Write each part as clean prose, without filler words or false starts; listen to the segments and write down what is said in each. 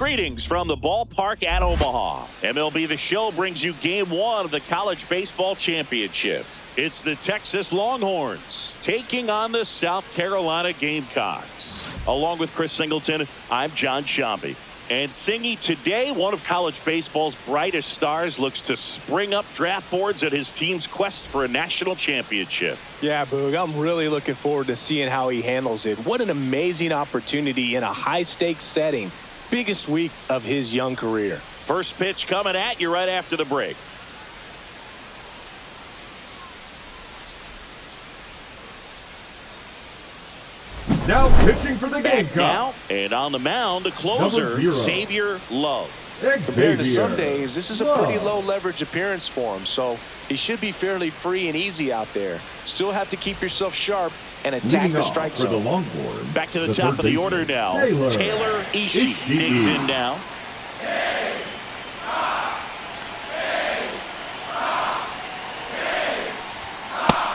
Greetings from the ballpark at Omaha. MLB The Show brings you Game 1 of the College Baseball Championship. It's the Texas Longhorns taking on the South Carolina Gamecocks. Along with Chris Singleton, I'm John Shambi. And Singy, today one of college baseball's brightest stars looks to spring up draft boards at his team's quest for a national championship. Yeah, Boog, I'm really looking forward to seeing how he handles it. What an amazing opportunity in a high-stakes setting. Biggest week of his young career. First pitch coming at you right after the break. Now pitching for the Gamecocks. Now, and on the mound, the closer, Xavier Love. Compared to some days, this is a pretty low leverage appearance for him, so he should be fairly free and easy out there. Still have to keep yourself sharp and attack the strike zone. Back to the top of the order now. Taylor Ishii digs in now.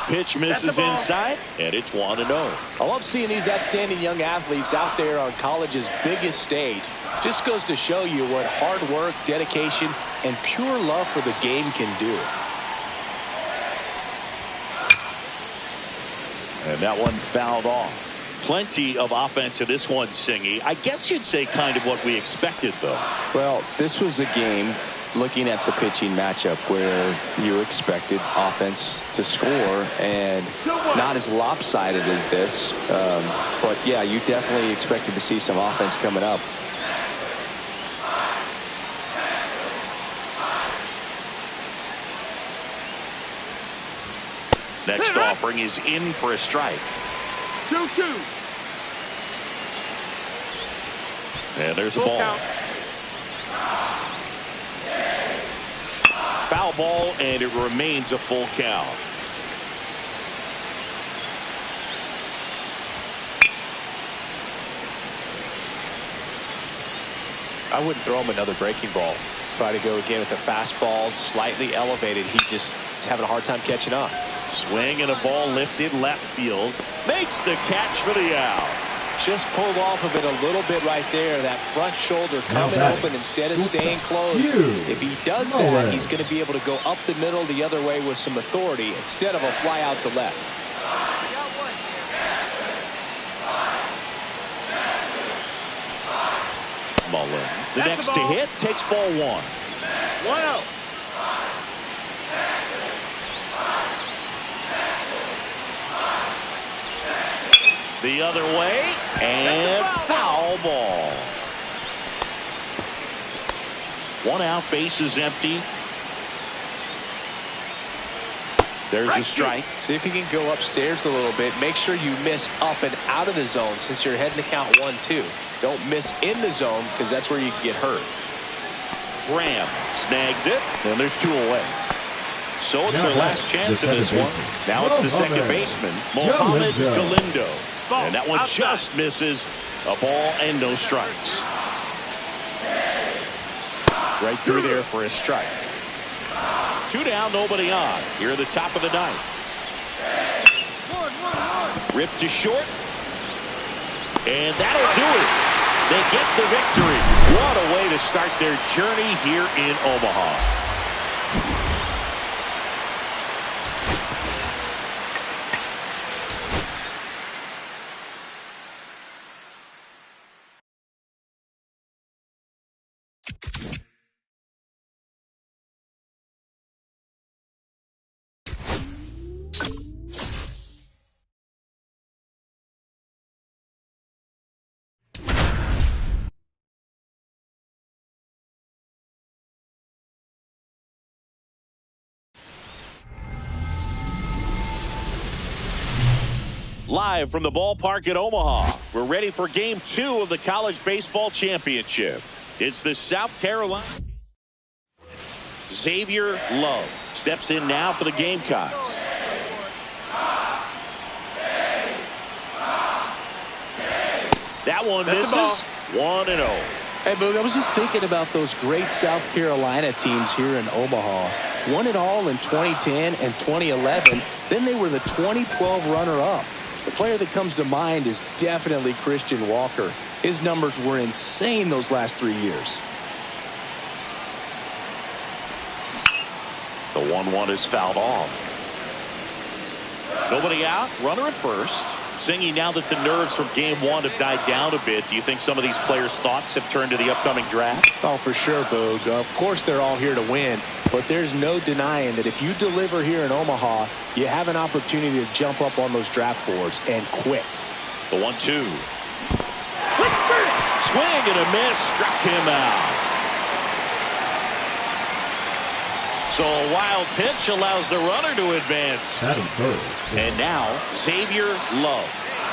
Pitch misses inside, and it's 1-0. I love seeing these outstanding young athletes out there on college's biggest stage. Just goes to show you what hard work, dedication, and pure love for the game can do. And that one fouled off. Plenty of offense in this one, Singy. I guess you'd say kind of what we expected, though. Well, this was a game, looking at the pitching matchup, where you expected offense to score, and not as lopsided as this. But, yeah, you definitely expected to see some offense coming up. Next offering is in for a strike. 2-2. And there's a ball. Foul ball, and it remains a full count. I wouldn't throw him another breaking ball. Try to go again with a fastball, slightly elevated. He just is having a hard time catching up. Swing and a ball lifted left field. Makes the catch for the out. Just pulled off of it a little bit right there. That front shoulder coming open instead of staying closed. If he does that, he's going to be able to go up the middle the other way with some authority instead of a fly out to left. Mullen. The next to hit takes ball one. 1-0. The other way, and foul ball. One out, base is empty. There's a strike. See if you can go upstairs a little bit. Make sure you miss up and out of the zone since you're heading to count 1-2. Don't miss in the zone because that's where you can get hurt. Graham snags it, and there's two away. So it's their last chance in this one. Now it's the second baseman, Mohamed Galindo. And that one just misses. A ball and no strikes. Right through there for a strike. Two down, nobody on. Here at the top of the ninth. Ripped to short. And that'll do it. They get the victory. What a way to start their journey here in Omaha. Live from the ballpark at Omaha, we're ready for Game 2 of the College Baseball Championship. It's the South Carolina. Xavier Love steps in now for the Gamecocks. That one misses. 1-0. Hey, Boog, I was just thinking about those great South Carolina teams here in Omaha. Won it all in 2010 and 2011. Then they were the 2012 runner-up. The player that comes to mind is definitely Christian Walker. His numbers were insane those last 3 years. The 1-1 is fouled off. Nobody out. Runner at first. Singing, now that the nerves from game one have died down a bit, do you think some of these players' thoughts have turned to the upcoming draft? Oh, for sure, Boog. Of course they're all here to win, but there's no denying that if you deliver here in Omaha, you have an opportunity to jump up on those draft boards, and quick. The 1-2. Swing and a miss. Struck him out. So a wild pitch allows the runner to advance. And now Xavier Love.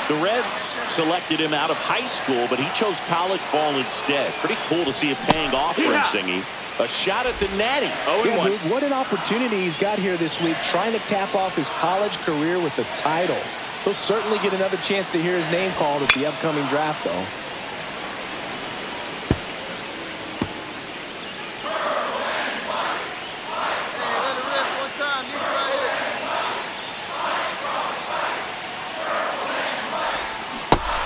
The Reds selected him out of high school, but he chose college ball instead. Pretty cool to see it paying off for him, Singy. A shot at the natty. 0-1. What an opportunity he's got here this week, trying to cap off his college career with the title. He'll certainly get another chance to hear his name called at the upcoming draft, though.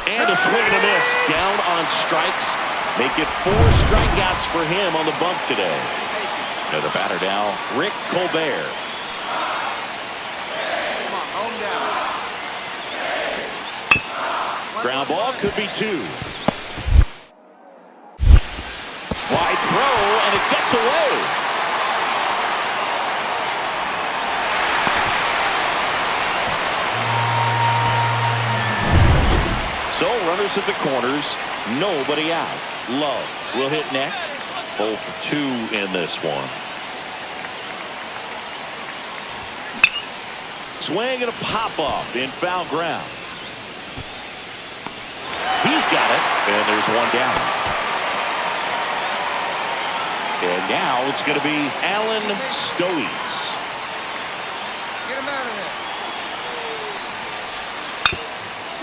And a swing and a miss. Down on strikes. Make it 4 strikeouts for him on the bump today. And the batter now, Rick Colbert. Ground ball could be 2. Wide throw, and it gets away. So runners at the corners, nobody out. Love will hit next. 0 for 2 in this one. Swing and a pop-off in foul ground. He's got it, and there's 1 down. And now it's going to be Alan Stoites. Get him out of there.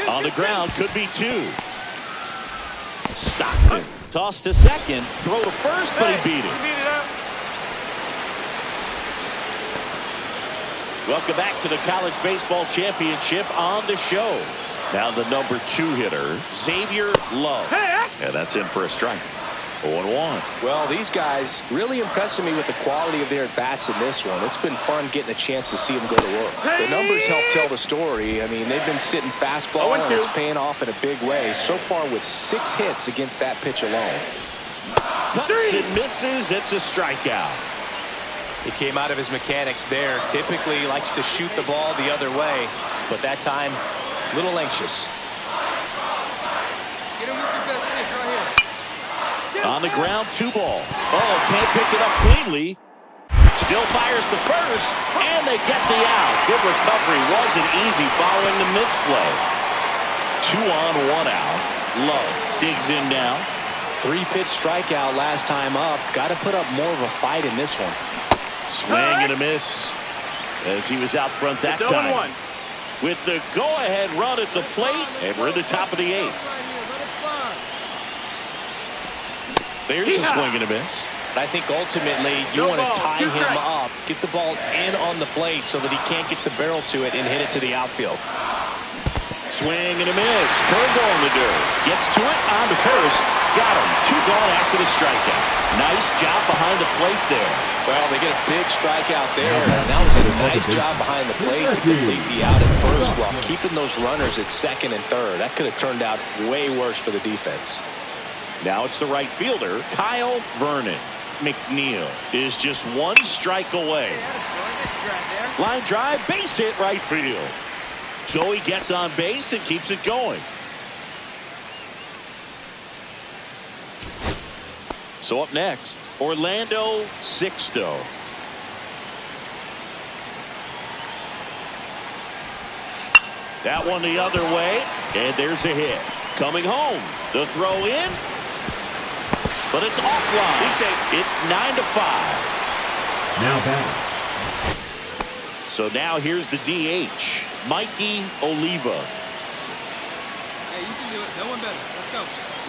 On the ground, could be 2. Stockton tossed to second, throw to first, but he beat it. Welcome back to the College Baseball Championship on the show. Now the number 2 hitter, Xavier Love. And that's in for a strike. 0-1. Well, these guys really impressing me with the quality of their at-bats in this one. It's been fun getting a chance to see them go to work. The numbers help tell the story. I mean, they've been sitting fastball, and it's paying off in a big way. So far with 6 hits against that pitch alone. Cuts and misses. It's a strikeout. He came out of his mechanics there. Typically he likes to shoot the ball the other way, but that time, a little anxious. Get him with your best pitch right here. On the ground, 2 ball. Oh, can't pick it up cleanly. Still fires to first, and they get the out. Good recovery. Wasn't easy following the misplay. 2 on, 1 out. Love digs in now. 3-pitch strikeout last time up. Got to put up more of a fight in this one. Swing and a miss as he was out front that time. With the go-ahead run at the plate, and we're at the top of the 8th. There's a swing and a miss. I think ultimately you want to tie him up, get the ball in on the plate so that he can't get the barrel to it and hit it to the outfield. Swing and a miss. Curveball in the dirt. Gets to it on to first. Got him. 2 gone after the strikeout. Nice job behind the plate there. Well, they get a big strikeout there. And that was a nice job behind the plate to complete the out at first while keeping those runners at second and third. That could have turned out way worse for the defense. Now it's the right fielder, Kyle Vernon. McNeil is just 1 strike away. Line drive, base hit right field. So he gets on base and keeps it going. So up next, Orlando Sixto. That one the other way, and there's a hit. Coming home, the throw in. But it's offline. It's 9-5. Now back. So now here's the DH, Mikey Oliva. Hey, you can do it. No one better. Let's go.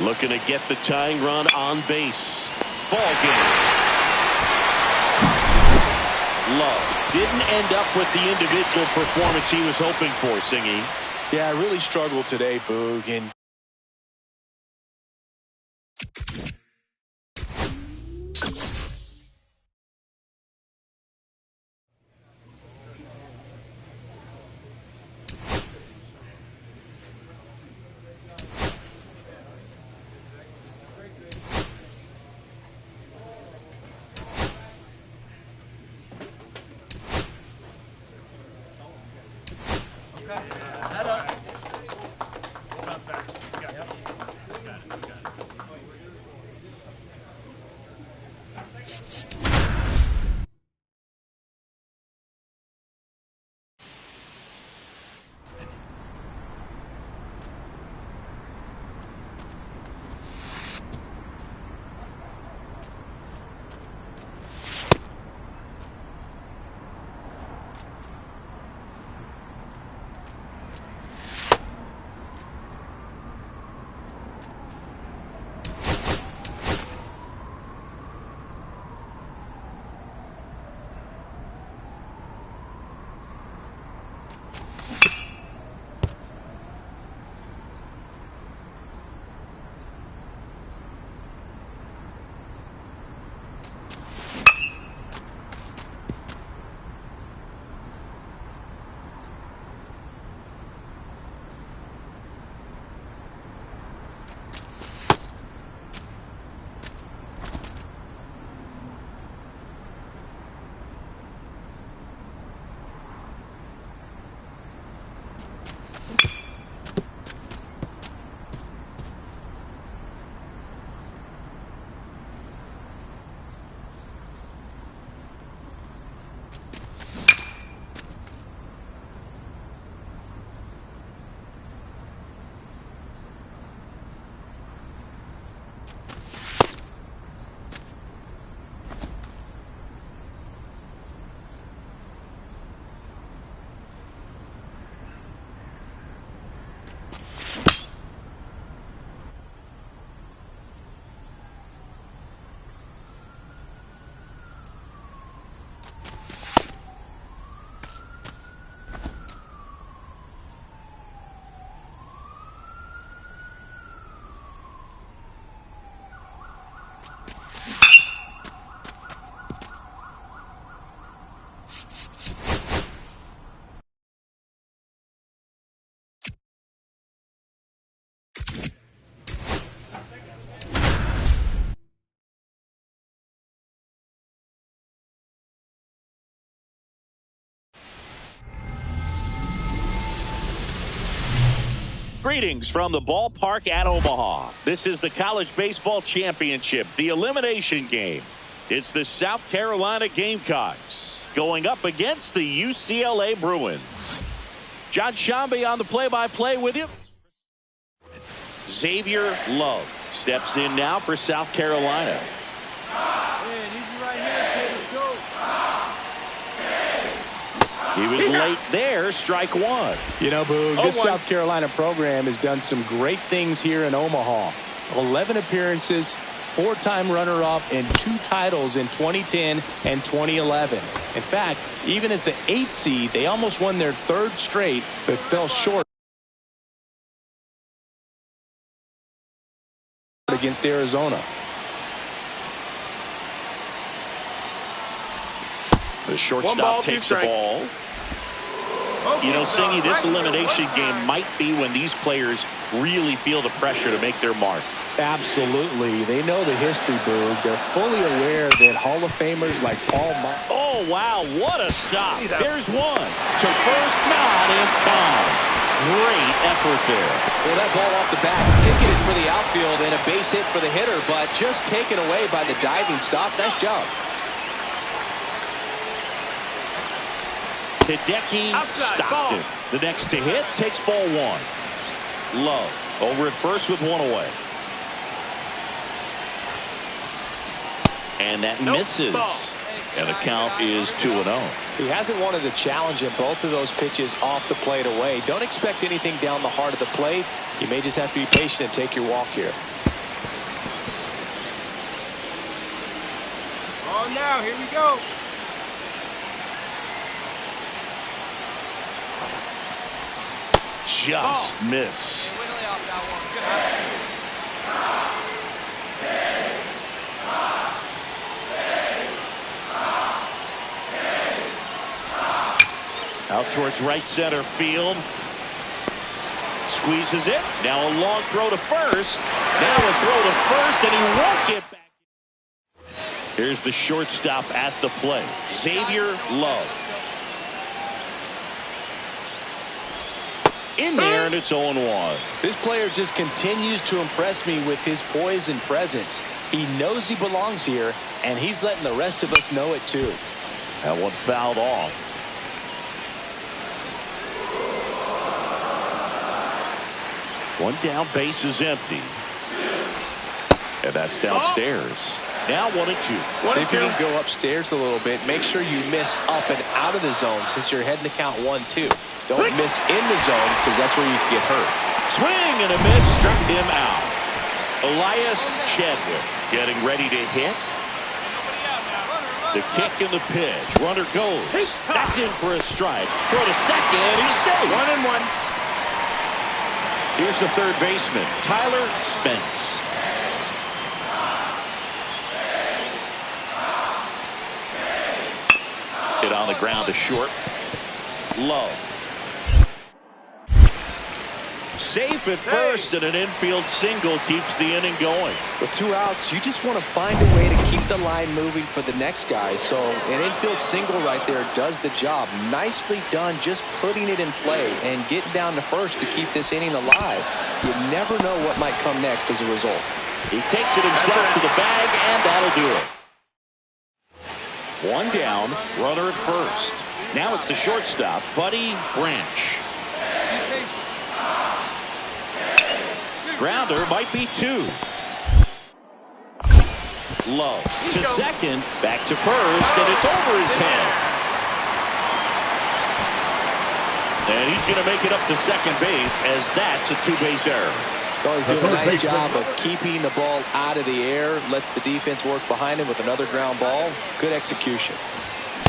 Looking to get the tying run on base. Ball game. Love didn't end up with the individual performance he was hoping for, Singy. Yeah, I really struggled today, Boog, and Greetings from the ballpark at Omaha. This is the College Baseball Championship, the elimination game. It's the South Carolina Gamecocks going up against the UCLA Bruins. John Shambi on the play-by-play with you. Xavier Love steps in now for South Carolina. Hey, need you right here, kid. Let's go. He was late there, strike one. You know, Boog, this South Carolina program has done some great things here in Omaha. 11 appearances, 4-time runner-up, and 2 titles in 2010 and 2011. In fact, even as the 8th seed, they almost won their 3rd straight, but fell short against Arizona. The shortstop takes the ball. You know, Singy, this elimination game might be when these players really feel the pressure to make their mark. Absolutely. They know the history, Boog. They're fully aware that Hall of Famers like Paul Mott. Oh, wow, what a stop. There's one to first, not in time. Great effort there. Well, that ball off the bat, ticketed for the outfield and a base hit for the hitter, but just taken away by the diving stop. Nice job. Hideki stopped it. The next to hit takes ball 1. Love over at first with 1 away. And that misses. And the count is 2-0. He hasn't wanted the challenge in both of those pitches off the plate away. Don't expect anything down the heart of the plate. You may just have to be patient and take your walk here. Oh, now, here we go. Just missed. Out towards right center field. Squeezes it. Now a long throw to first. Now a throw to first, and he won't get back. Here's the shortstop at the plate, Xavier Love. In there, and it's 0-1. This player just continues to impress me with his poise and presence. He knows he belongs here, and he's letting the rest of us know it too. That one fouled off. One down, base is empty. And that's downstairs. Now 1-2. See if you can go upstairs a little bit. Make sure you miss up and out of the zone since you're heading to count 1-2. Don't miss in the zone because that's where you can get hurt. Swing and a miss, struck him out. Elias Chadwick getting ready to hit. The kick and the pitch. Runner goes. That's in for a strike. Throw to second. He's safe. 1-1. Here's the third baseman, Tyler Spence. Hit on the ground to short. Love. Safe at first, and an infield single keeps the inning going. With 2 outs, you just want to find a way to keep the line moving for the next guy. So an infield single right there does the job. Nicely done, just putting it in play and getting down to first to keep this inning alive. You never know what might come next as a result. He takes it himself to the bag, and that'll do it. One down, runner at first. Now it's the shortstop, Buddy Branch. Grounder might be 2. Low to second, back to first, and it's over his head. And he's going to make it up to second base as that's a 2-base error. Oh, he's doing a nice job of keeping the ball out of the air, lets the defense work behind him with another ground ball. Good execution.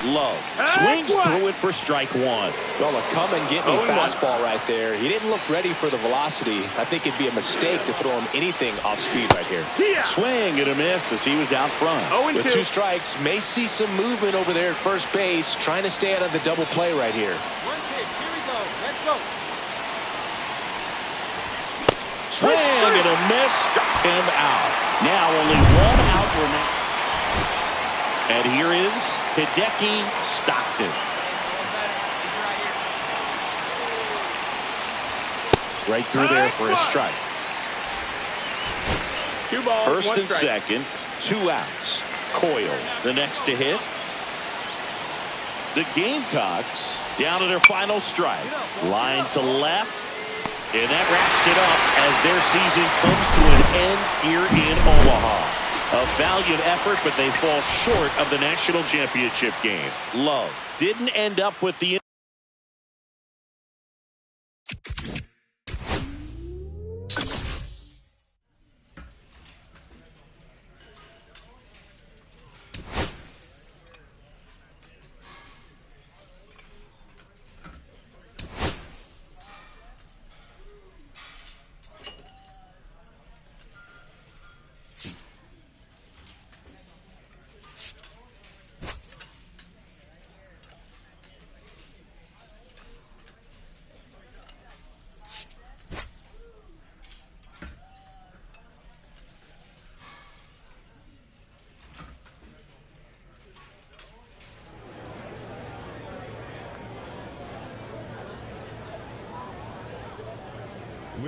Love swings through it for strike 1. Well, a come and get me fastball right there. He didn't look ready for the velocity. I think it'd be a mistake to throw him anything off speed right here. Swing and a miss as he was out front. With 2 strikes, may see some movement over there at first base, trying to stay out of the double play right here. 1 pitch. Here we go. Let's go. Swing and a miss, struck him out. Now only 1 out remaining. And here is Hideki Stockton. Right through there for a strike. 2 balls, First 1 and strike. second, 2 outs. Coyle, the next to hit. The Gamecocks down to their final strike. Line to left. And that wraps it up as their season comes to an end here in Omaha. A valiant effort, but they fall short of the national championship game. Love didn't end up with the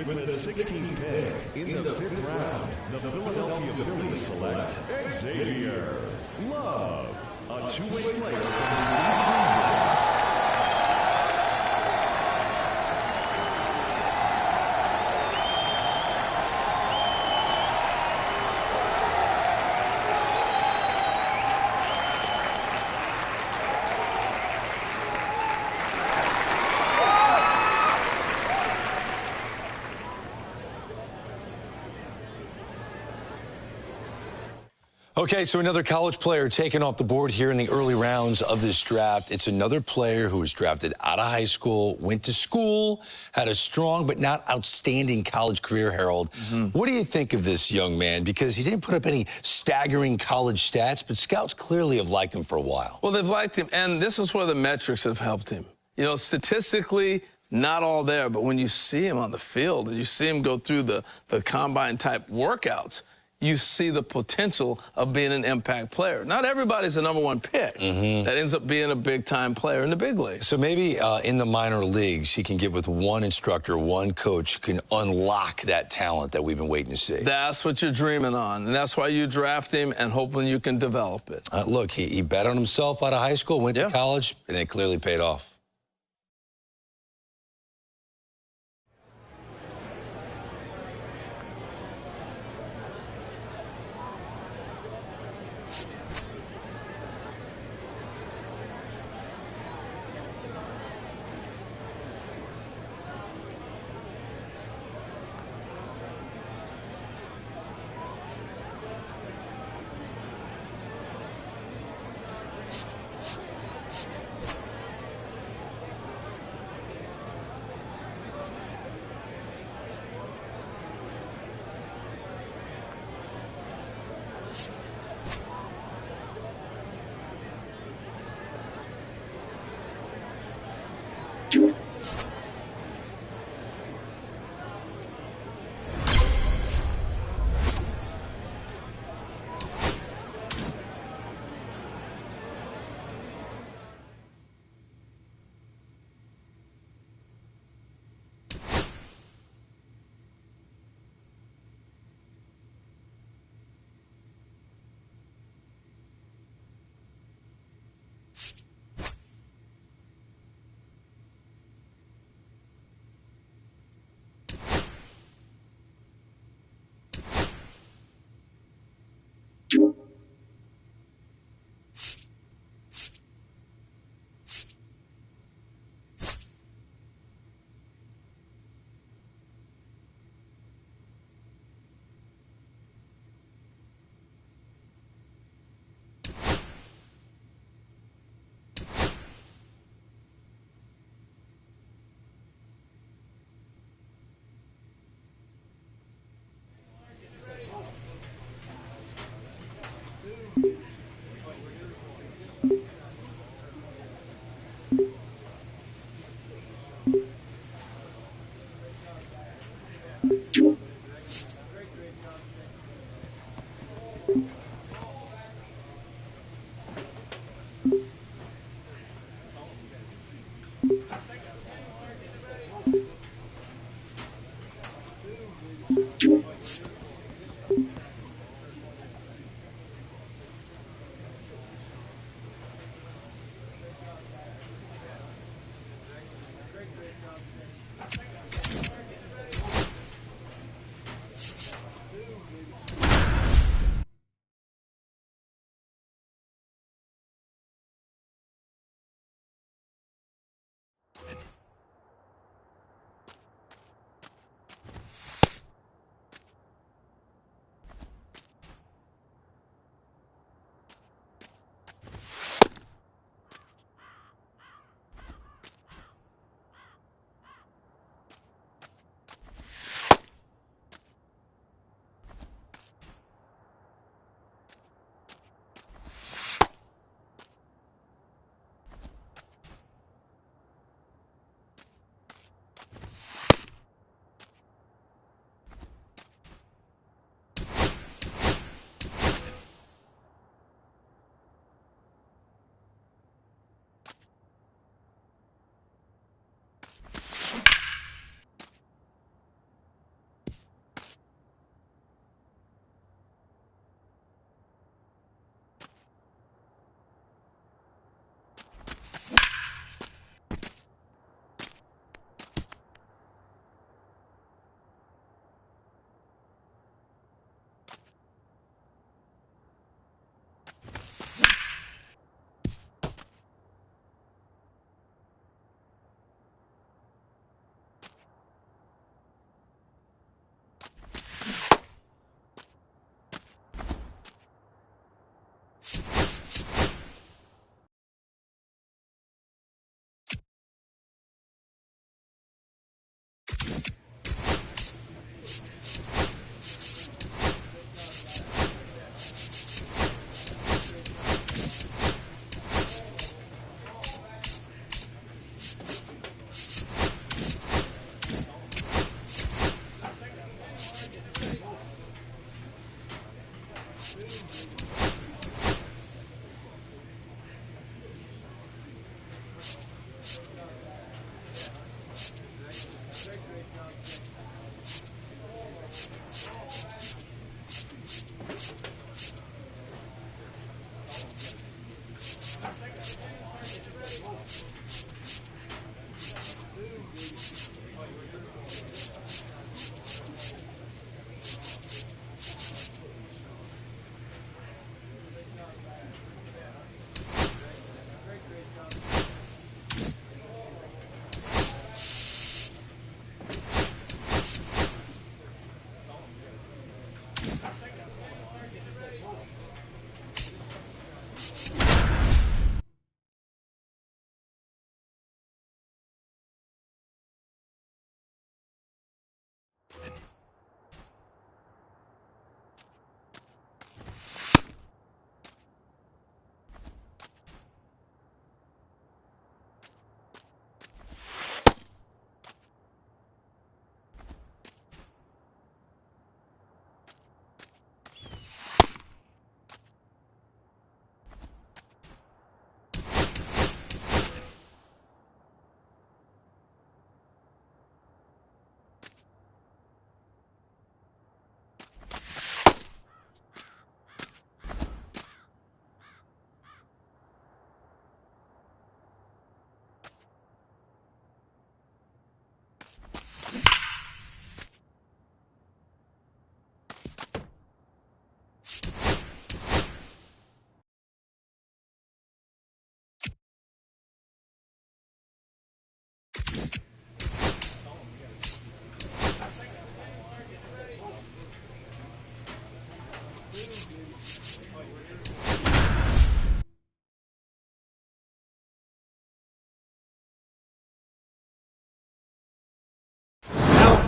With the 16th pick in the 5th round, the Philadelphia Phillies select Xavier Love, a two-way player from the Okay, so another college player taken off the board here in the early rounds of this draft. It's another player who was drafted out of high school, went to school, had a strong but not outstanding college career, Harold. What do you think of this young man? Because he didn't put up any staggering college stats, but scouts clearly have liked him for a while. Well, they've liked him, and this is where the metrics have helped him. You know, statistically, not all there, but when you see him on the field and you see him go through the combine-type workouts, you see the potential of being an impact player. Not everybody's a #1 pick that ends up being a big-time player in the big league. So maybe in the minor leagues, he can get with one instructor, one coach who can unlock that talent that we've been waiting to see. That's what you're dreaming on, and that's why you draft him and hoping you can develop it. Look, he bet on himself out of high school, went to college, and it clearly paid off.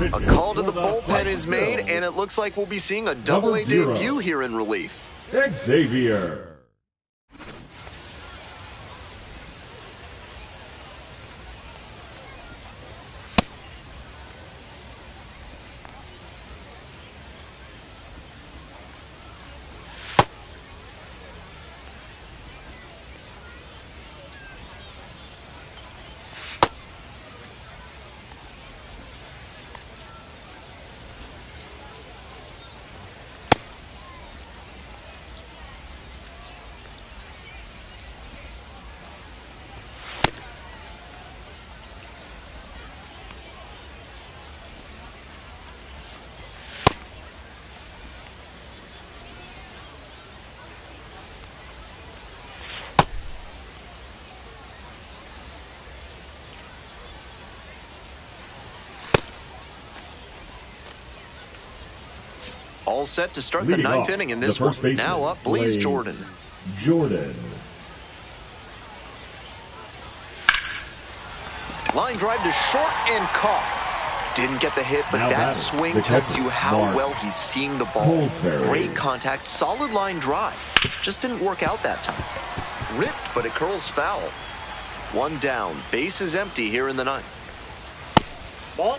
A call to the bullpen is made, and it looks like we'll be seeing a double-A debut here in relief. Xavier. All set to start the ninth inning in this one. Now up, Blaze Jordan. Line drive to short and caught. Didn't get the hit, but that swing tells you how well he's seeing the ball. Great contact, solid line drive. Just didn't work out that time. Ripped, but it curls foul. One down, base is empty here in the ninth. Ball.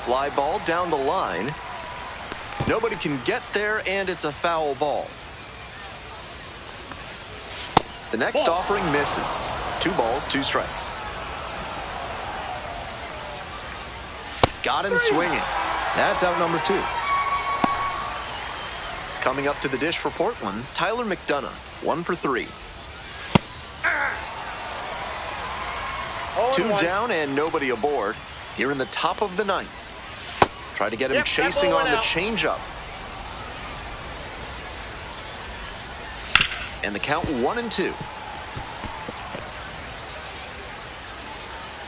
Fly ball down the line. Nobody can get there, and it's a foul ball. The next offering misses. 2 balls, 2 strikes. Got him swinging. That's out number 2. Coming up to the dish for Portland, Tyler McDonough, 1 for 3. 2 down and nobody aboard. Here in the top of the ninth. Try to get him chasing on the changeup. And the count 1-2.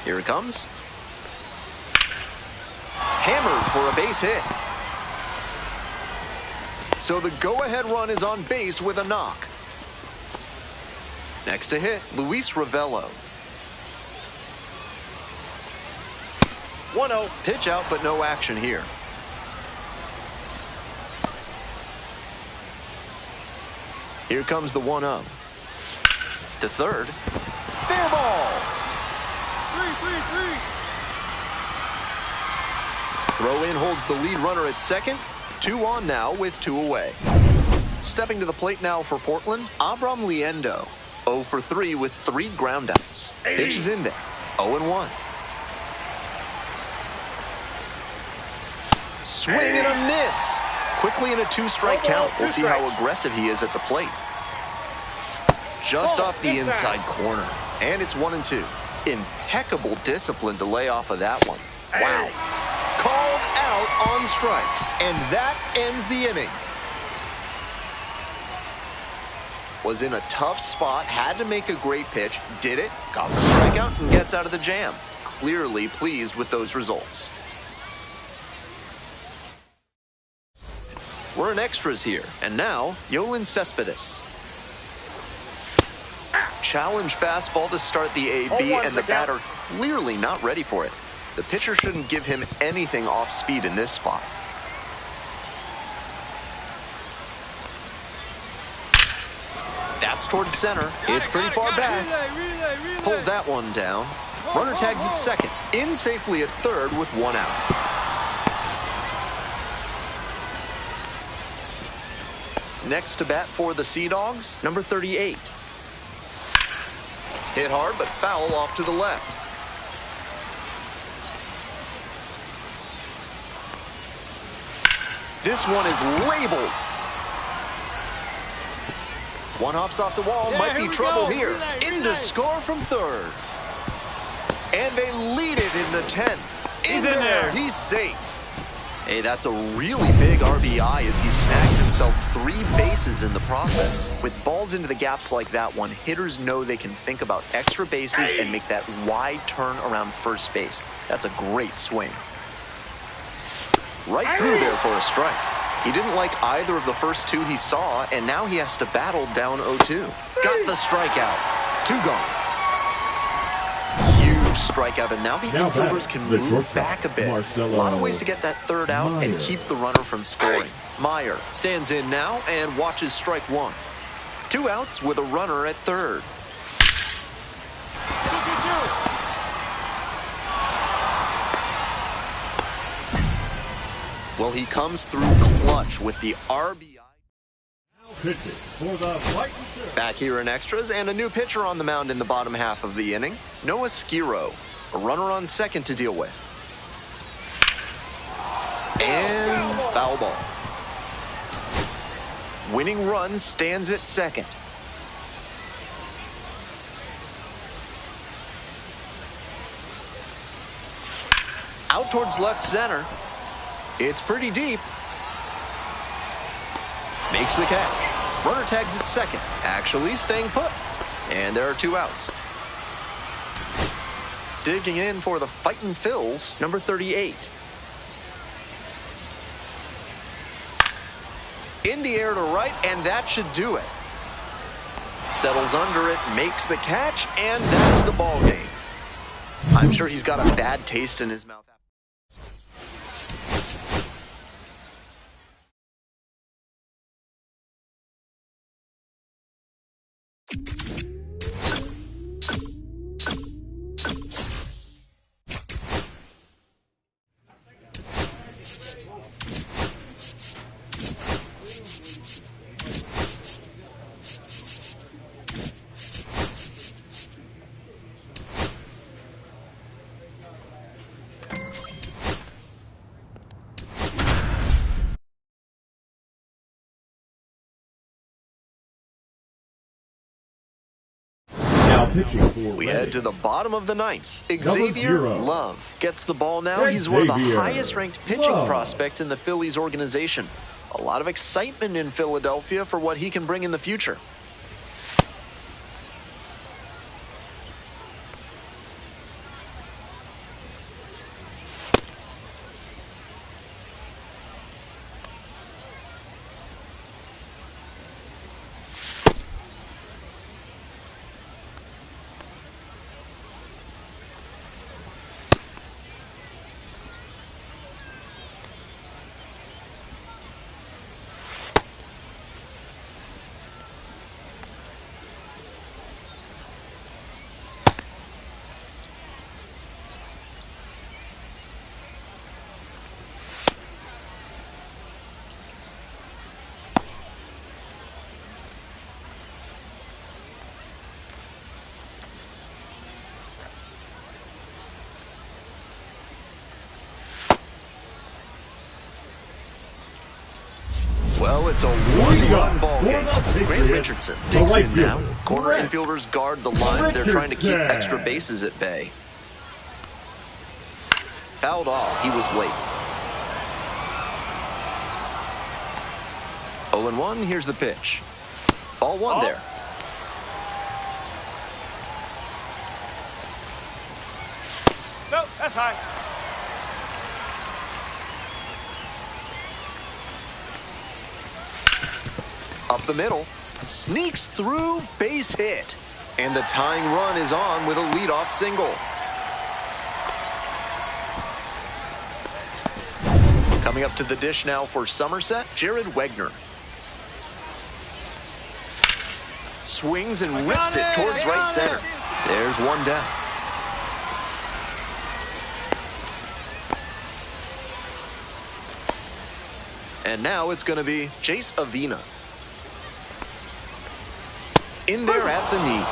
Here it comes. Hammered for a base hit. So the go-ahead run is on base with a knock. Next to hit, Luis Ravello. 1-0. Pitch out, but no action here. Here comes the 1-0. To third. Fair ball. 3-3-3. Throw in holds the lead runner at second. 2 on now with 2 away. Stepping to the plate now for Portland, Abram Liendo. 0 for 3 with 3 groundouts. Pitch is in there. 0-1. Swing and a miss. Quickly in a 2-strike count. We'll see how aggressive he is at the plate. Just off the inside corner. And it's 1-2. Impeccable discipline to lay off of that one. Wow. Called out on strikes. And that ends the inning. Was in a tough spot. Had to make a great pitch. Did it. Got the strikeout and gets out of the jam. Clearly pleased with those results. We're in extras here. And now, Yoelis Cespedes. Challenge fastball to start the AB, and the batter clearly not ready for it. The pitcher shouldn't give him anything off speed in this spot. That's towards center. It's pretty far back. Pulls that one down. Runner tags at second. In safely at third with 1 out. Next to bat for the Sea Dogs, number 38. Hit hard, but foul off to the left. This one is labeled. One hops off the wall, might be trouble here. Into score from third. And they lead it in the 10th. In there, he's safe. Hey, that's a really big RBI as he snags himself 3 bases in the process. With balls into the gaps like that one, hitters know they can think about extra bases and make that wide turn around first base. That's a great swing. Right through there for a strike. He didn't like either of the first 2 he saw, and now he has to battle down 0-2. Got the strikeout. 2 gone. strikeout, and now the infielders can move back a bit. A lot of ways to get that third out and keep the runner from scoring. Meyer stands in now and watches strike one. 2 outs with a runner at third. Well, he comes through clutch with the RBI. Back here in extras, and a new pitcher on the mound in the bottom half of the inning. Noah Skiro, a runner on second to deal with. And foul ball. Winning run stands at second. Out towards left center. It's pretty deep. Makes the catch. Runner tags at second. Actually staying put. And there are 2 outs. Digging in for the Fightin' Phils, number 38. In the air to right, and that should do it. Settles under it, makes the catch, and that's the ball game. I'm sure he's got a bad taste in his mouth. We head to the bottom of the ninth. Xavier Love gets the ball now. He's one of the highest-ranked pitching prospects in the Phillies organization. A lot of excitement in Philadelphia for what he can bring in the future. Well, it's a one-run ball game. Grant Richardson digs in now. Corner infielders guard the lines. They're trying to keep extra bases at bay. Fouled off. He was late. 0-1. Here's the pitch. Ball one there. No, that's high. Up the middle, sneaks through, base hit. And the tying run is on with a leadoff single. Coming up to the dish now for Somerset, Jared Wegner. Swings and rips it towards right center. There's one down. And now it's going to be Chase Avina. In there at the knees.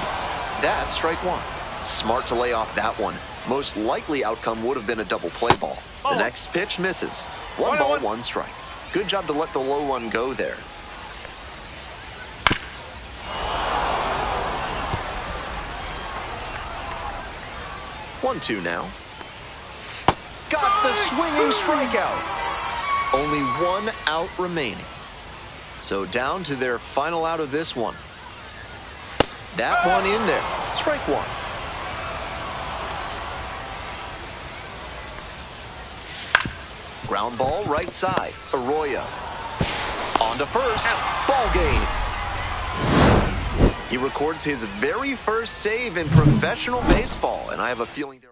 That's strike one. Smart to lay off that one. Most likely outcome would have been a double play ball. The next pitch misses. 1 ball, 1 strike. Good job to let the low one go there. One-two now. Got the swinging strikeout. Only 1 out remaining. So down to their final out of this one. That one in there. Strike one. Ground ball right side. Arroyo. On to first. Ball game. He records his very first save in professional baseball, and I have a feeling there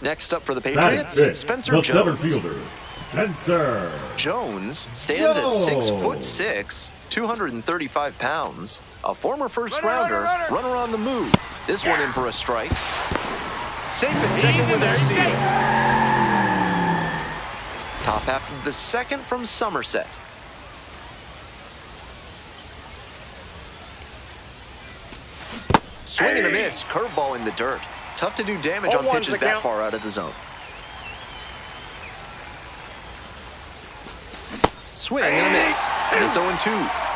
Next up for the Patriots, Spencer the center Jones. fielder, Spencer Jones stands at 6'6", Jones. 235 pounds. A former first-rounder, runner on the move. This one in for a strike. Safe at second with a steal. Top half of the second from Somerset. Swing and a miss, curveball in the dirt. Tough to do damage on pitches that far out of the zone. Swing and a miss, and it's 0-2.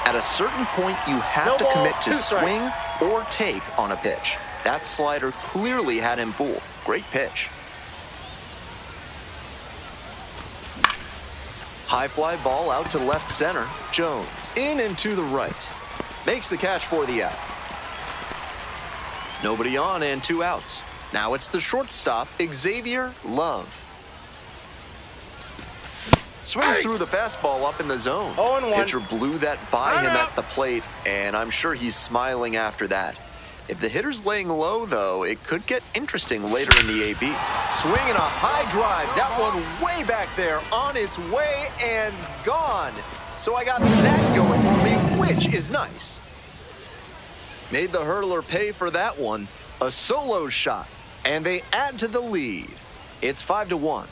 At a certain point, you have to commit to swing or take on a pitch. That slider clearly had him fooled. Great pitch. High fly ball out to left center. Jones in and to the right. Makes the catch for the out. Nobody on and 2 outs. Now it's the shortstop, Xavier, Love. Swings through the fastball up in the zone. 0-1. Pitcher blew that by him at the plate, and I'm sure he's smiling after that. If the hitter's laying low, though, it could get interesting later in the AB. Swinging a high drive. That one way back there, on its way and gone. So I got that going for me, which is nice. Made the hurdler pay for that one. A solo shot, and they add to the lead. It's 5-1.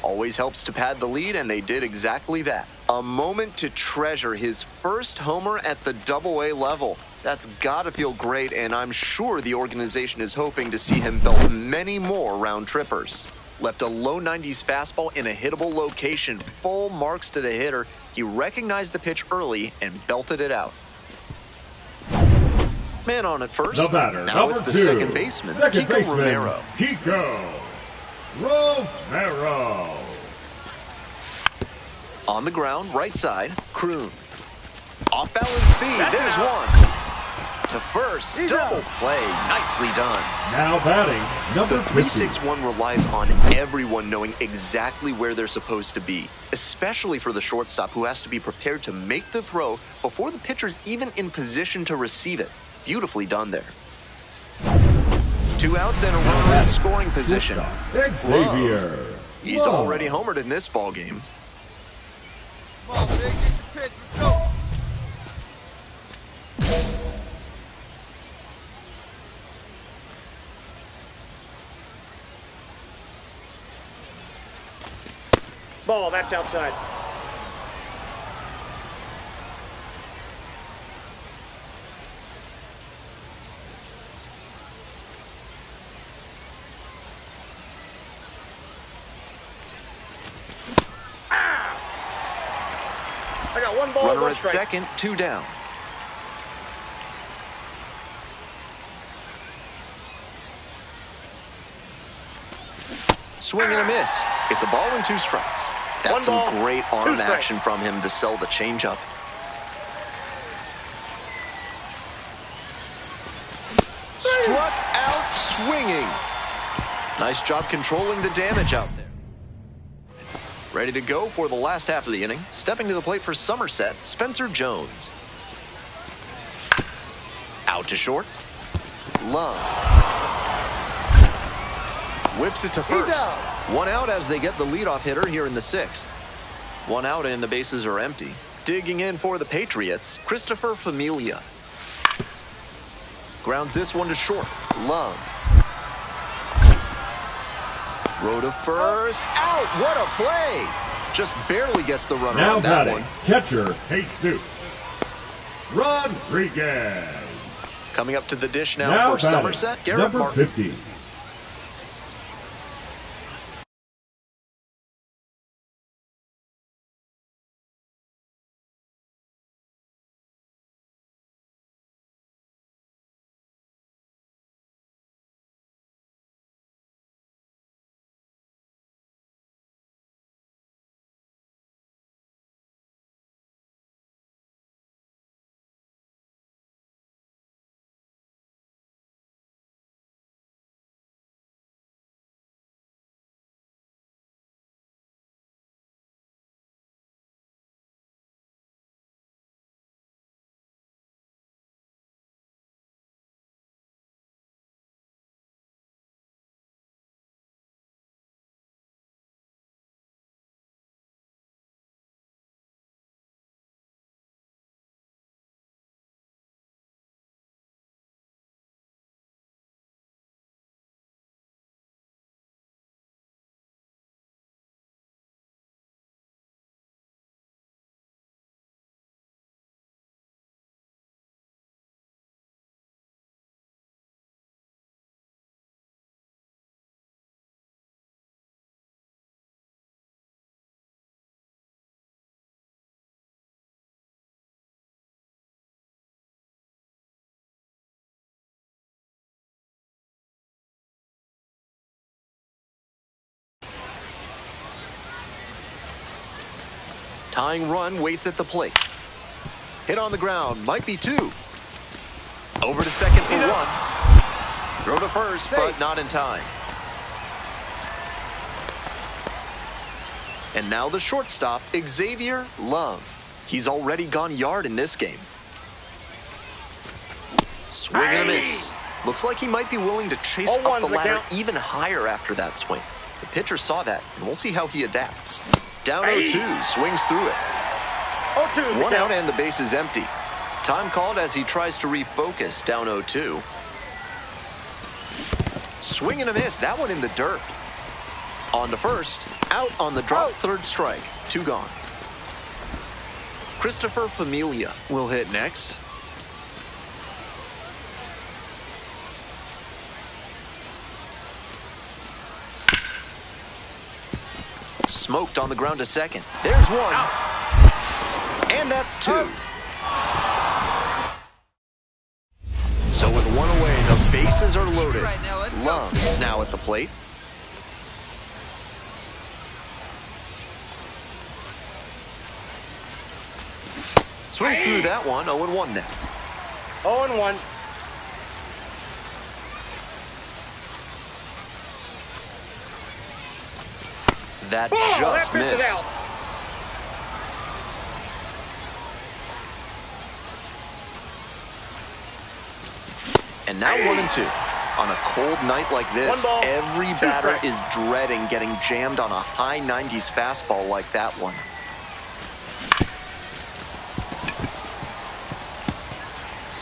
Always helps to pad the lead, and they did exactly that. A moment to treasure his first homer at the Double-A level. That's got to feel great, and I'm sure the organization is hoping to see him belt many more round trippers. Left a low 90s fastball in a hittable location. Full marks to the hitter. He recognized the pitch early and belted it out. Man on at first. The batter, now it's the second baseman, Kiko Romero. Kiko Romero. On the ground, right side, Kroon. Off balance feed, there's one. To first, double play, nicely done. Now batting, number 50. The 3-6-1 relies on everyone knowing exactly where they're supposed to be, especially for the shortstop who has to be prepared to make the throw before the pitcher's even in position to receive it. Beautifully done there. 2 outs and a runner in scoring position. Xavier. He's already homered in this ball game. Come on, big, get your pitch. Let's go. Ball, that's outside. I got 1 ball, Runner 1 at strike. second, 2 down. Swing and a miss. It's a ball and 2 strikes. That's some great arm action from him to sell the changeup. Struck out swinging. Nice job controlling the damage out there. Ready to go for the last half of the inning. Stepping to the plate for Somerset, Spencer Jones. Out to short. Love. Whips it to first. 1 out as they get the leadoff hitter here in the 6th. 1 out and the bases are empty. Digging in for the Patriots, Christopher Familia. Grounds this one to short. Love. Throw to first. Out! What a play! Just barely gets the runner Now on that batting, one. catcher Jesus Rodriguez. Coming up to the dish now for batting, Somerset, Garrett number Martin. 50. Tying run waits at the plate. Hit on the ground, might be 2. Over to second for 1. Throw to first, but not in time. And now the shortstop, Xavier, Love. He's already gone yard in this game. Swing and a miss. Looks like he might be willing to chase up the ladder even higher after that swing. The pitcher saw that, and we'll see how he adapts. Down 0-2, swings through it. 1 out and the base is empty. Time called as he tries to refocus, down 0-2. Swing and a miss, that one in the dirt. On to first, out on the drop, third strike, 2 gone. Christopher Familia will hit next. Smoked on the ground to second. There's 1. And that's 2. So with 1 away, the bases are loaded. Love now at the plate. Swings through that one, 0-1 now. 0-1. That just missed. And now 1-2. On a cold night like this, every batter is dreading getting jammed on a high 90s fastball like that one.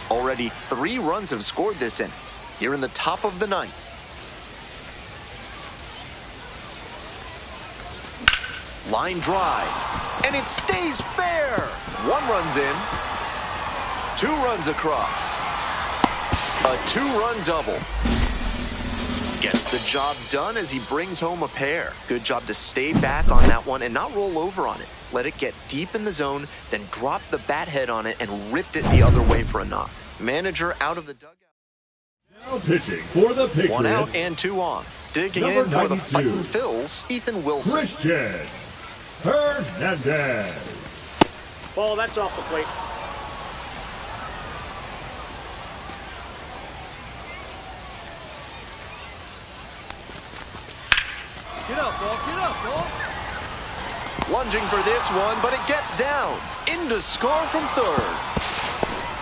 Already 3 runs have scored this inning. Here in the top of the 9th. Line drive, and it stays fair. 1 run's in, 2 runs across. A 2-run double. Gets the job done as he brings home a pair. Good job to stay back on that one and not roll over on it. Let it get deep in the zone, then drop the bat head on it and ripped it the other way for a knock. Manager out of the dugout. Now pitching for the Patriots. 1 out and 2 on. Digging in for the Fighting Phils, Ethan Wilson. Christian Hernandez. Ball, that's off the plate. Get up, ball. Get up, ball. Lunging for this one, but it gets down. In to score from third.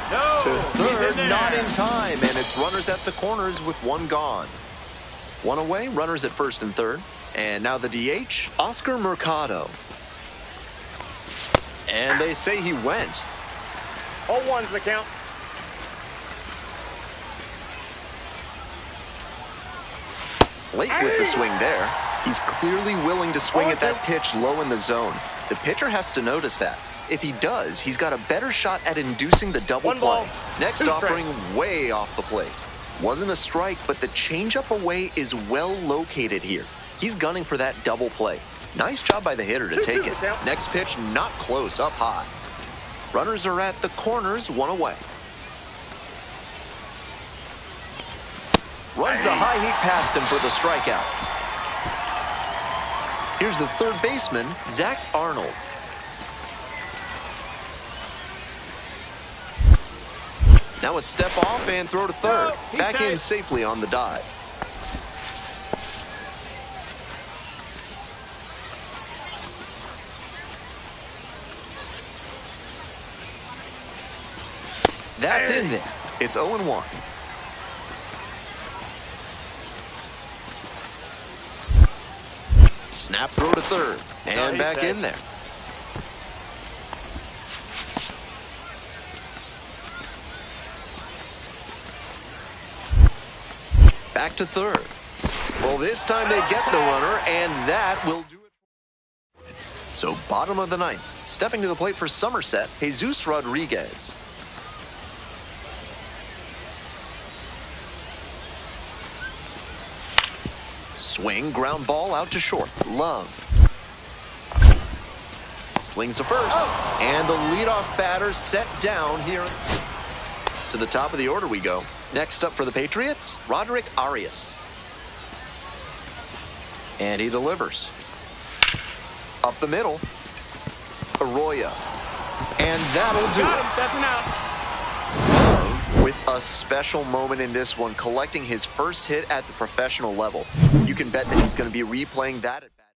No, to third, not in time, and it's runners at the corners with 1 gone. 1 away, runners at first and third. And now the DH, Oscar Mercado. And they say he went. 0-1's the count. Late with the swing there. He's clearly willing to swing at that pitch low in the zone. The pitcher has to notice that. If he does, he's got a better shot at inducing the double play. Next offering way off the plate. Wasn't a strike, but the changeup away is well located here. He's gunning for that double play. Nice job by the hitter to take it. Next pitch, not close, up high. Runners are at the corners, 1 away. Runs the high heat past him for the strikeout. Here's the third baseman, Zach Arnold. Now a step off and throw to third. Back in safely on the dive. That's in there. It's 0-1. Snap throw to third. And back in there. Back to third. Well, this time they get the runner, and that will do it. So bottom of the 9th. Stepping to the plate for Somerset, Jesus Rodriguez. Swing, ground ball out to short. Love. Slings to first. And the leadoff batter set down here. To the top of the order we go. Next up for the Patriots, Roderick Arias. And he delivers. Up the middle. Arroyo. And that'll do it. That's an out. With a special moment in this one, collecting his first hit at the professional level. You can bet that he's going to be replaying that at bat.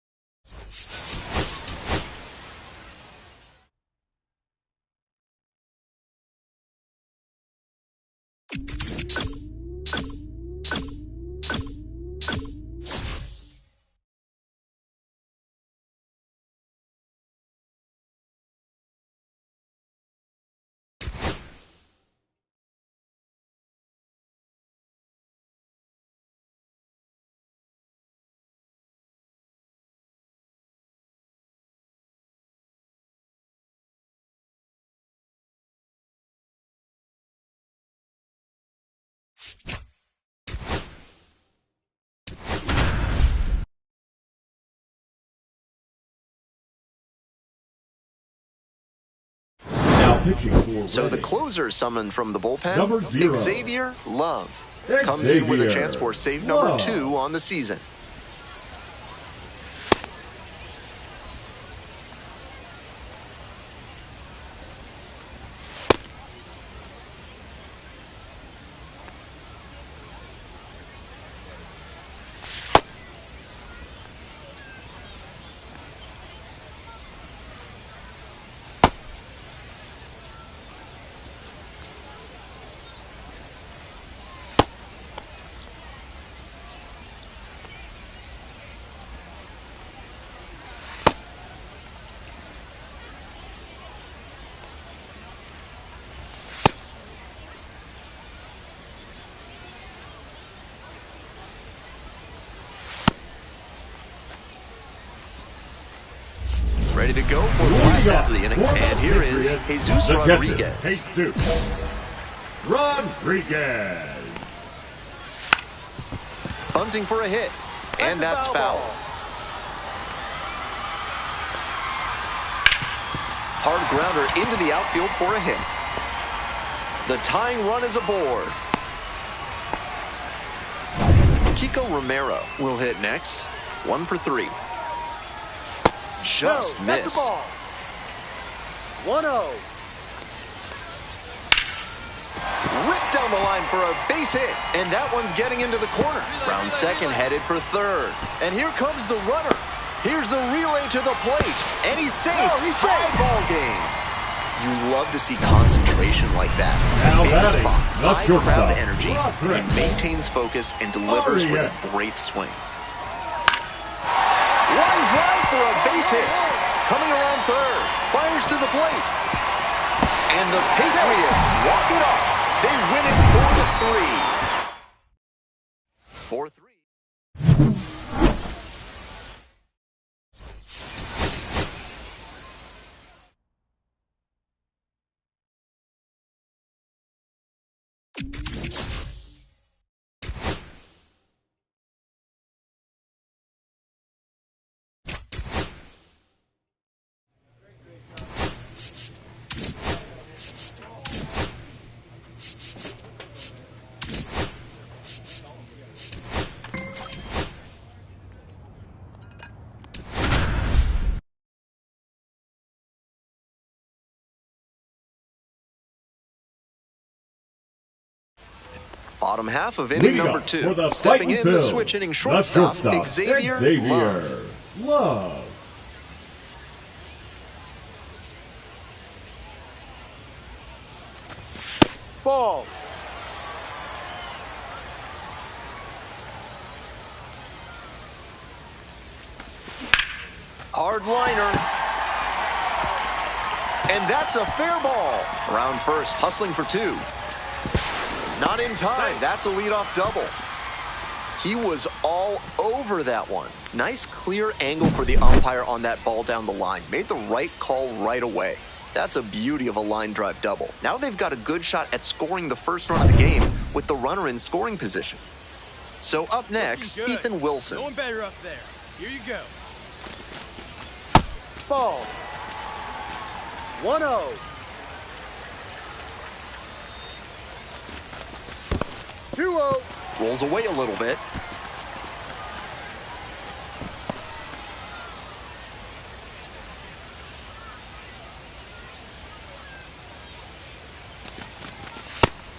So the closer summoned from the bullpen, Xavier, Love, comes in with a chance for save number 2 on the season. Ready to go for the last half of the inning. And here is Jesus Rodriguez. Bunting for a hit. And that's foul. Hard grounder into the outfield for a hit. The tying run is aboard. Kiko Romero will hit next. 1 for 3. Just missed. 1-0. Ripped down the line for a base hit, and that one's getting into the corner. Round second headed for third. And here comes the runner. Here's the relay to the plate, and he's safe. Tie ball game. You love to see concentration like that. Big spot, high crowd energy, and maintains focus and delivers with a great swing. Line drive for a base hit. Coming around third. Fires to the plate. And the Patriots walk it off. They win it 4-3. 4-3. Bottom half of inning number 2. Stepping in, the switch inning shortstop, Xavier Love. Ball. Hard liner. And that's a fair ball. Around first, hustling for 2. Not in time. That's a leadoff double. He was all over that one. Nice clear angle for the umpire on that ball down the line. Made the right call right away. That's a beauty of a line drive double. Now they've got a good shot at scoring the first run of the game with the runner in scoring position. So up next, Ethan Wilson. Going better up there. Here you go. Ball. 1-0. Rolls away a little bit.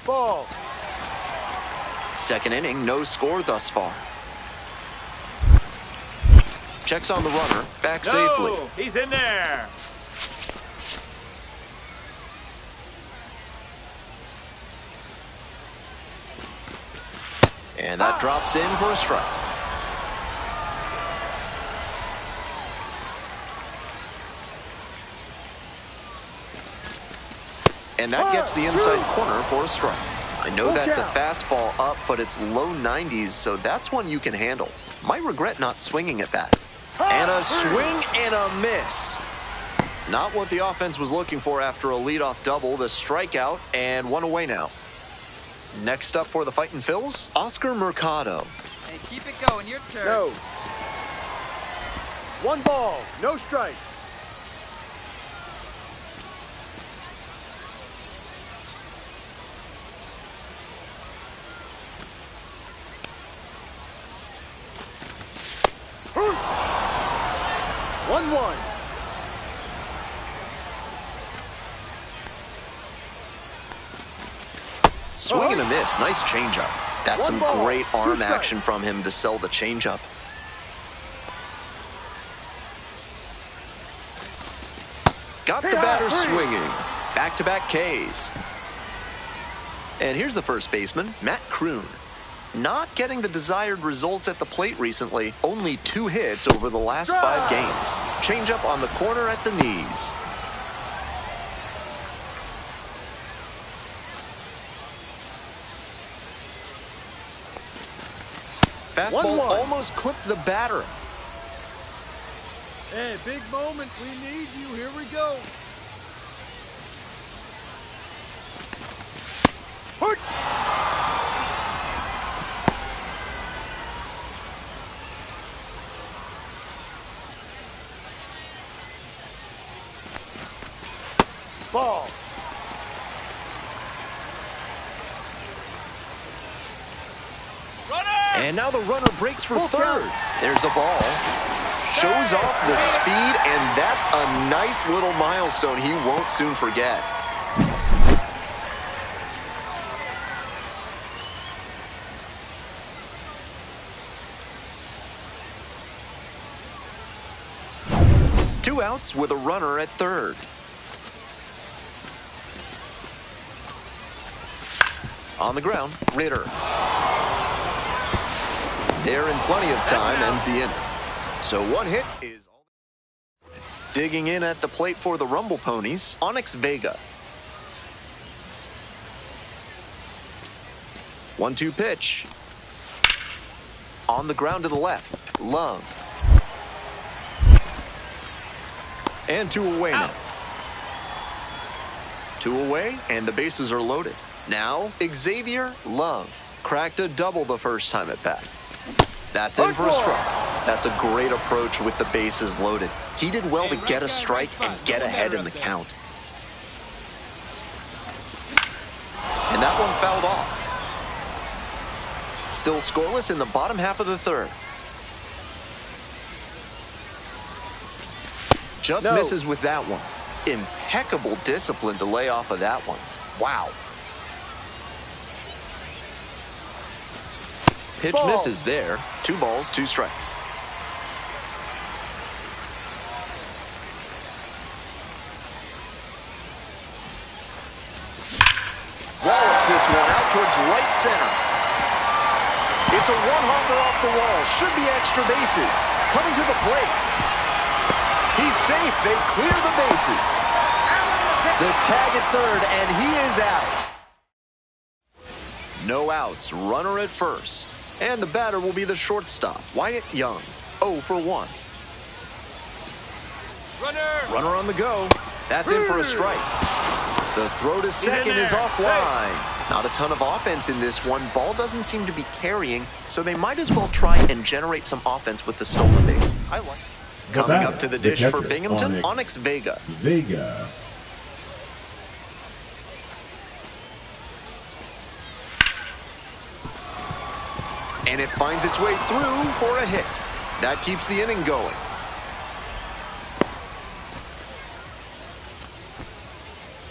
Ball. Second inning, no score thus far. Checks on the runner, back safely. He's in there. And that drops in for a strike. And that gets the inside corner for a strike. I know that's a fastball up, but it's low 90s, so that's one you can handle. Might regret not swinging at that. And a swing and a miss. Not what the offense was looking for after a leadoff double. The strikeout, and one away now. Next up for the Fightin' Phils, Oscar Mercado. Hey, keep it going. Your turn. No. 1 ball, no strikes. One. Swing and a miss. Nice changeup. That's some great arm action from him to sell the changeup. Got the batter swinging. Back-to-back Ks. And here's the first baseman, Matt Kroon. Not getting the desired results at the plate recently. Only 2 hits over the last 5 games. Changeup on the corner at the knees. Fastball almost clipped the batter. Hey, big moment. We need you. Here we go. Ball. And now the runner breaks for third. There's a ball. Shows off the speed, and that's a nice little milestone he won't soon forget. Two outs with a runner at third. On the ground, Ritter. There in plenty of time, ends the inning. So 1 hit is all. Digging in at the plate for the Rumble Ponies, Onyx Vega. 1-2 pitch. On the ground to the left, Love. And 2 away now. 2 away, and the bases are loaded. Now, Xavier, Love. Cracked a double the first time at bat. That's in for a strike. That's a great approach with the bases loaded. He did well to get a strike and get ahead in the count. And that one fouled off. Still scoreless in the bottom half of the third. Just misses with that one. Impeccable discipline to lay off of that one. Wow. Pitch misses there. 2 balls, 2 strikes. Wallops this one out towards right center. It's a one-hopper off the wall. Should be extra bases. Coming to the plate. He's safe. They clear the bases. The tag at third, and he is out. No outs. Runner at first. And the batter will be the shortstop, Wyatt Young. 0 for 1. Runner on the go. That's in for a strike. The throw to second is offline. Not a ton of offense in this one. Ball doesn't seem to be carrying, so they might as well try and generate some offense with the stolen base. I like it. Coming up to the dish for Binghamton, Onyx Vega. And it finds its way through for a hit. That keeps the inning going.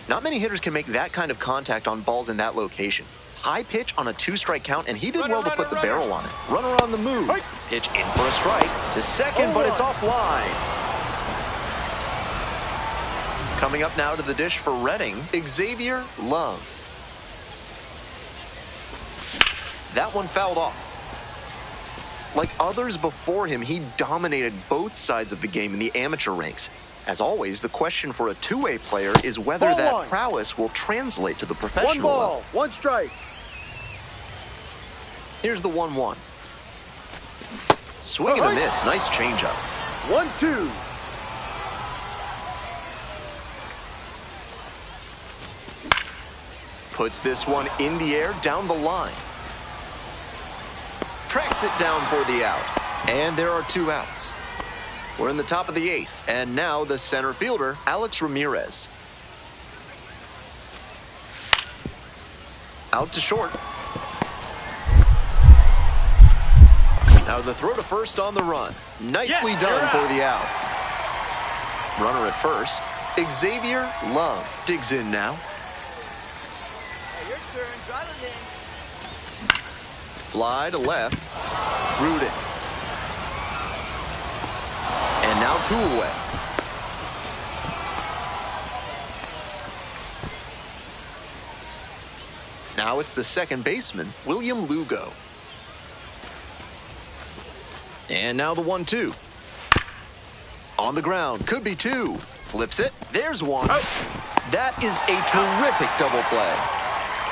Not many hitters can make that kind of contact on balls in that location. High pitch on a 2-strike count, and he did well to put the barrel on it. Runner on the move. Pitch in for a strike. To second, but it's offline. Coming up now to the dish for Reading, Xavier, Love. That one fouled off. Like others before him, he dominated both sides of the game in the amateur ranks. As always, the question for a two-way player is whether that prowess will translate to the professional level. 1 ball, 1 strike. Here's the 1-1. Swing and a miss. Nice changeup. 1-2. Puts this one in the air down the line. Tracks it down for the out. And there are 2 outs. We're in the top of the 8th. And now the center fielder, Alex Ramirez. Out to short. Now the throw to first on the run. Nicely done for the out. Runner at first. Xavier, Love digs in now. Hey, your turn. Drive it in. Fly to left. Rooted. And now 2 away. Now it's the second baseman, William Lugo. And now the 1-2. On the ground, could be 2. Flips it, there's 1. That is a terrific double play.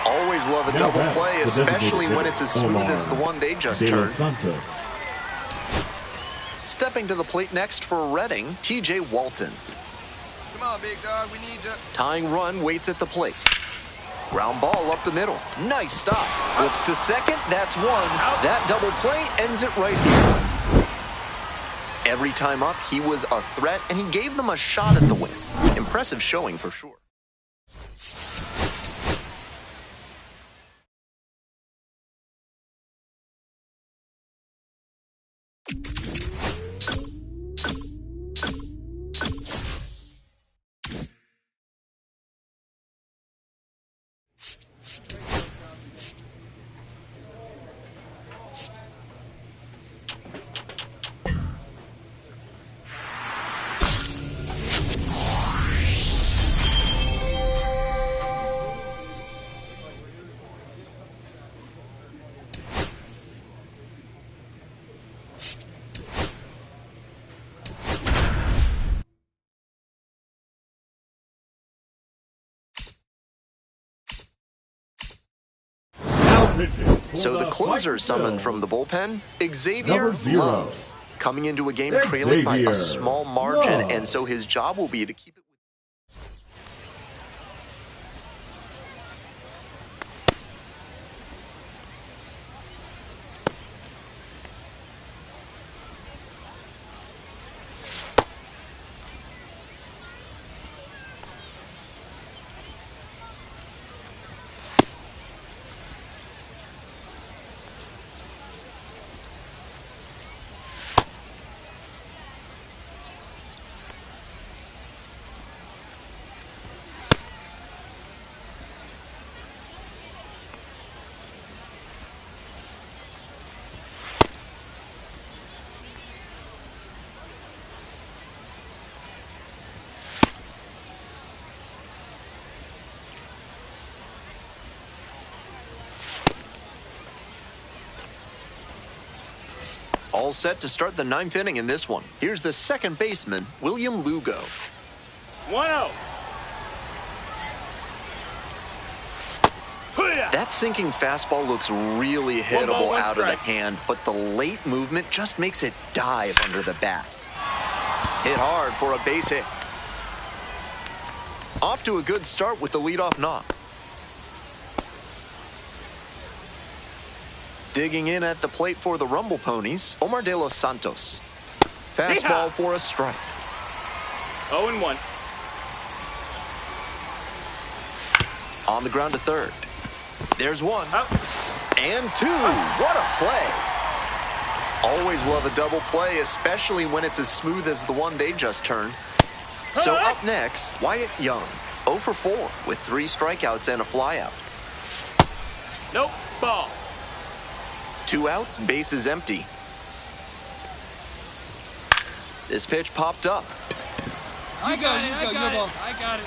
Always love a double play, especially when it's as smooth as the one they just turned. Stepping to the plate next for Reading, T.J. Walton. Come on, big dog, we need you. Tying run waits at the plate. Ground ball up the middle. Nice stop. Flips to second, that's 1. That double play ends it right here. Every time up, he was a threat, and he gave them a shot at the win. Impressive showing for sure. So the closer summoned from the bullpen, Xavier, Love. Coming into a game trailing by a small margin, and so his job will be to keep it. All set to start the 9th inning in this one. Here's the second baseman, William Lugo. 1-0. That sinking fastball looks really hittable out of the hand, but the late movement just makes it dive under the bat. Hit hard for a base hit. Off to a good start with the leadoff knock. Digging in at the plate for the Rumble Ponies, Omar De Los Santos. Fastball for a strike. 0-1. On the ground to third. There's 1. Out. And 2. What a play. Always love a double play, especially when it's as smooth as the one they just turned. So up next, Wyatt Young. 0 for 4 with 3 strikeouts and a flyout. Nope, ball. 2 outs, bases empty. This pitch popped up. I got it.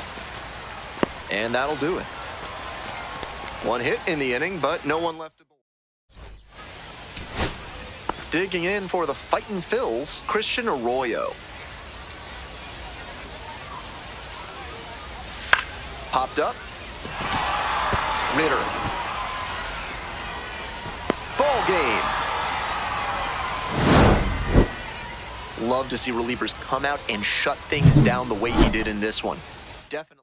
And that'll do it. 1 hit in the inning, but no one left to bowl. Digging in for the Fightin' Phils, Christian Arroyo. Popped up. Ritter. Ball game. Love to see relievers come out and shut things down the way he did in this one. Definitely.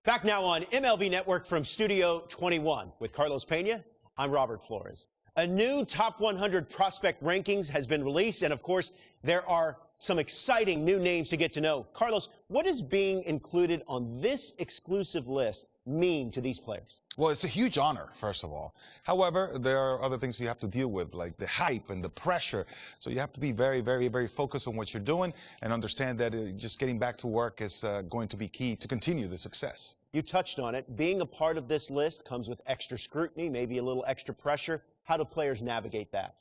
Back now on MLB Network from Studio 21 with Carlos Pena. I'm Robert Flores. A new Top 100 prospect rankings has been released, and of course, there are some exciting new names to get to know. Carlos, what does being included on this exclusive list mean to these players? Well, it's a huge honor, first of all. However, there are other things you have to deal with, like the hype and the pressure. So you have to be very, very, very focused on what you're doing and understand that just getting back to work is going to be key to continue the success. You touched on it. Being a part of this list comes with extra scrutiny, maybe a little extra pressure. How do players navigate that?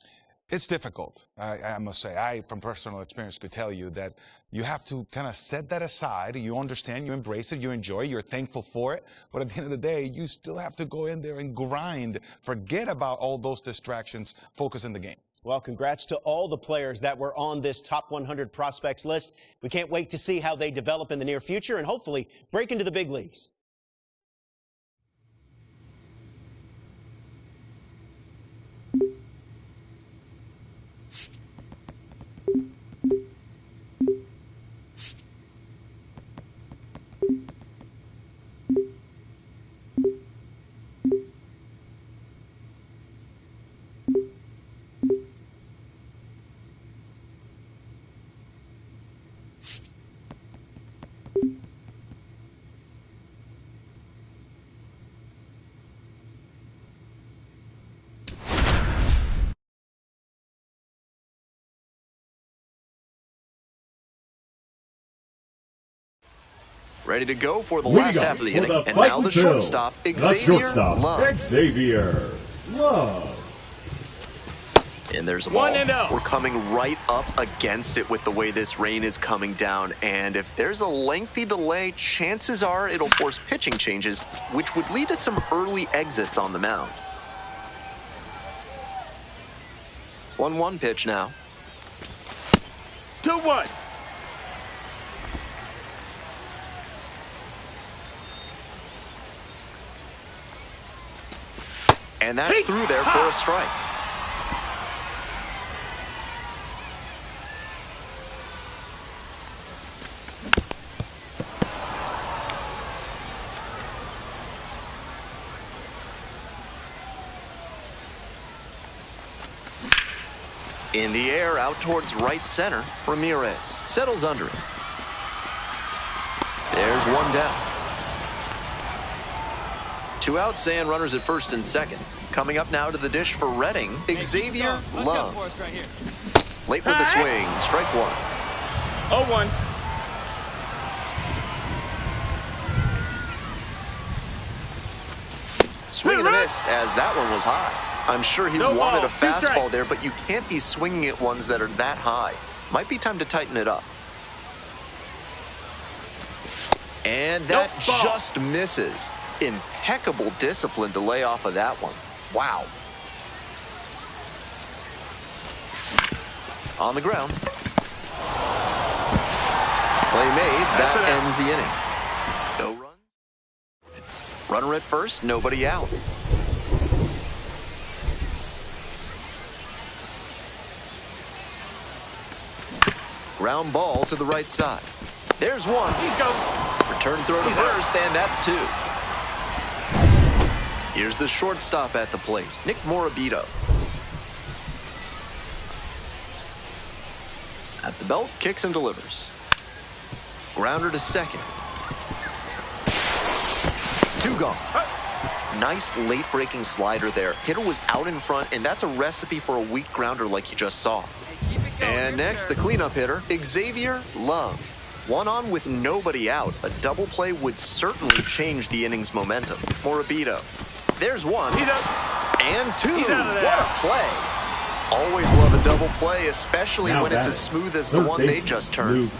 It's difficult, I must say. I, from personal experience, could tell you that you have to kind of set that aside. You understand, you embrace it, you enjoy it, you're thankful for it. But at the end of the day, you still have to go in there and grind. Forget about all those distractions. Focus in the game. Well, congrats to all the players that were on this Top 100 prospects list. We can't wait to see how they develop in the near future and hopefully break into the big leagues. Ready to go for the last half of the inning. And now the shortstop, Xavier. Love. And there's a ball. 1-0. We're coming right up against it with the way this rain is coming down. And if there's a lengthy delay, chances are it'll force pitching changes, which would lead to some early exits on the mound. 1-1 pitch now. 2-1. And that's through there for a strike. In the air, out towards right center, Ramirez settles under it. There's one down. Two outs and runners at first and second. Coming up now to the dish for Reading, Xavier Love. Late with the swing, strike one. 0-1. Swing and a miss as that one was high. I'm sure he wanted a fastball there, but you can't be swinging at ones that are that high. Might be time to tighten it up. And that just misses. Impeccable discipline to lay off of that one. Wow. On the ground. Play made. That ends the inning. No runs. Runner at first, nobody out. Ground ball to the right side. There's one. Return throw to first, and that's two. Here's the shortstop at the plate, Nick Morabito. At the belt, kicks and delivers. Grounder to second. Two gone. Nice late-breaking slider there. Hitter was out in front, and that's a recipe for a weak grounder like you just saw. And next, the cleanup hitter, Xavier Love. One on with nobody out. A double play would certainly change the inning's momentum. Morabito. There's one. And two. What a play. Always love a double play, especially when it's as smooth as the one they just turned.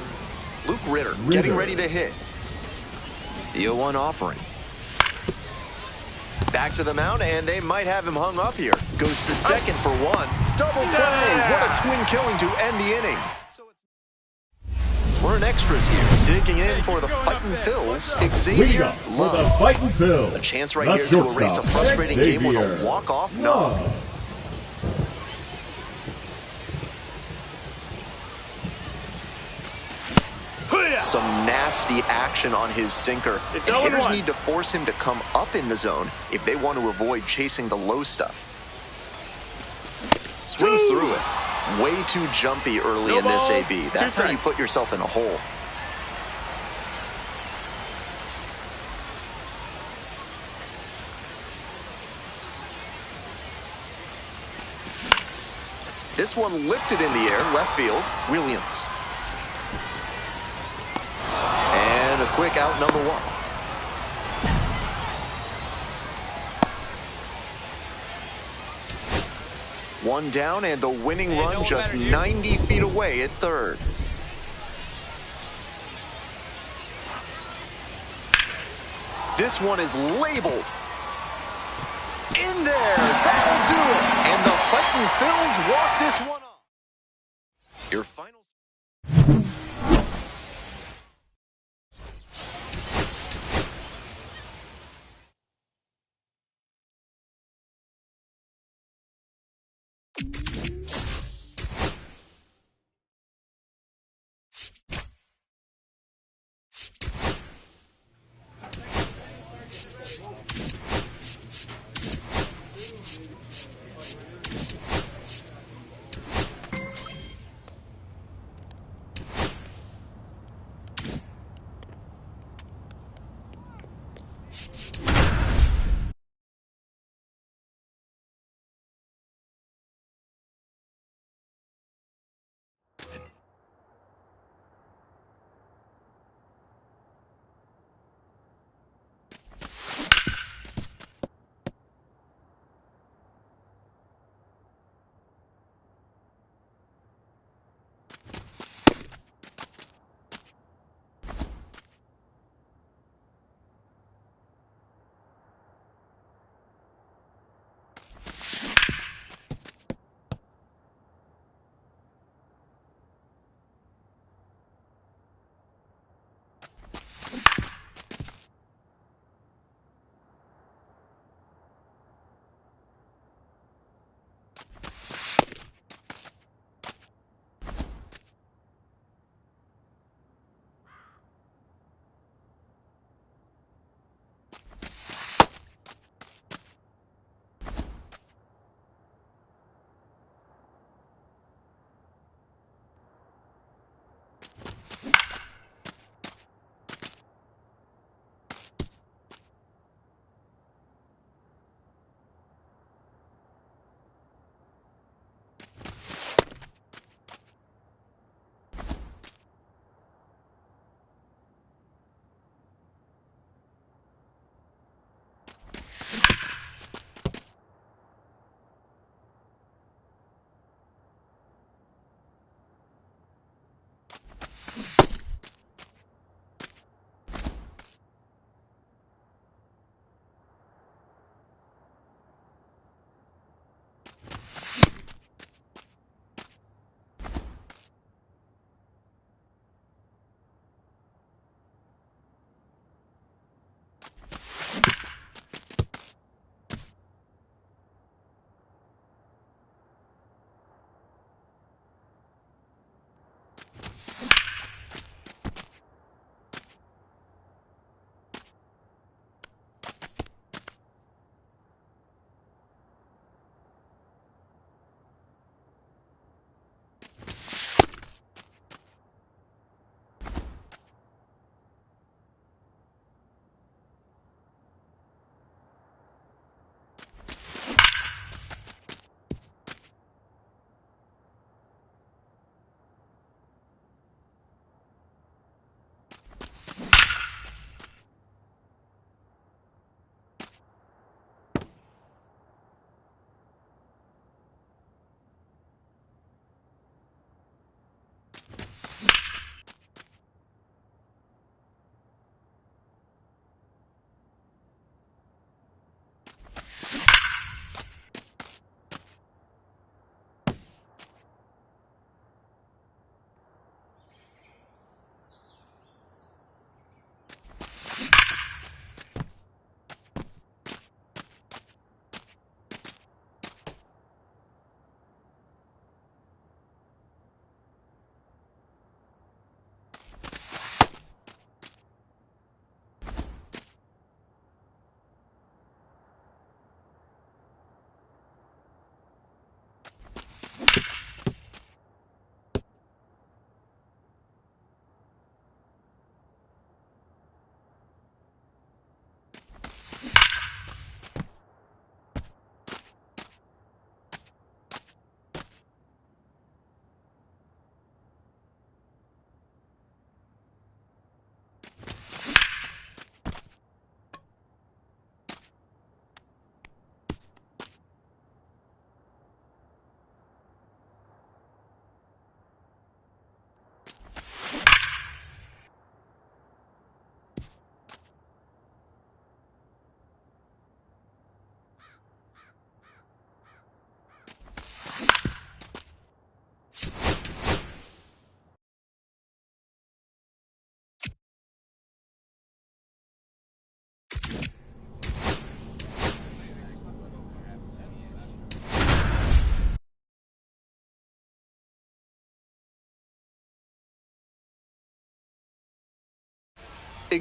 Luke Ritter getting ready to hit. The 0-1 offering. Back to the mound, and they might have him hung up here. Goes to second for one. Double play. What a twin killing to end the inning. We're in extras here. Digging in for the Fightin' Phils, Xavier Love. A chance right here to erase a frustrating game with a walk-off knock. Some nasty action on his sinker. And hitters need to force him to come up in the zone if they want to avoid chasing the low stuff. Swings through it. Way too jumpy early in this AB. That's how you put yourself in a hole. This one lifted in the air, left field, Williams. And a quick out, number one. One down, and the winning run just 90 feet away at third. This one is labeled. In there, that'll do it. And the Fightin' Phils walk this one off. Your final.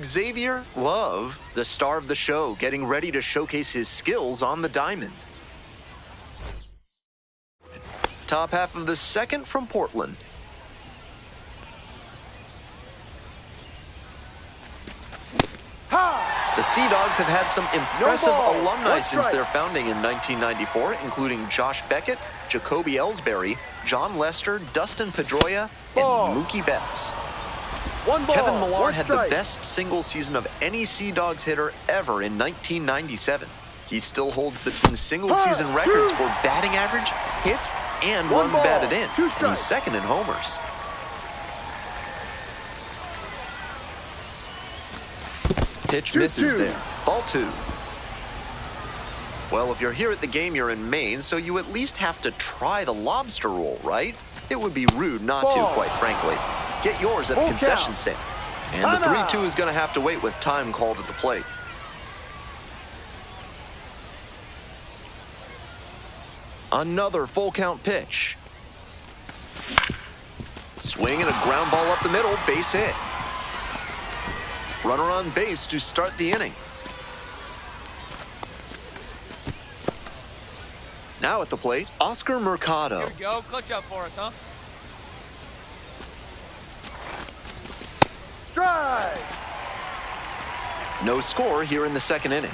Xavier, Love, the star of the show, getting ready to showcase his skills on the diamond. Top half of the second from Portland. The Sea Dogs have had some impressive alumni since their founding in 1994, including Josh Beckett, Jacoby Ellsbury, John Lester, Dustin Pedroia, and Mookie Betts. Kevin Millar had the best single season of any Sea Dogs hitter ever in 1997. He still holds the team's single season records for batting average, hits, and runs batted in, and he's second in homers. Pitch misses there. Ball 2. Well, if you're here at the game, you're in Maine, so you at least have to try the lobster roll, right? It would be rude not to, quite frankly. Get yours at a concession stand. And the 3-2 is going to have to wait with time called at the plate. Another full count pitch. Swing and a ground ball up the middle, base hit. Runner on base to start the inning. Now at the plate, Oscar Mercado. Here we go. Clutch up for us, huh? Strike! No score here in the second inning.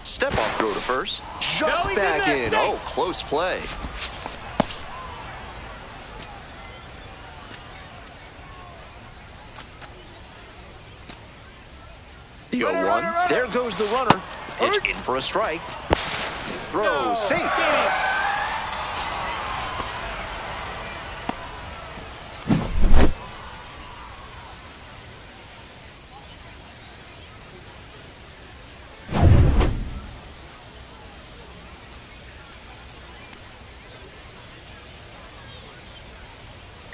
Step off throw to first. Just back in. Oh, close play. The 0-1. There goes the runner. Pitch in for a strike. Throw safe.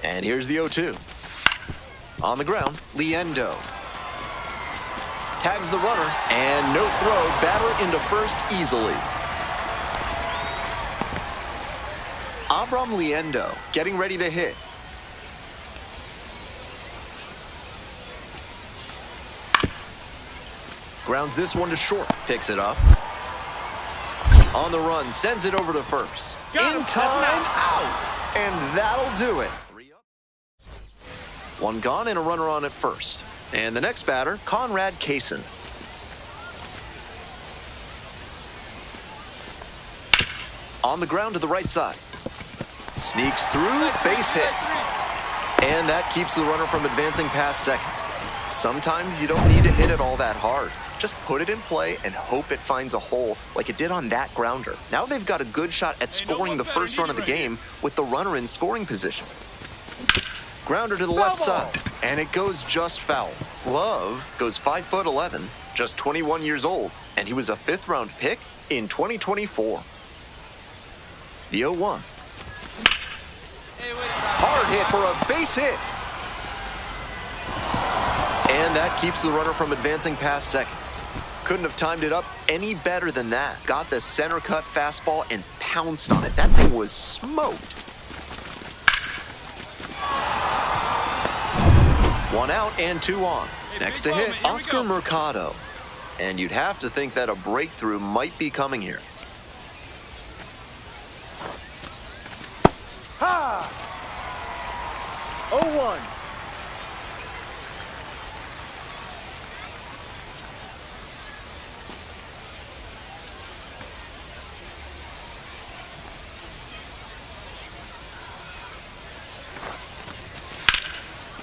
And here's the 0-2. On the ground, Liendo. Tags the runner, and no throw. Batter into first easily. Abram Liendo getting ready to hit. Grounds this one to short. Picks it up. On the run, sends it over to first. In time, out. And that'll do it. 3 up. One gone and a runner on at first. And the next batter, Conrad Kaysen. On the ground to the right side. Sneaks through, base hit. And that keeps the runner from advancing past second. Sometimes you don't need to hit it all that hard. Just put it in play and hope it finds a hole like it did on that grounder. Now they've got a good shot at scoring the first run of the game with the runner in scoring position. Grounder to the left side, and it goes just foul. Love goes 5'11", just 21 years old, and he was a 5th-round pick in 2024. The 0-1. Hard hit for a base hit. And that keeps the runner from advancing past second. Couldn't have timed it up any better than that. Got the center cut fastball and pounced on it. That thing was smoked. 1 out and 2 on. Next to hit, Oscar Mercado. And you'd have to think that a breakthrough might be coming here. Ha! 0-1.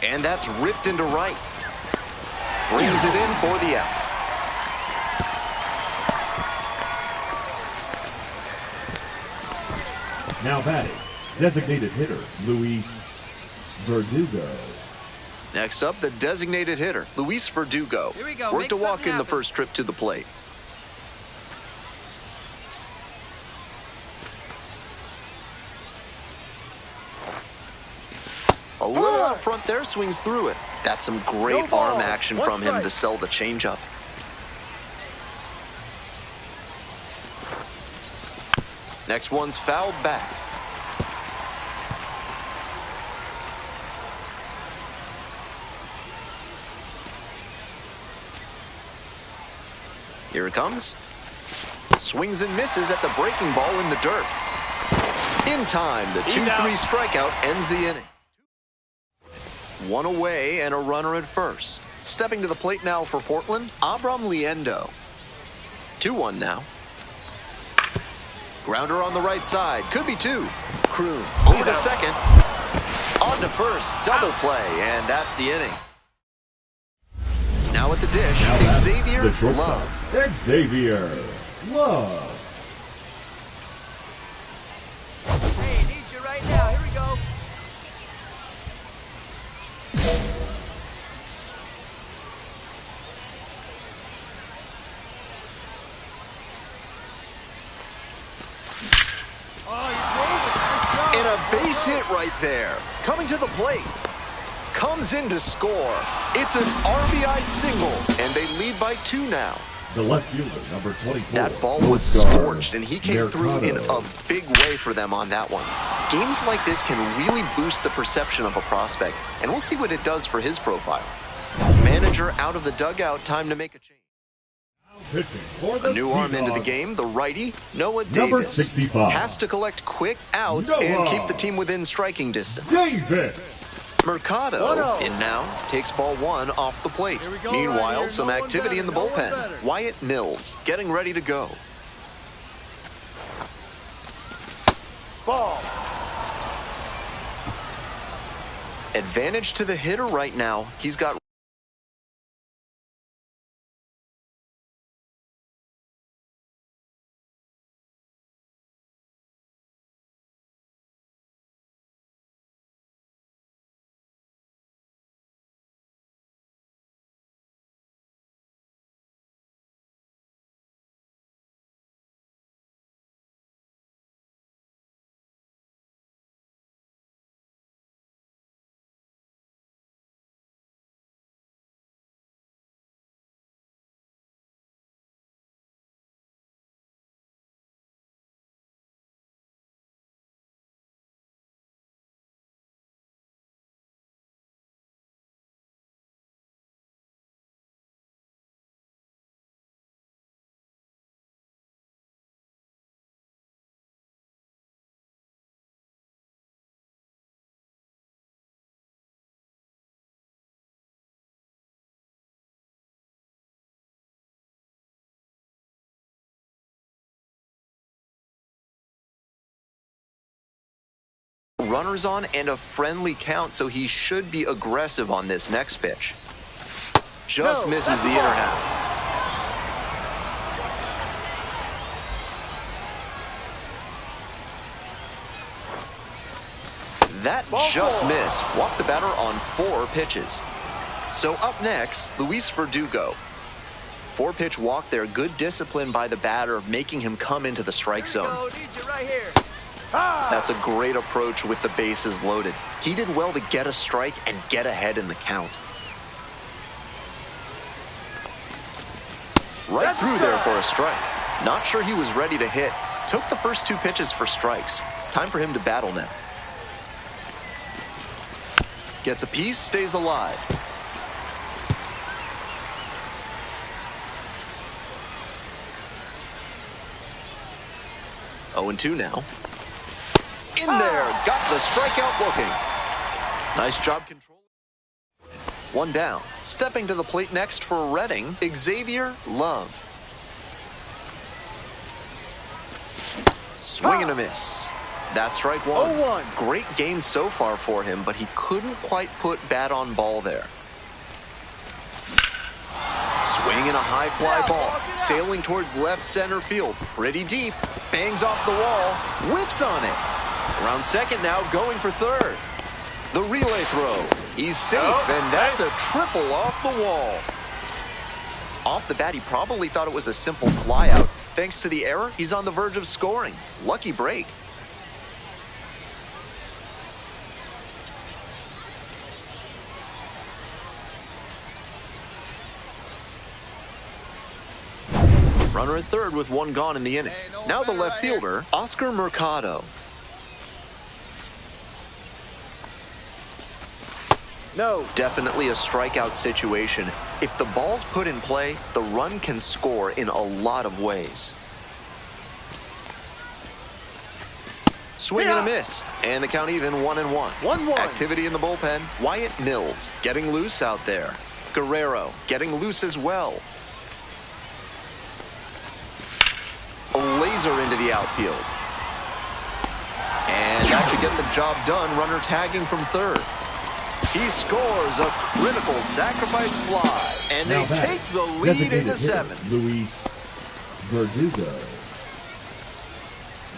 And that's ripped into right. Brings it in for the out. Now batting, designated hitter, Luis Verdugo. Next up, the designated hitter, Luis Verdugo. Here we go. Worked Make to walk something in the happen. first trip to the plate. A little out front there, swings through it. That's some great arm action from him to sell the changeup. Next one's fouled back. Here it comes. Swings and misses at the breaking ball in the dirt. In time, the 2-3 strikeout ends the inning. One away and a runner at first. Stepping to the plate now for Portland, Abram Liendo. 2-1 now. Grounder on the right side. Could be two. Kroon over to second. On to first. Double play. And that's the inning. Now at the dish, Xavier Love. Xavier Love. Hey, need you right now. Here we go. And a base hit right there. Coming to the plate. Comes in to score. It's an RBI single, and they lead by 2 now. The left fielder, number 24. That ball was scorched, and he came through in a big way for them on that one. Games like this can really boost the perception of a prospect, and we'll see what it does for his profile. Manager out of the dugout, time to make a change. A new arm into the game, the righty, Noah Davis. 65. Has to collect quick outs and keep the team within striking distance. Davis. Mercado in now, takes ball 1 off the plate. Meanwhile, right some activity in the bullpen. Wyatt Mills getting ready to go. Ball. Advantage to the hitter right now. He's got runners on and a friendly count, so he should be aggressive on this next pitch. Just misses the inner half. That just missed. Walked the batter on 4 pitches. So up next, Luis Verdugo. 4-pitch walk there. Good discipline by the batter, making him come into the strike zone. Need you right here. That's a great approach with the bases loaded. He did well to get a strike and get ahead in the count. Right through there for a strike. Not sure he was ready to hit. Took the first 2 pitches for strikes. Time for him to battle now. Gets a piece, stays alive. 0-2 now. In there, got the strikeout looking. Nice job controlling. 1 down. Stepping to the plate next for Reading, Xavier Love. Swing and a miss. That's strike 1. 0-1. Great game so far for him, but he couldn't quite put bat on ball there. Swing and a high fly ball. Sailing towards left center field. Pretty deep. Bangs off the wall. Whiffs on it. Around second now, going for third. The relay throw. He's safe, and that's a triple off the wall. Off the bat, he probably thought it was a simple flyout. Thanks to the error, he's on the verge of scoring. Lucky break. Runner at third with 1 gone in the inning. Now the left fielder, Oscar Mercado. No. Definitely a strikeout situation. If the ball's put in play, the run can score in a lot of ways. Swing and a miss. And the count even 1-1. 1-1. Activity in the bullpen. Wyatt Mills getting loose out there. Guerrero getting loose as well. A laser into the outfield. And that should get the job done. Runner tagging from third. He scores a critical sacrifice fly, and they take the lead in the 7th. Luis Verdugo.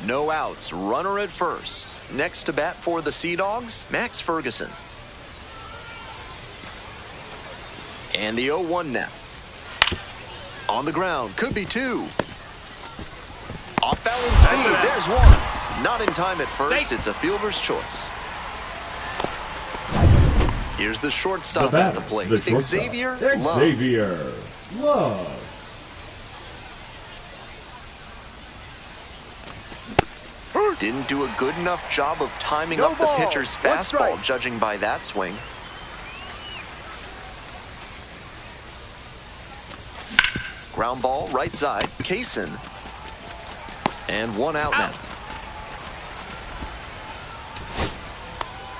No outs, runner at first. Next to bat for the Sea Dogs, Max Ferguson. And the 0-1 now. On the ground, could be 2. Off balance speed, there's 1. Not in time at first, it's a fielder's choice. Here's the shortstop at the plate, Xavier Love. Xavier Love. Didn't do a good enough job of timing up the pitcher's fastball, judging by that swing. Ground ball, right side, Kaysen. And 1 out now.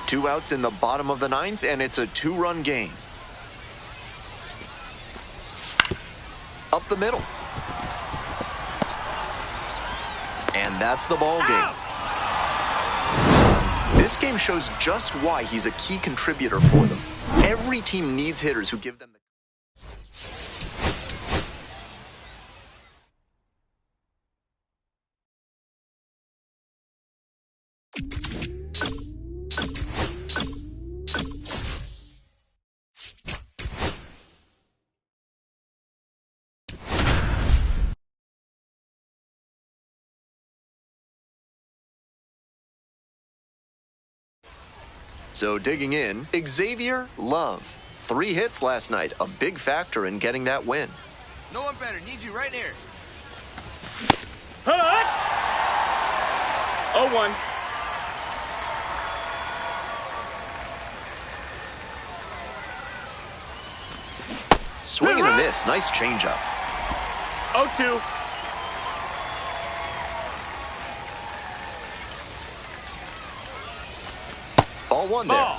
2 outs in the bottom of the 9th, and it's a 2-run game. Up the middle. And that's the ball game. This game shows just why he's a key contributor for them. Every team needs hitters who give them the... So digging in, Xavier Love. 3 hits last night, a big factor in getting that win. No one better. Need you right here. 0-1. Swing and a miss. Nice changeup. 0-2. Ball 1 there.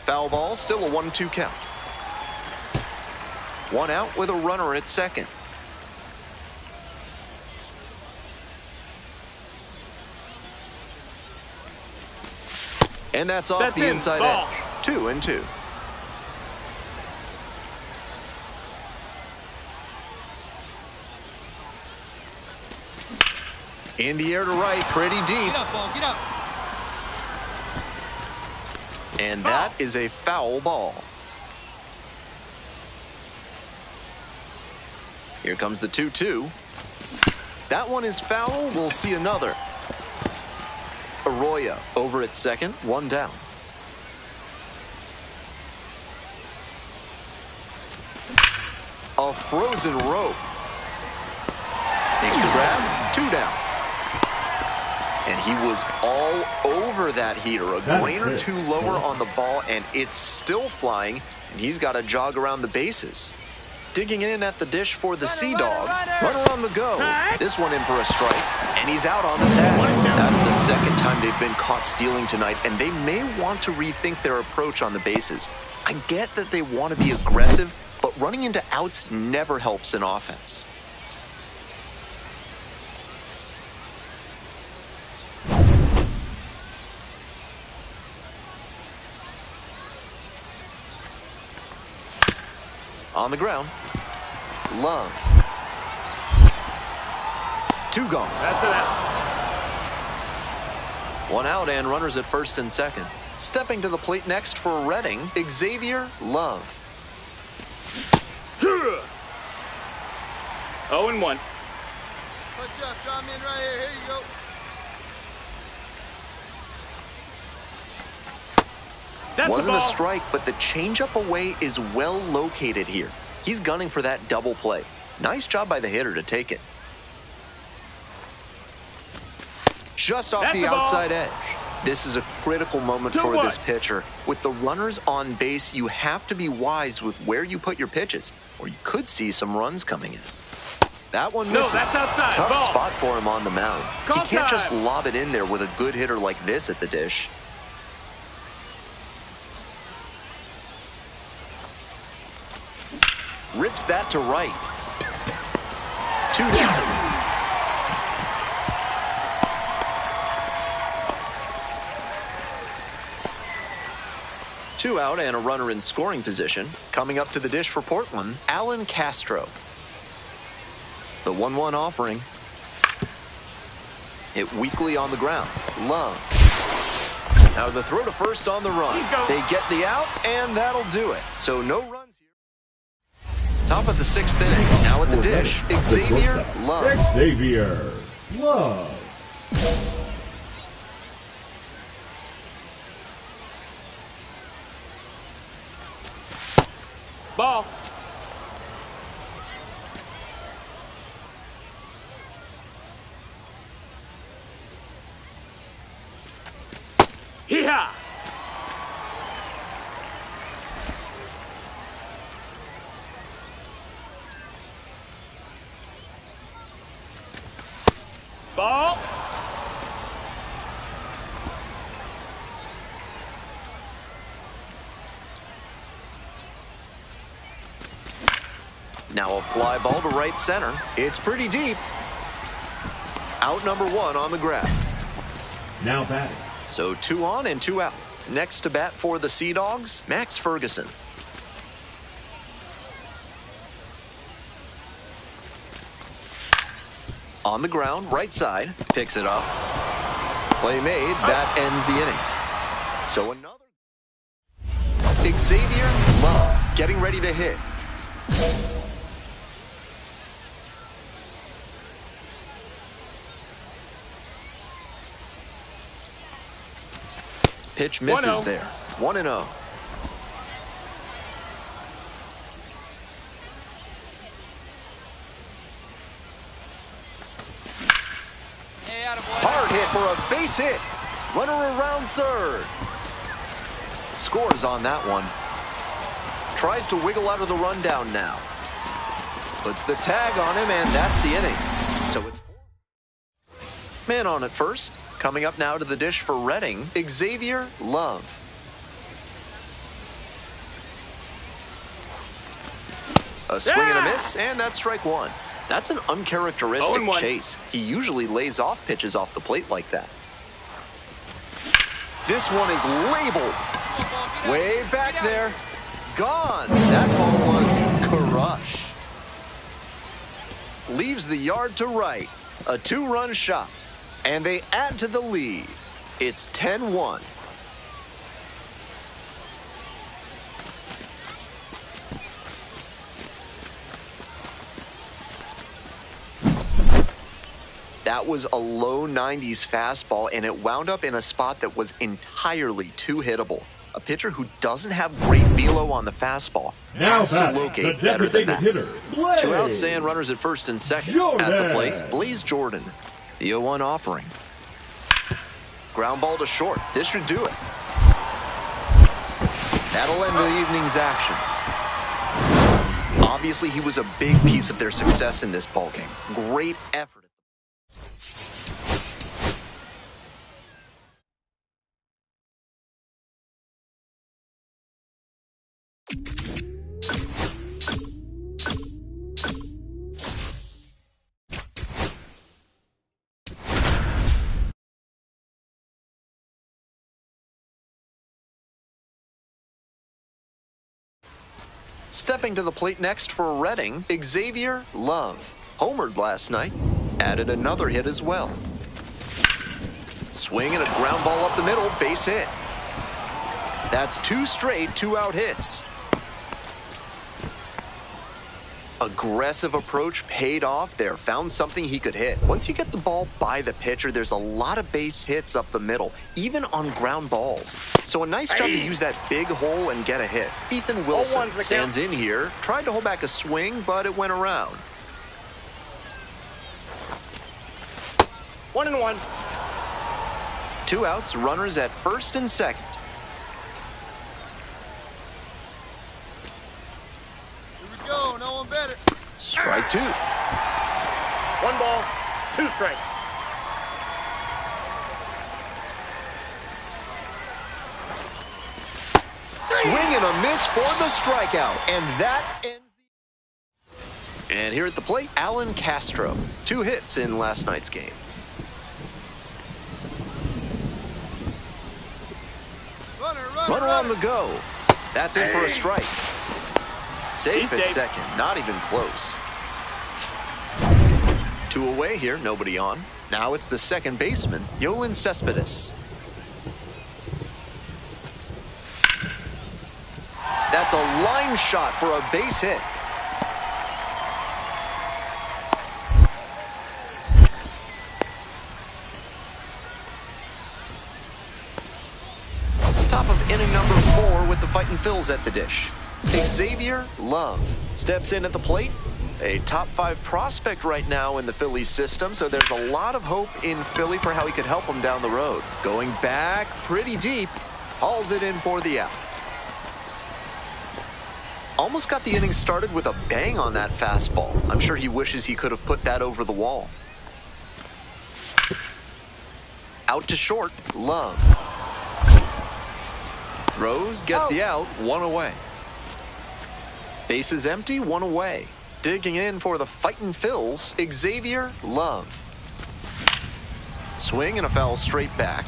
Foul ball, still a 1-2 count. 1 out with a runner at second. And that's off the inside edge. 2-2. In the air to right, pretty deep. Get up, ball, get up. And that is a foul ball. Here comes the 2-2. That one is foul. We'll see another. Arroyo over at second, 1 down. A frozen rope. Makes the grab, 2 down. And he was all over that heater. A grain or two lower on the ball, and it's still flying, and he's got to jog around the bases. Digging in at the dish for the Sea Dogs. Runner on the go. This one in for a strike, and he's out on the tag. That's the second time they've been caught stealing tonight, and they may want to rethink their approach on the bases. I get that they want to be aggressive, but running into outs never helps in offense. On the ground, Love. 2 gone. That's it. One out and runners at first and second. Stepping to the plate next for Reading, Xavier, Love. 0-1. Watch out, drop in right here. Here you go. Wasn't a strike, but the changeup away is well located here. He's gunning for that double play. Nice job by the hitter to take it. Just off the outside edge. This is a critical moment for this pitcher. With the runners on base, you have to be wise with where you put your pitches, or you could see some runs coming in. That one misses. No, that's outside. Tough Ball. spot for him on the mound. He can't just lob it in there with a good hitter like this at the dish. Rips that to right. 2 down. Two out and a runner in scoring position. Coming up to the dish for Portland, Alan Castro. The 1-1 offering. Hit weakly on the ground. Love. Now the throw to first on the run. They get the out, and that'll do it. So no runs. Top of the 6th inning. Now at the dish, Xavier, Love. Xavier, Love. Ball. Hee-haw. Ball. Now a fly ball to right center. It's pretty deep. Out number 1 on the grab. Now batting. So 2 on and 2 out. Next to bat for the Sea Dogs, Max Ferguson. On the ground, right side, picks it up. Play made, that ends the inning. So another. Xavier, Love, getting ready to hit. Pitch misses there. 1-0. Hard hit for a base hit. Runner around third. Scores on that one. Tries to wiggle out of the rundown now. Puts the tag on him, and that's the inning. So it's man on at first. Coming up now to the dish for Reading, Xavier, Love. A swing and a miss, and that's strike 1. That's an uncharacteristic chase. He usually lays off pitches off the plate like that. This one is labeled. Way back there. Gone. That ball was crushed. Leaves the yard to right. A 2-run shot. And they add to the lead. It's 10-1. That was a low 90s fastball, and it wound up in a spot that was entirely too hittable. A pitcher who doesn't have great velo on the fastball has to locate better than that. 2 outs and runners at first and second. At the plate, Blaze Jordan. The 0-1 offering. Ground ball to short. This should do it. That'll end the evening's action. Obviously, he was a big piece of their success in this ballgame. Great effort. Stepping to the plate next for Reading, Xavier, Love. Homered last night, added another hit as well. Swing and a ground ball up the middle, base hit. That's 2 straight 2-out hits. Aggressive approach paid off there. Found something he could hit. Once you get the ball by the pitcher, there's a lot of base hits up the middle, even on ground balls. So a nice job to use that big hole and get a hit. Ethan Wilson stands in here, tried to hold back a swing, but it went around. 1-1. 2 outs, runners at first and second. Go, no one better. Strike 2. 1 ball, 2 strikes. Swing and a miss for the strikeout, and that ends the... And here at the plate, Alan Castro. 2 hits in last night's game. Runner on the go. That's in for a strike. Safe at second, not even close. 2 away here, nobody on. Now it's the second baseman, Yolan Cespedes. That's a line shot for a base hit. Top of inning number 4 with the fightin' Phils at the dish. Xavier, Love steps in at the plate. A top 5 prospect right now in the Phillies system, so there's a lot of hope in Philly for how he could help them down the road. Going back pretty deep, hauls it in for the out. Almost got the inning started with a bang on that fastball. I'm sure he wishes he could have put that over the wall. Out to short, Love. Throws, gets the out, 1 away. Bases empty, 1 away. Digging in for the fightin' Phils, Xavier, Love. Swing and a foul straight back.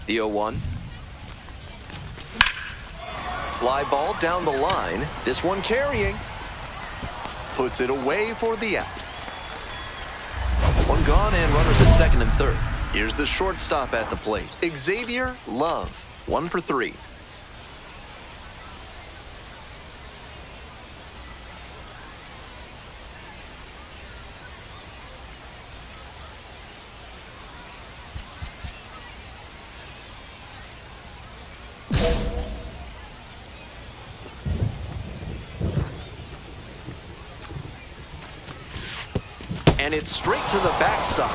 The 0-1. Fly ball down the line. This one carrying. Puts it away for the out. 1 gone and runners at second and third. Here's the shortstop at the plate. Xavier, Love. 1 for 3. And it's straight to the backstop.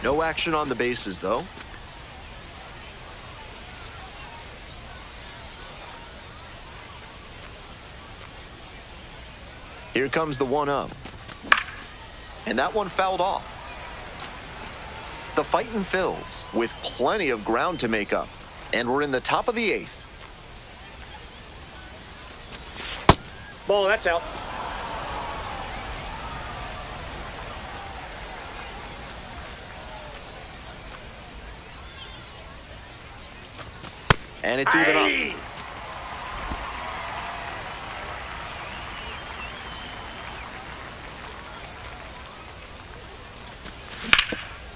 No action on the bases, though. Here comes the 1-0. And that one fouled off. The fightin' Phils with plenty of ground to make up. And we're in the top of the 8th. Ball, that's out. And it's even up.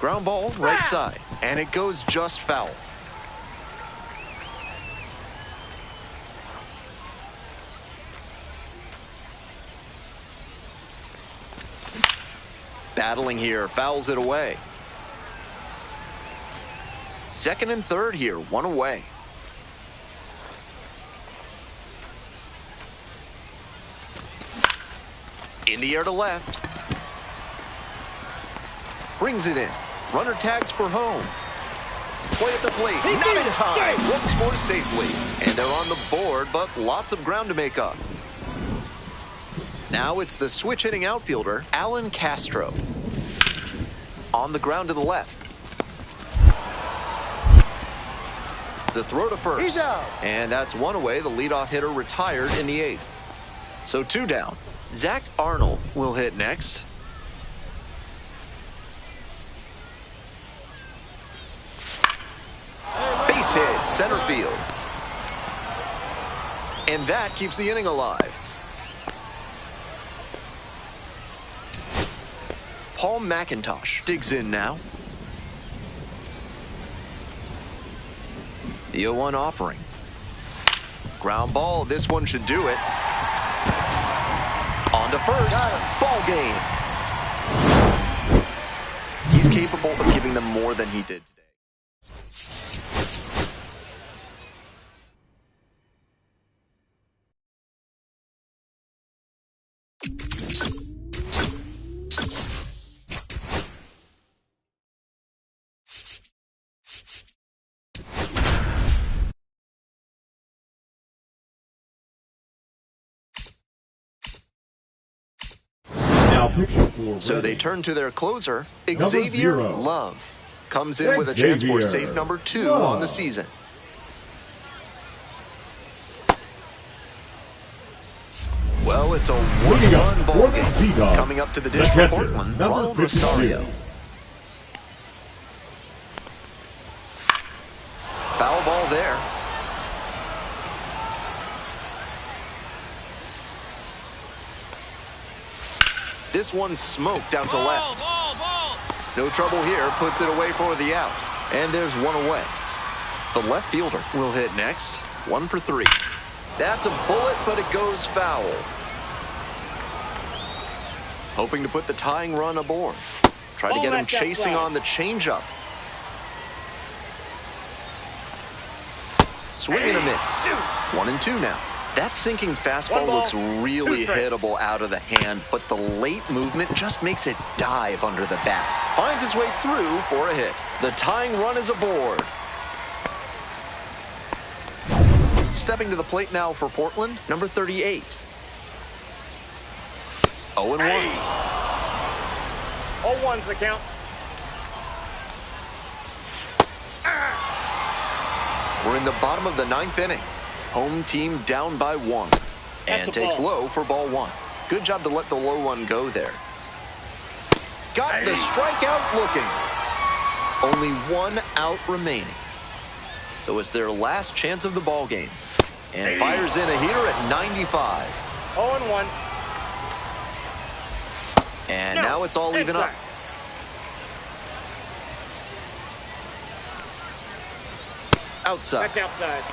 Ground ball, right side. And it goes just foul. Battling here, fouls it away. Second and third here, 1 away. In the air to left. Brings it in. Runner tags for home. Play at the plate. Not in time. Won't score safely. And they're on the board, but lots of ground to make up. Now it's the switch hitting outfielder, Alan Castro. On the ground to the left. The throw to first. He's out. And that's one away. The leadoff hitter retired in the 8th. So 2 down. Zach Arnold will hit next. Base hit, center field. And that keeps the inning alive. Paul McIntosh digs in now. The 0-1 offering. Ground ball. This one should do it. On to first. Ball game. He's capable of giving them more than he did today. So they turn to their closer, Xavier Love. Comes in with a chance for save number 2 on the season. Well, it's a 1-1 ball game. Coming up to the dish for Portland, Ronald Rosario. Foul ball there. This one's smoked out to left. No trouble here, puts it away for the out. And there's one away. The left fielder will hit next. 1 for 3. That's a bullet, but it goes foul. Hoping to put the tying run aboard. Try to get him chasing on the changeup. Swing and a miss. 1-2 now. That sinking fastball looks really hittable out of the hand, but the late movement just makes it dive under the bat. Finds its way through for a hit. The tying run is aboard. Stepping to the plate now for Portland, number 38. 0-1. 0-1's the count. We're in the bottom of the 9th inning. Home team down by 1. And takes low for ball 1. Good job to let the low one go there. Got the strikeout looking. Only 1 out remaining. So it's their last chance of the ball game. And fires in a heater at 95. 0-1. And now it's all even up. Outside. That's outside.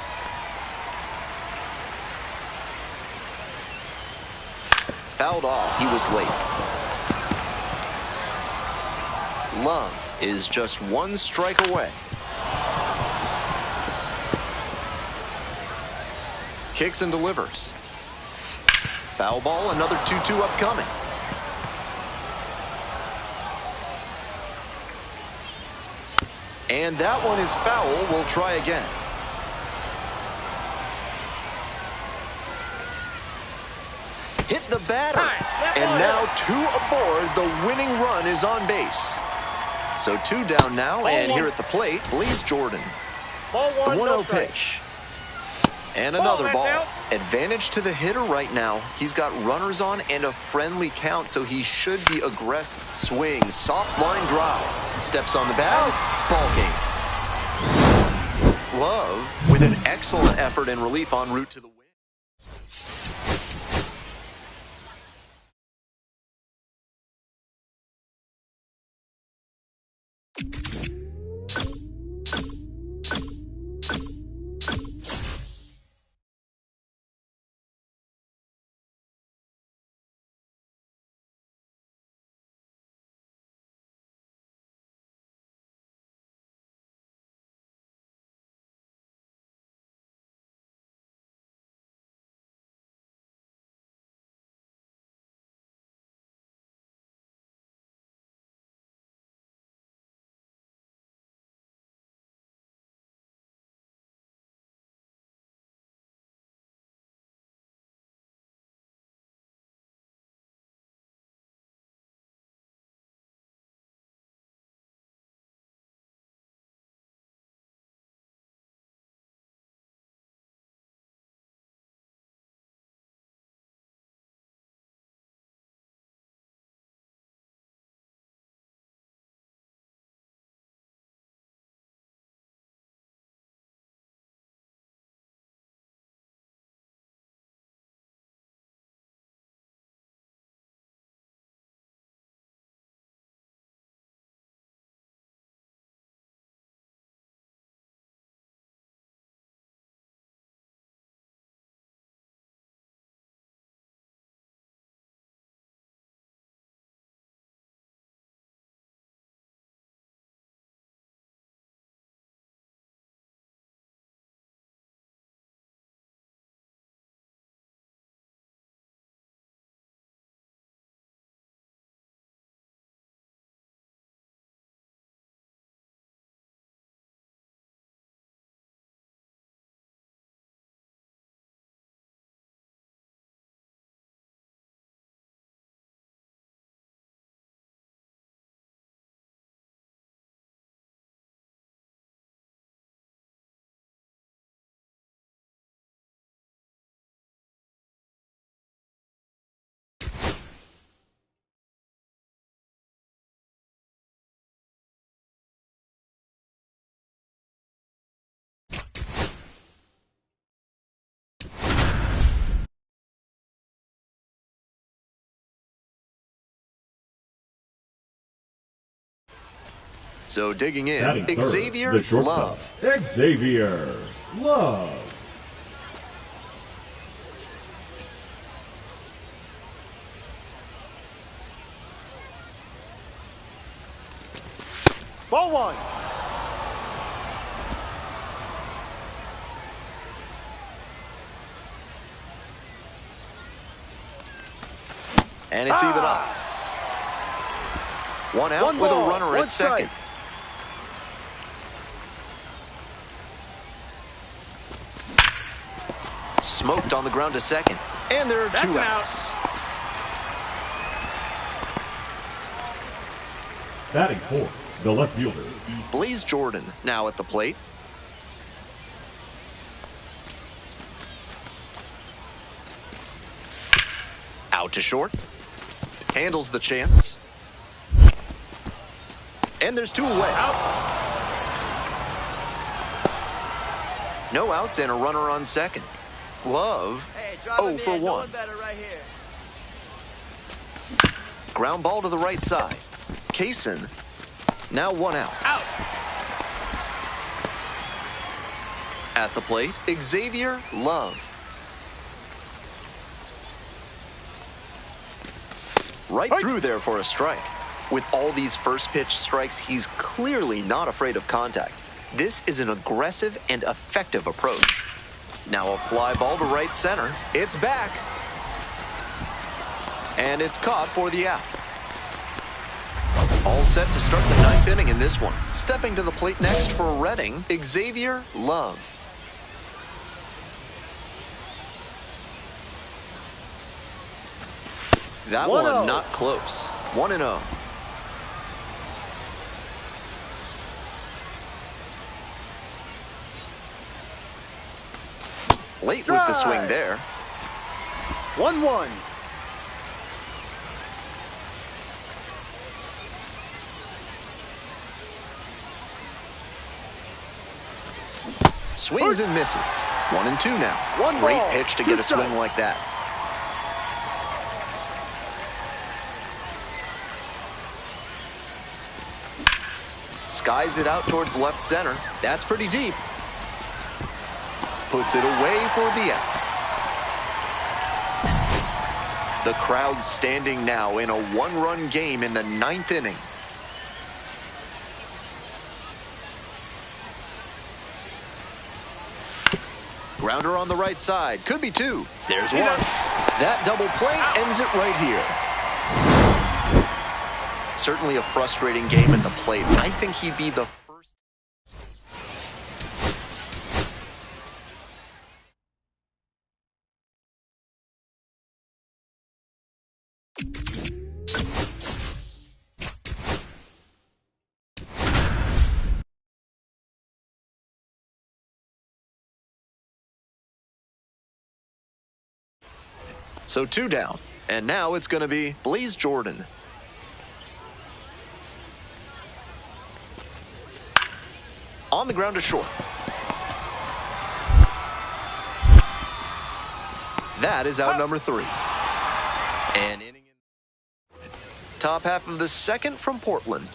Fouled off. He was late. Love is just 1 strike away. Kicks and delivers. Foul ball, another 2-2 upcoming. And that one is foul. We'll try again. Hit the batter. And now 2 aboard. The winning run is on base. So 2 down now, and here at the plate, Blaze Jordan. The 1-0 pitch. And another ball. Advantage to the hitter right now. He's got runners on and a friendly count, so he should be aggressive. Swing, soft line drive. Steps on the bag. Ball game. Love with an excellent effort and relief en route to the win. So digging Batting in, third, Xavier the shortstop, Love. Xavier Love. Ball one. And it's even up. One out with a runner at second. Smoked on the ground to second. And there are two outs. Batting fourth, the left fielder. Blaze Jordan now at the plate. Out to short. Handles the chance. And there's two away. No outs and a runner on second. Love, 0 for 1. Right here. Ground ball to the right side. Kaysen, now one out. At the plate, Xavier Love. Right through there for a strike. With all these first pitch strikes, he's clearly not afraid of contact. This is an aggressive and effective approach. Now a fly ball to right center. It's back. And it's caught for the out. All set to start the ninth inning in this one. Stepping to the plate next for Reading, Xavier Love. That one not close. 1-0. Late with the swing there. 1-1. Swings and misses. 1-2 now. Great pitch to get a swing like that. Skies it out towards left center. That's pretty deep. Puts it away for the out. The crowd standing now in a one-run game in the ninth inning. Grounder on the right side. Could be two. There's one. That double play ends it right here. Certainly a frustrating game at the plate. I think he'd be the first. So two down. And now it's going to be Blaze Jordan. On the ground to short. That is out number 3. And inning in top half of the second from Portland.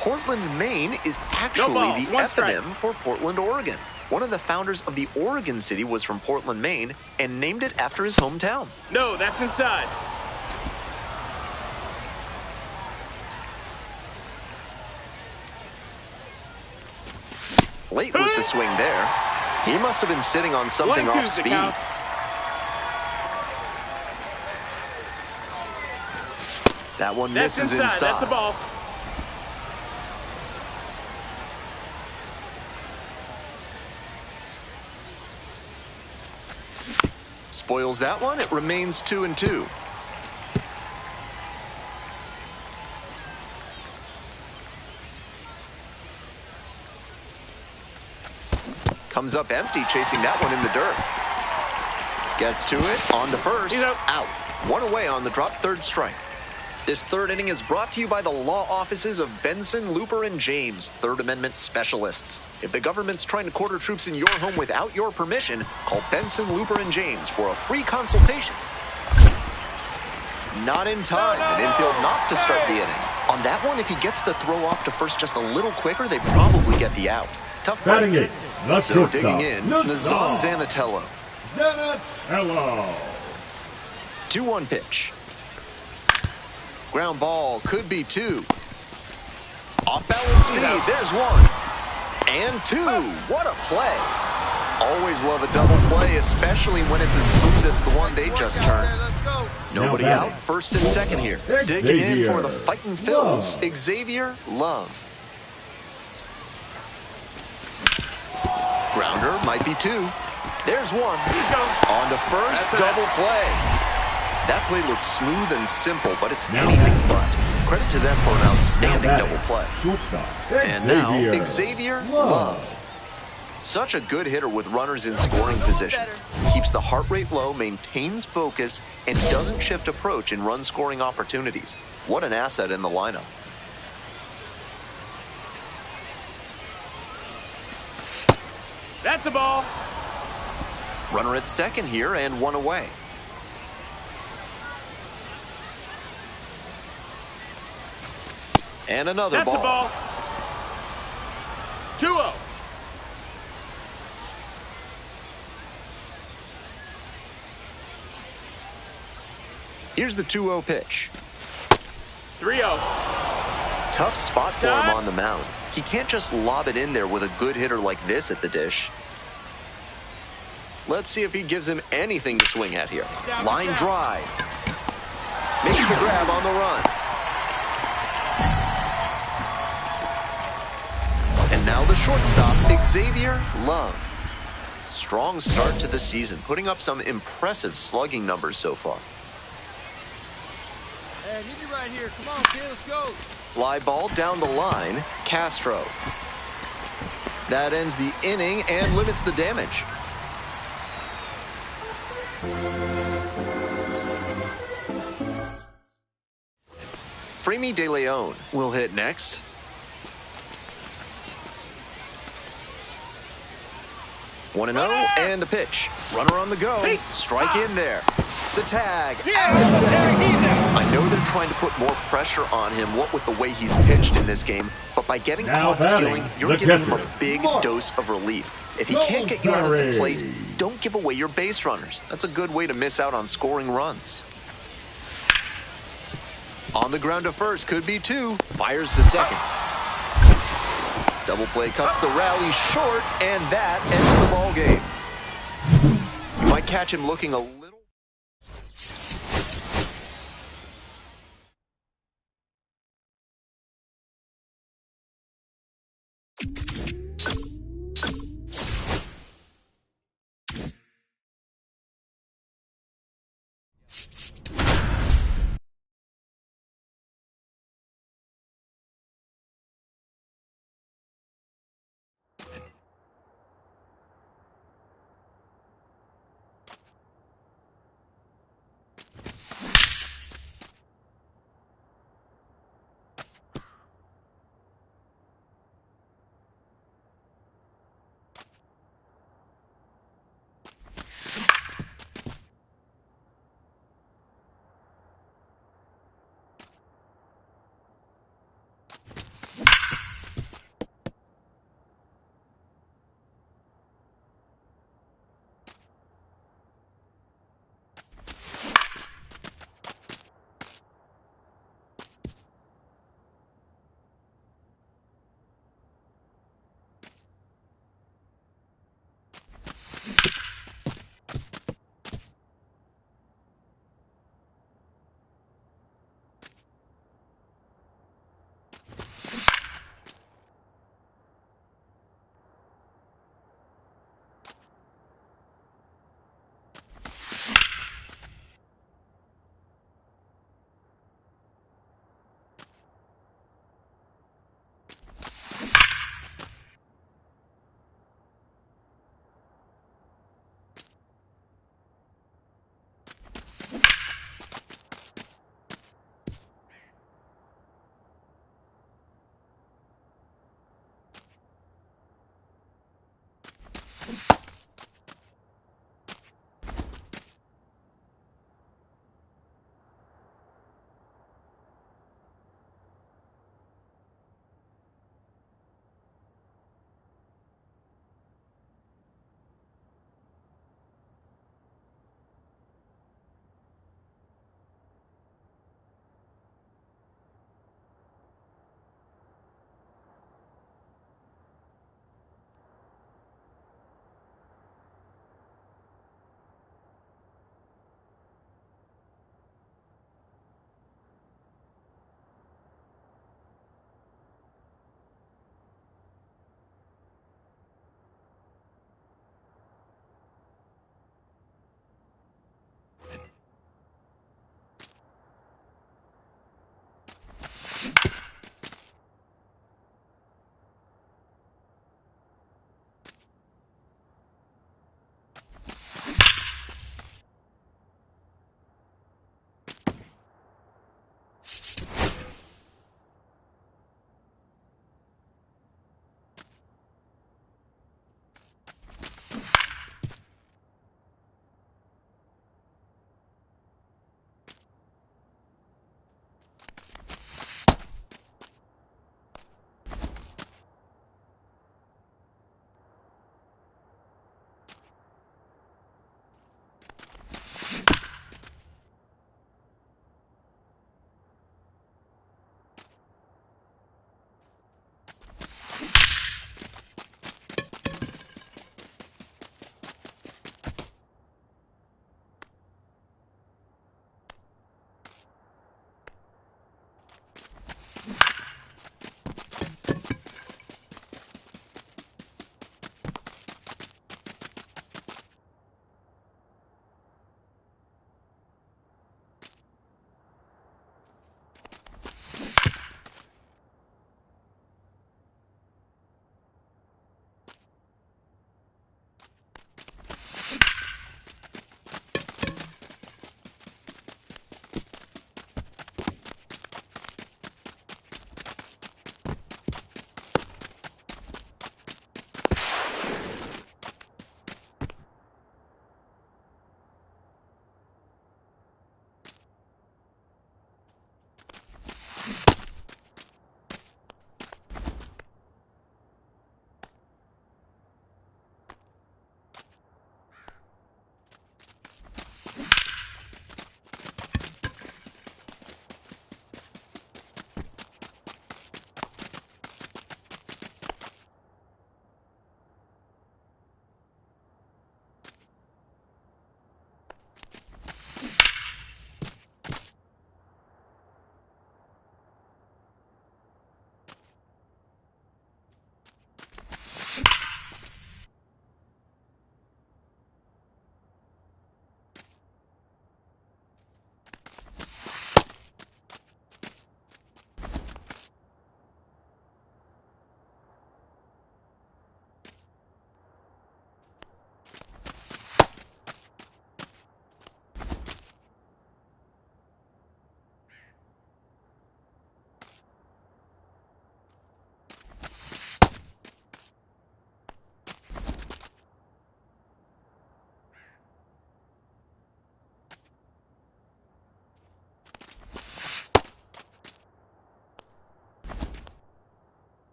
Portland, Maine is actually the eponym for Portland, Oregon. One of the founders of the Oregon City was from Portland, Maine, and named it after his hometown. No, that's inside. Late with the swing there. He must have been sitting on something off speed. That one misses inside. That's a ball. Spoils that one. It remains 2-2. Comes up empty, chasing that one in the dirt. Gets to it, on to first, out. One away on the drop, third strike. This third inning is brought to you by the law offices of Benson, Looper, and James, Third Amendment specialists. If the government's trying to quarter troops in your home without your permission, call Benson, Looper, and James for a free consultation. Not in time. An infield knock to start the inning. On that one, if he gets the throw off to first just a little quicker, they probably get the out. Tough break. So digging in, Nazan Zanatello. 2-1 pitch. Ground ball, could be 2. Off balance speed, there's 1. And 2. What a play. Always love a double play, especially when it's as smooth as the one they just turned. Nobody out, first and second here. Digging in for the Fightin' Phils, Xavier, Love. Grounder, might be 2. There's 1. On to first, double play. That play looked smooth and simple, but it's anything but. Credit to them for an outstanding double play. And now, Xavier, Love. Such a good hitter with runners in scoring position. Keeps the heart rate low, maintains focus, and doesn't shift approach in run-scoring opportunities. What an asset in the lineup. That's a ball. Runner at second here and 1 away. And another ball. That's a ball. 2-0. Here's the 2-0 pitch. 3-0. Tough spot for him on the mound. He can't just lob it in there with a good hitter like this at the dish. Let's see if he gives him anything to swing at here. Line drive. Makes the grab on the run. And now the shortstop, Xavier, Love. Strong start to the season, putting up some impressive slugging numbers so far. Hey, hit me right here. Come on, kid, let's go. Fly ball down the line, Castro. That ends the inning and limits the damage. Fremy De Leon will hit next. One and 0, and the pitch. Runner on the go. Strike in there. The tag. I know they're trying to put more pressure on him, what with the way he's pitched in this game, but by getting caught stealing, you're giving him a big dose of relief. If he can't get you out of the plate, don't give away your base runners. That's a good way to miss out on scoring runs. On the ground to first, could be 2. Fires to second. Double play cuts the rally short, and that ends the ball game. You might catch him looking a little.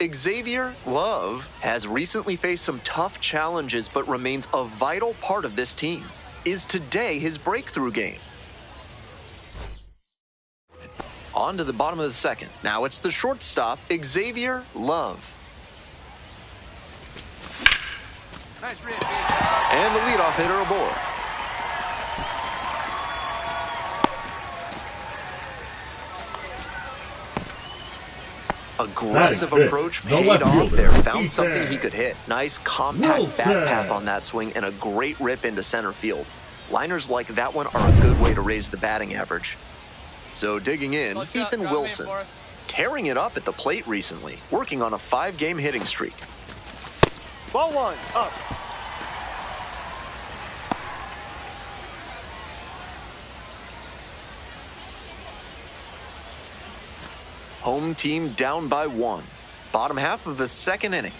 Xavier Love has recently faced some tough challenges but remains a vital part of this team. Is today his breakthrough game? On to the bottom of the second. Now it's the shortstop, Xavier Love. Nice rip, and the leadoff hitter aboard. Aggressive approach paid off there. Found something he could hit. Nice compact bat path on that swing and a great rip into center field. Liners like that one are a good way to raise the batting average. So digging in, Ethan Wilson. Tearing it up at the plate recently. Working on a 5-game hitting streak. Ball 1, up. Home team down by 1. Bottom half of the second inning.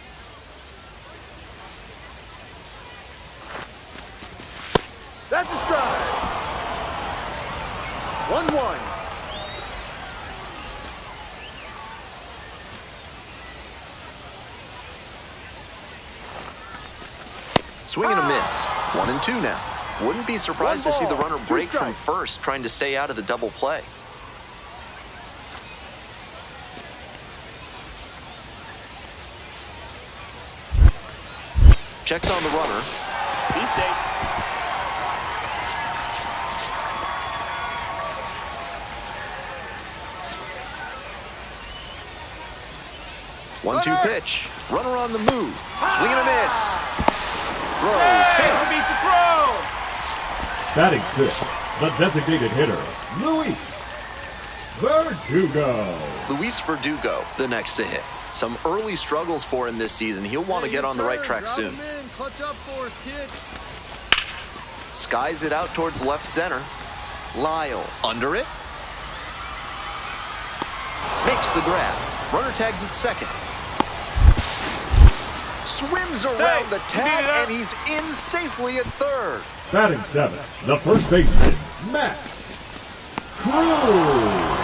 That's a strike. 1-1. Swing and a miss. 1-2 now. Wouldn't be surprised to see the runner break from first, trying to stay out of the double play. Checks on the runner. He's safe. One-two pitch. Runner on the move. Swing and a miss. Throw, safe. Beat the throw. Batting fifth, the designated hitter, Luis Verdugo. Luis Verdugo, the next to hit. Some early struggles for him this season. He'll want to get on the right track soon. Clutch up for us, kid. Skies it out towards left center. Lyle under it. Makes the grab. Runner tags at second. Swims around the tag, and he's in safely at third. Batting seventh, the first baseman, Max Cruz.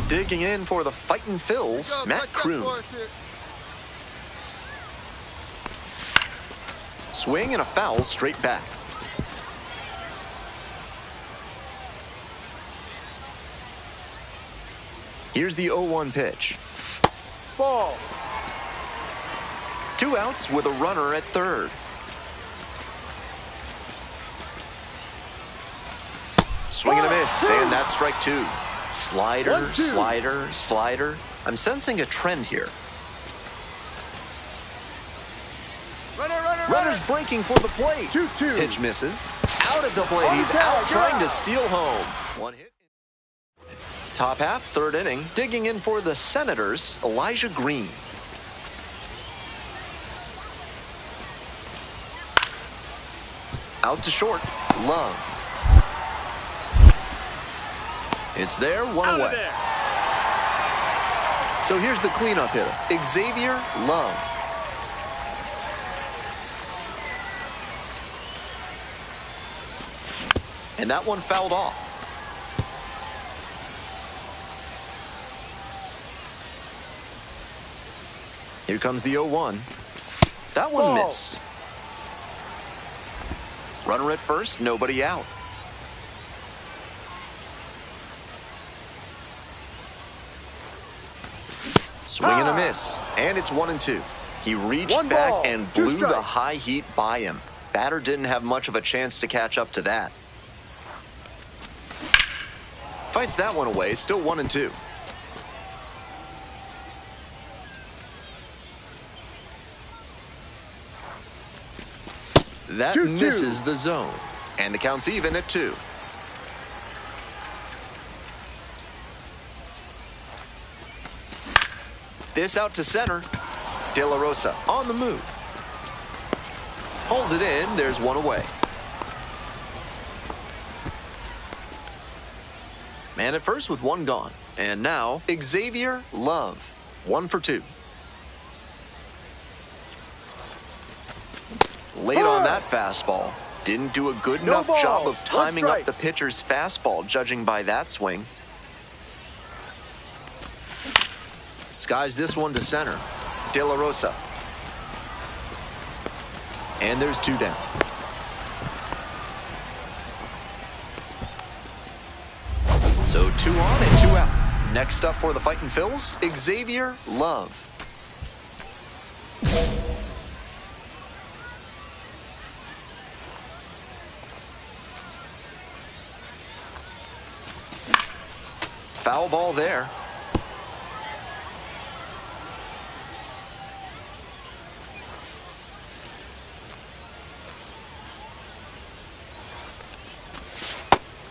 Digging in for the Fightin' Phils, Matt Kroon. Swing and a foul straight back. Here's the 0-1 pitch. Ball. 2 outs with a runner at third. Swing and a miss, and that's strike 2. Slider, slider, slider. I'm sensing a trend here. Runner's breaking for the plate. 2-2. Pitch misses. Out at the plate. He's out trying to steal home. One hit. Top half, third inning. Digging in for the Senators, Elijah Green. Out to short, Love. It's there, one away. So here's the cleanup hitter, Xavier Love. And that one fouled off. Here comes the 0-1. That one missed. Runner at first, nobody out. Swing and a miss, and it's 1-2. He reached back and blew the high heat by him. Batter didn't have much of a chance to catch up to that. Fights that one away, still 1-2. That misses the zone, and the count's even at 2. This out to center. De La Rosa on the move. Pulls it in. There's one away. Man at first with one gone. And now Xavier Love. 1 for 2. Late on that fastball. Didn't do a good enough job of timing up the pitcher's fastball, judging by that swing. Skies this one to center. De La Rosa. And there's 2 down. So 2 on and 2 out. Next up for the Fightin' Phils, Xavier, Love. Foul ball there.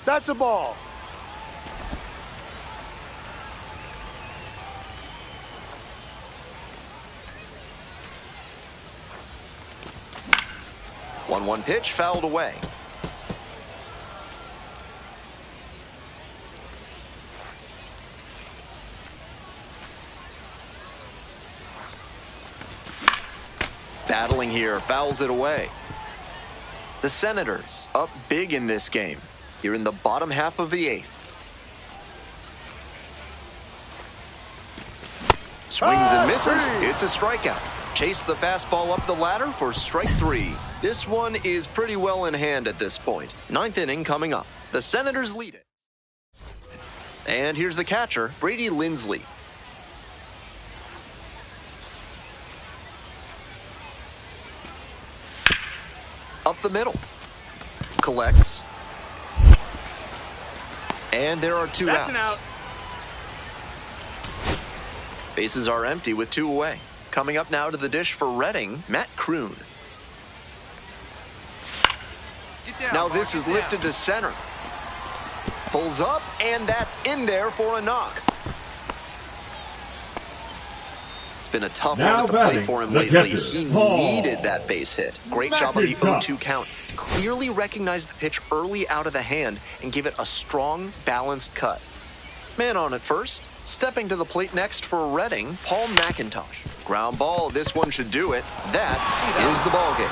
That's a ball. One pitch fouled away. Battling here, fouls it away. The Senators up big in this game. Here in the bottom half of the 8th. Swings and misses. It's a strikeout. Chase the fastball up the ladder for strike 3. This one is pretty well in hand at this point. 9th inning coming up. The Senators lead it. And here's the catcher, Brady Lindsley. Up the middle. Collects. And there are 2 outs. That's an out. Bases are empty with 2 away. Coming up now to the dish for Reading, Matt Kroon. Now this is lifted to center. Pulls up, and that's in there for a knock. It's been a tough one at the plate for him lately. He needed that base hit. Great job on the 0-2 count. Clearly recognized the pitch early out of the hand and gave it a strong, balanced cut. Man on at first. Stepping to the plate next for Reading, Paul McIntosh. Ground ball, this one should do it. That is the ball game.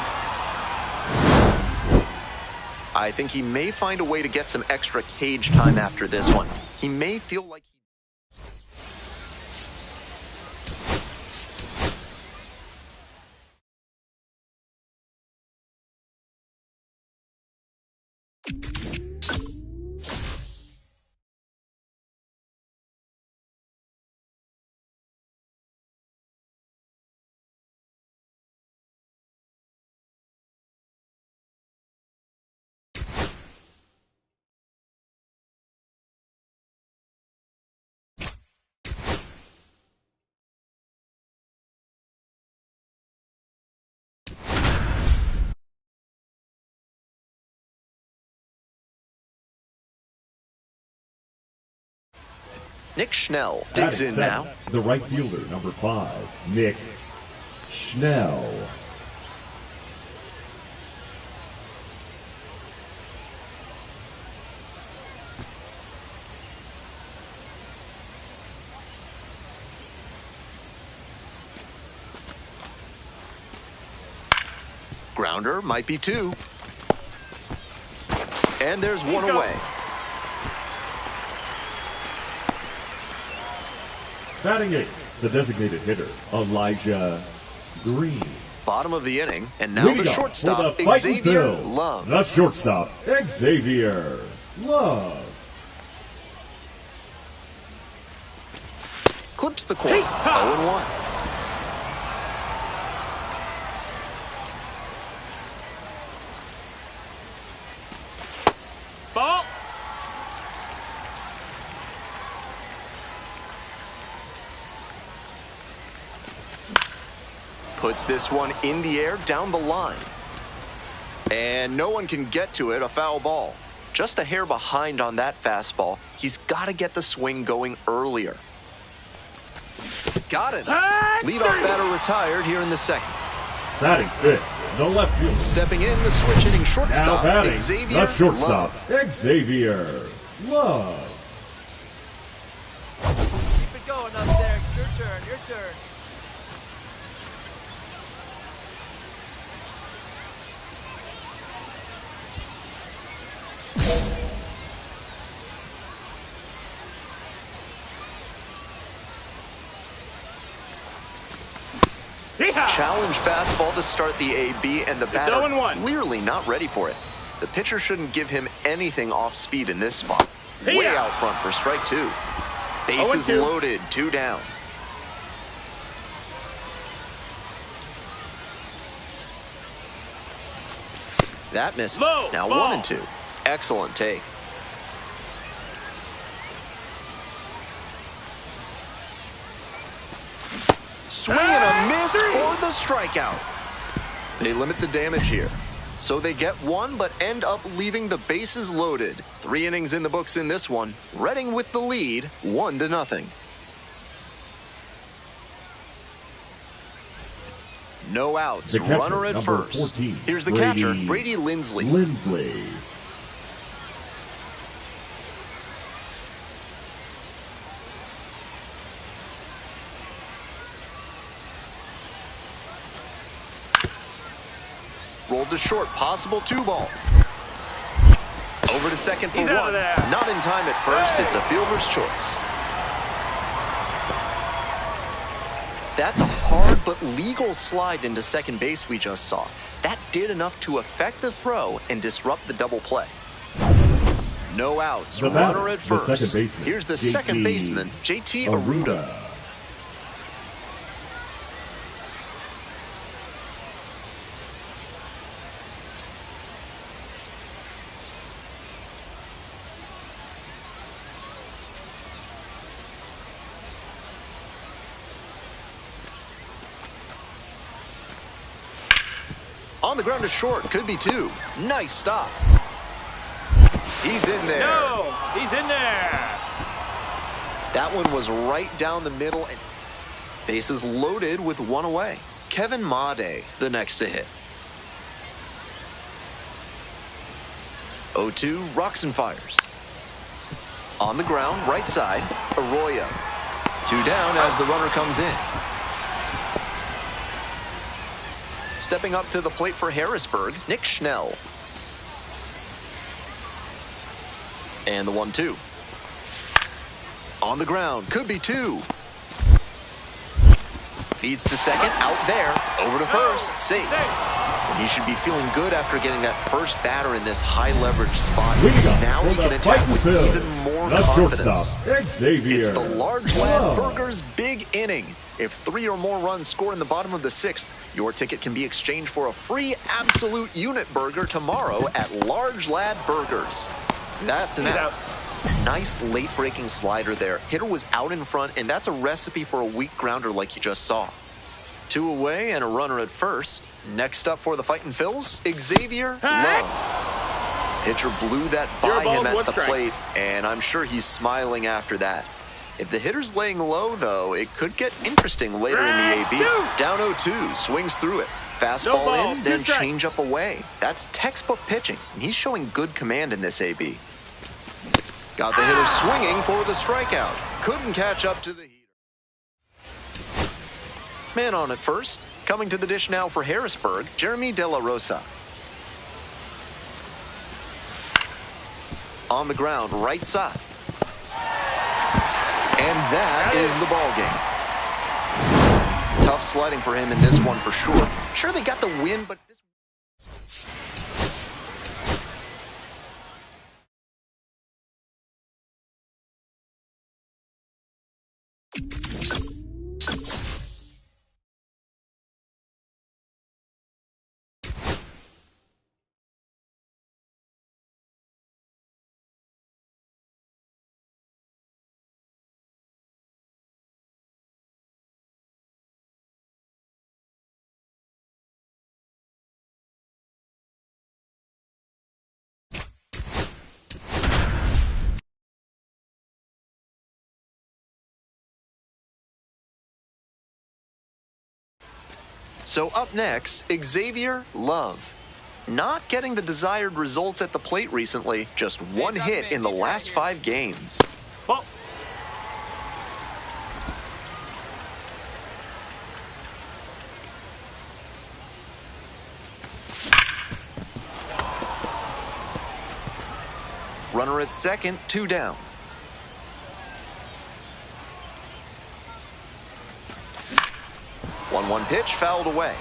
I think he may find a way to get some extra cage time after this one. He may feel like Nick Schnell digs in now. The right fielder, number 5, Nick Schnell. Grounder might be 2. And there's 1 away. Batting 8th, the designated hitter, Elijah Green. Bottom of the inning, and now the shortstop, Xavier Love. The shortstop, Xavier Love. Clips the corner, 0-1. Ball. Puts this one in the air down the line. And no one can get to it, a foul ball. Just a hair behind on that fastball. He's got to get the swing going earlier. Got it. Leadoff batter retired here in the 2nd. Batting 5th, the left fielder. Stepping in, the switch hitting shortstop, Xavier the shortstop, Love. Xavier Love. Keep it going up there. It's your turn. Your turn. Challenge fastball to start the AB, and the batter clearly not ready for it. The pitcher shouldn't give him anything off speed in this spot. Way out front for strike 2. Bases loaded, 2 down. That misses. Now 1-2. Excellent take. Swing and a miss for the strikeout. They limit the damage here. So they get 1, but end up leaving the bases loaded. 3 innings in the books in this one. Reading with the lead, 1-0. No outs, runner at first. 14, Here's the catcher, Brady Lindsley. Rolled to short, possible 2 ball. Over to second for 1. Not in time at first, it's a fielder's choice. That's a hard but legal slide into second base we just saw. That did enough to affect the throw and disrupt the double play. No outs, runner at first. Here's the second baseman, JT Arruda. On the ground to short, could be 2. Nice stop. He's in there. No, he's in there. That one was right down the middle, and bases loaded with 1 away. Kevin Made, the next to hit. 0-2, rocks and fires. On the ground, right side, Arroyo. 2 down as the runner comes in. Stepping up to the plate for Harrisburg, Nick Schnell. And the 1-2. On the ground, could be 2. Feeds to second, out there, over to first, safe. And he should be feeling good after getting that first batter in this high leverage spot. Now he can attack with even more confidence. Xavier. It's the large lad burger's big inning. If 3 or more runs score in the bottom of the 6th, your ticket can be exchanged for a free absolute unit burger tomorrow at Large Lad Burgers. That's an out. Nice late-breaking slider there. Hitter was out in front, and that's a recipe for a weak grounder like you just saw. 2 away and a runner at first. Next up for the Fightin' Phils, Xavier Love. Pitcher blew that by him at the plate, and I'm sure he's smiling after that. If the hitter's laying low, though, it could get interesting later in the AB. Down 0-2, swings through it. Fastball in, then change up away. That's textbook pitching, and he's showing good command in this AB. Got the hitter swinging for the strikeout. Couldn't catch up to the heater. Man on at first. Coming to the dish now for Harrisburg, Jeremy De La Rosa. On the ground, right side. And that is the ball game. Tough sledding for him in this one for sure. Sure, they got the win, but this... So up next, Xavier Love. Not getting the desired results at the plate recently, just 1 hit in the last 5 games. Oh. Runner at second, 2 down. 1-1 pitch fouled away.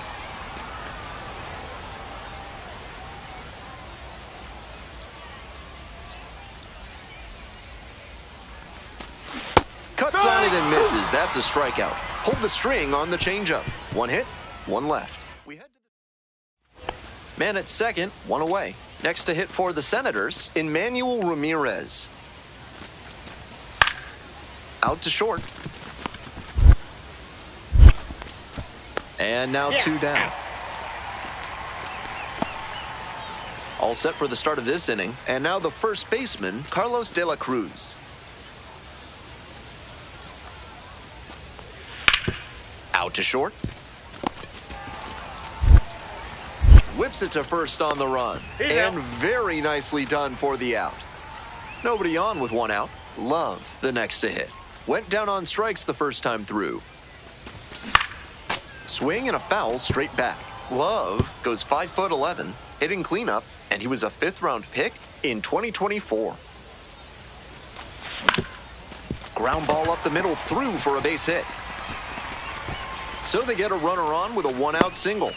Cuts on it and misses. That's a strikeout. Pulled the string on the changeup. 1 hit, 1 left. Man at second, 1 away. Next to hit for the Senators, Emmanuel Ramirez. Out to short. And now 2 down. All set for the start of this inning. And now the first baseman, Carlos De La Cruz. Out to short. Whips it to first on the run. And very nicely done for the out. Nobody on with 1 out. Love the next to hit. Went down on strikes the first time through. Swing and a foul straight back. Love goes 5'11", hitting cleanup, and he was a 5th-round pick in 2024. Ground ball up the middle through for a base hit. So they get a runner on with a 1-out single.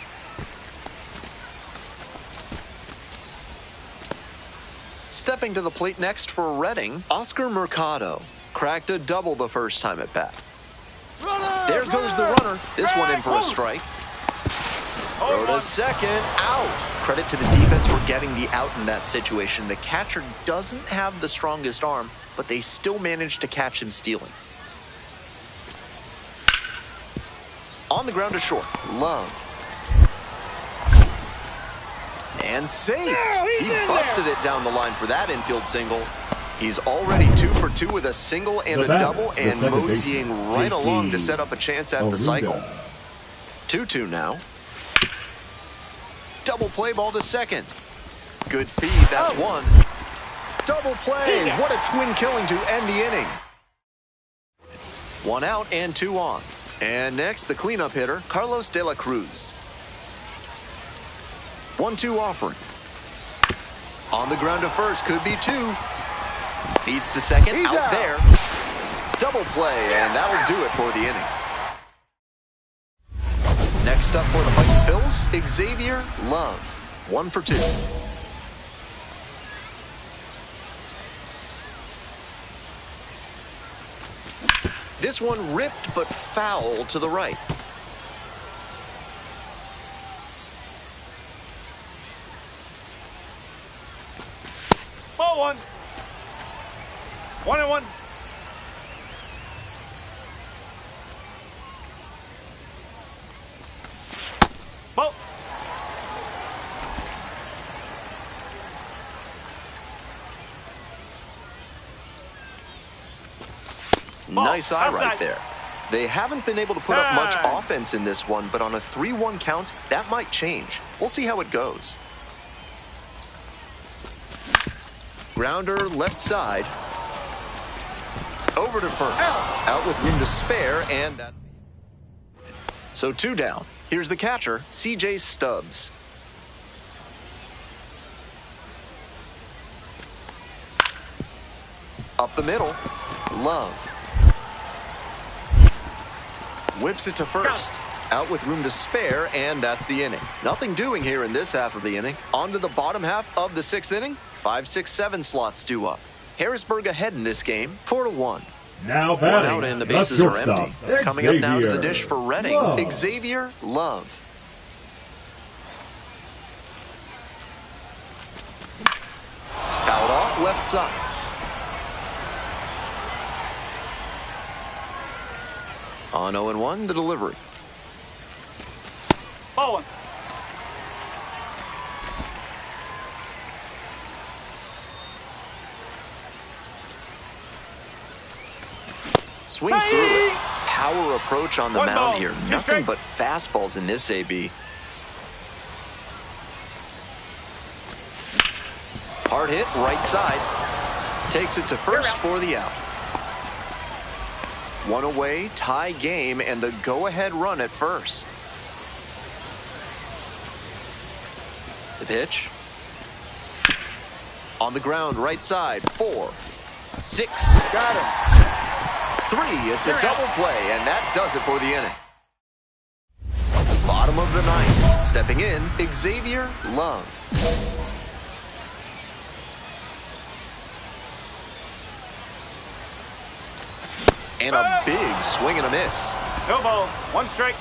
Stepping to the plate next for Reading, Oscar Mercado. Cracked a double the first time at bat. There goes the runner. This one in for a strike. Throw to second, out. Credit to the defense for getting the out in that situation. The catcher doesn't have the strongest arm, but they still managed to catch him stealing. On the ground to short, Love. And safe. He busted it down the line for that infield single. He's already 2 for 2 with a single and a double, and moseying right along to set up a chance at the cycle. 2-2 now. Double play ball to second. Good feed, that's 1. Double play, what a twin killing to end the inning. 1 out and 2 on. And next, the cleanup hitter, Carlos De La Cruz. 1-2 offering. On the ground to first, could be 2. Feeds to second, out there. Double play, and that'll do it for the inning. Next up for the Fighting Phils, Xavier, Love. 1 for 2. This one ripped but foul to the right. Ball 1. 1-1. Ball. Nice eye right there. They haven't been able to put up much offense in this one, but on a 3-1 count, that might change. We'll see how it goes. Grounder left side. Over to first. Out with room to spare, and that's... So 2 down. Here's the catcher, C.J. Stubbs. Up the middle. Love. Whips it to first. Out with room to spare, and that's the inning. Nothing doing here in this half of the inning. On to the bottom half of the 6th inning. 5, 6, 7 slots due up. Harrisburg ahead in this game, 4-1. Now 1 out and the bases are empty. Coming up now to the dish for Reading, Love. Xavier, Love. Fouled off left side. On 0-1, the delivery. Ball 1. Swings through it. Power approach on the mound here. Nothing but fastballs in this AB. Hard hit, right side. Takes it to first for the out. 1 away, tie game, and the go-ahead run at first. The pitch. On the ground, right side, 4, 6. Got him. 3, it's a double play, and that does it for the inning. bottom of the ninth. Stepping in, Xavier, Love. And a big swing and a miss. No ball. One strike.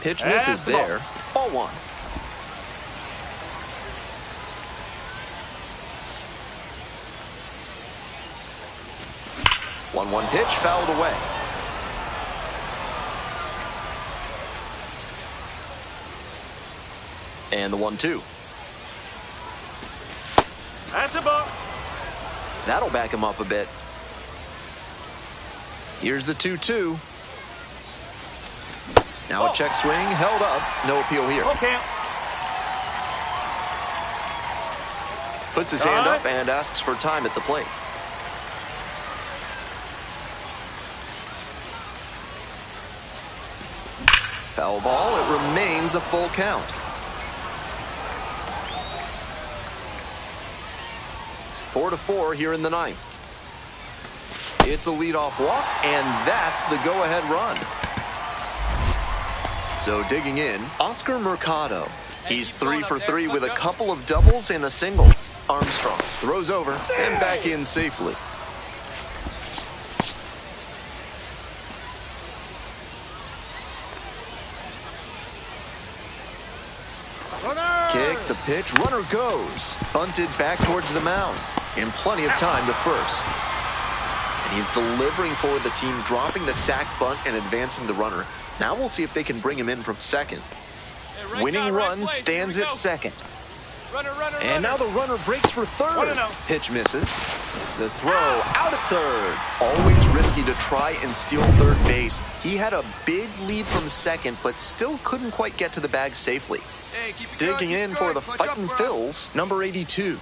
Pitch misses there. Ball one. One pitch fouled away. And the 1-2. That's a ball. That'll back him up a bit. Here's the 2-2. Now a check swing, held up. No appeal here. Okay. Puts his hand up and asks for time at the plate. Foul ball. It remains a full count. Four to four here in the ninth. It's a leadoff walk, and that's the go-ahead run. So digging in, Oscar Mercado. He's 3 for 3 with a couple of doubles and a single. Armstrong throws over and back in safely. Kick, the pitch, runner goes. Bunted back towards the mound. And plenty of time to first. And he's delivering for the team, dropping the sac bunt and advancing the runner. Now we'll see if they can bring him in from second. Winning run stands at second. And now the runner breaks for third. Pitch misses. The throw out at third. Always risky to try and steal third base. He had a big lead from second, but still couldn't quite get to the bag safely. Digging in for the fighting Phils, number 82.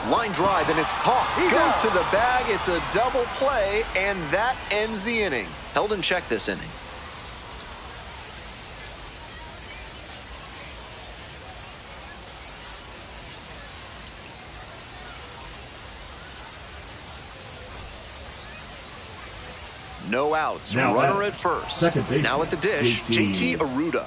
Line drive, and it's caught. Goes to the bag. It's a double play, and that ends the inning. Held in check this inning. No outs. Now runner at first. Second base. Now at the dish, JT Aruda.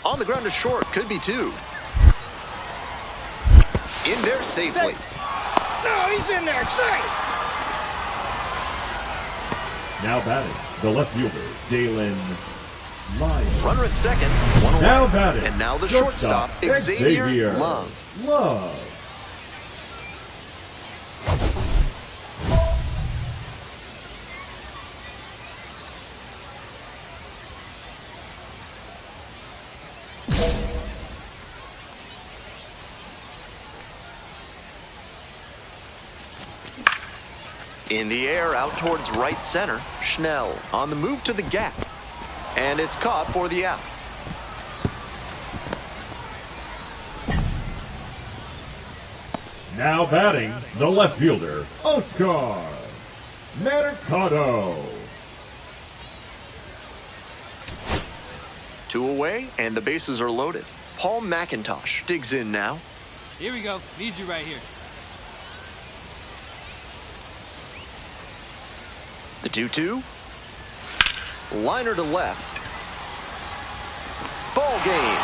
On the ground to short, could be two. In there safely. No, he's in there, safe. Now batting, the left fielder, Dalen Lyons. Runner at second, one away. Now batting, and now the shortstop, Xavier Love. In the air, out towards right center, Schnell on the move to the gap. And it's caught for the out. Now batting, the left fielder, Oscar Mercado. Two away, and the bases are loaded. Paul McIntosh digs in now. Here we go. Need you right here. The 2-2. Liner to left. Ball game.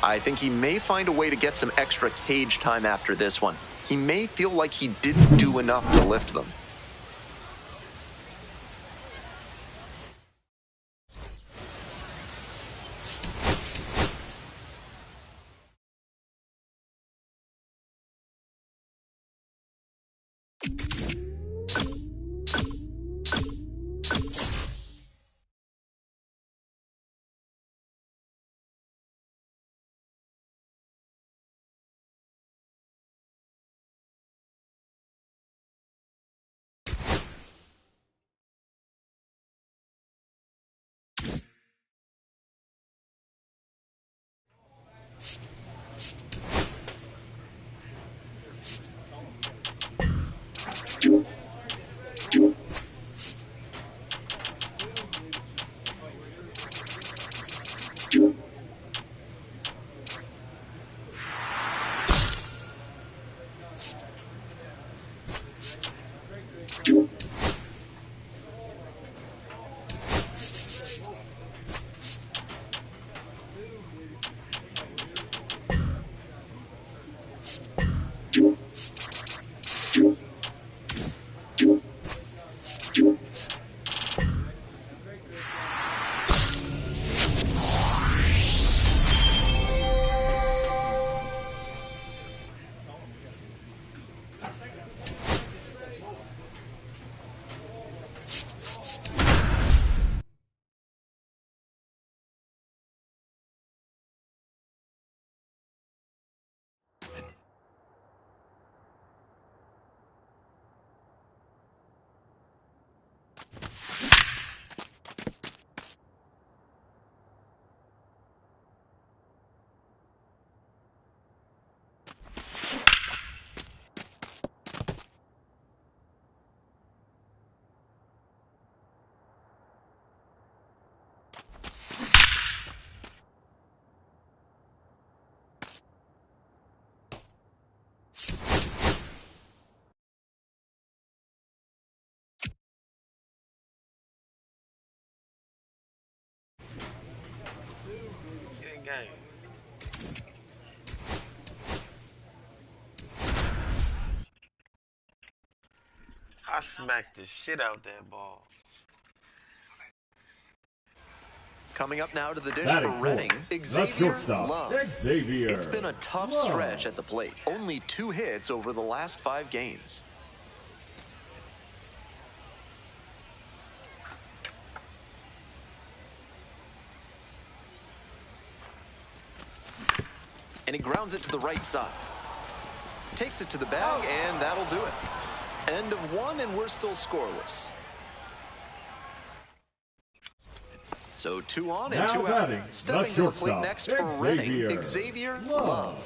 I think he may find a way to get some extra cage time after this one. He may feel like he didn't do enough to lift them. game. I smacked the shit out that ball. Coming up now to the dish Batting for Reading, Xavier Love. Xavier. It's been a tough stretch at the plate. Only 2 hits over the last 5 games. And he grounds it to the right side. Takes it to the bag, and that'll do it. End of 1, and we're still scoreless. So 2 on and 2 out. Stepping to the plate next for Reading, Xavier Love.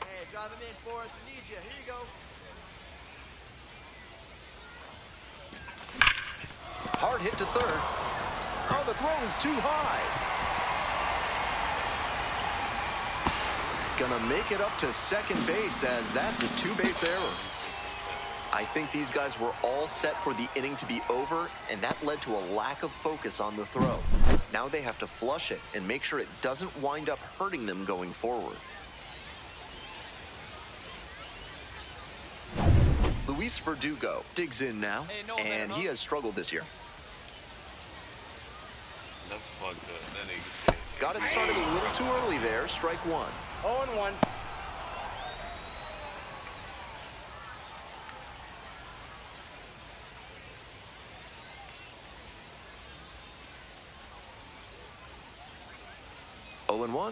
Hey, drive him in for us. We need you. Here you go. Hard hit to third. Oh, the throw is too high. Gonna make it up to second base as that's a 2-base error. I think these guys were all set for the inning to be over, and that led to a lack of focus on the throw. Now they have to flush it and make sure it doesn't wind up hurting them going forward. Luis Verdugo digs in now, and he has struggled this year. That's fucked up. That nigga. Got it started a little too early there. Strike 1. 0-1.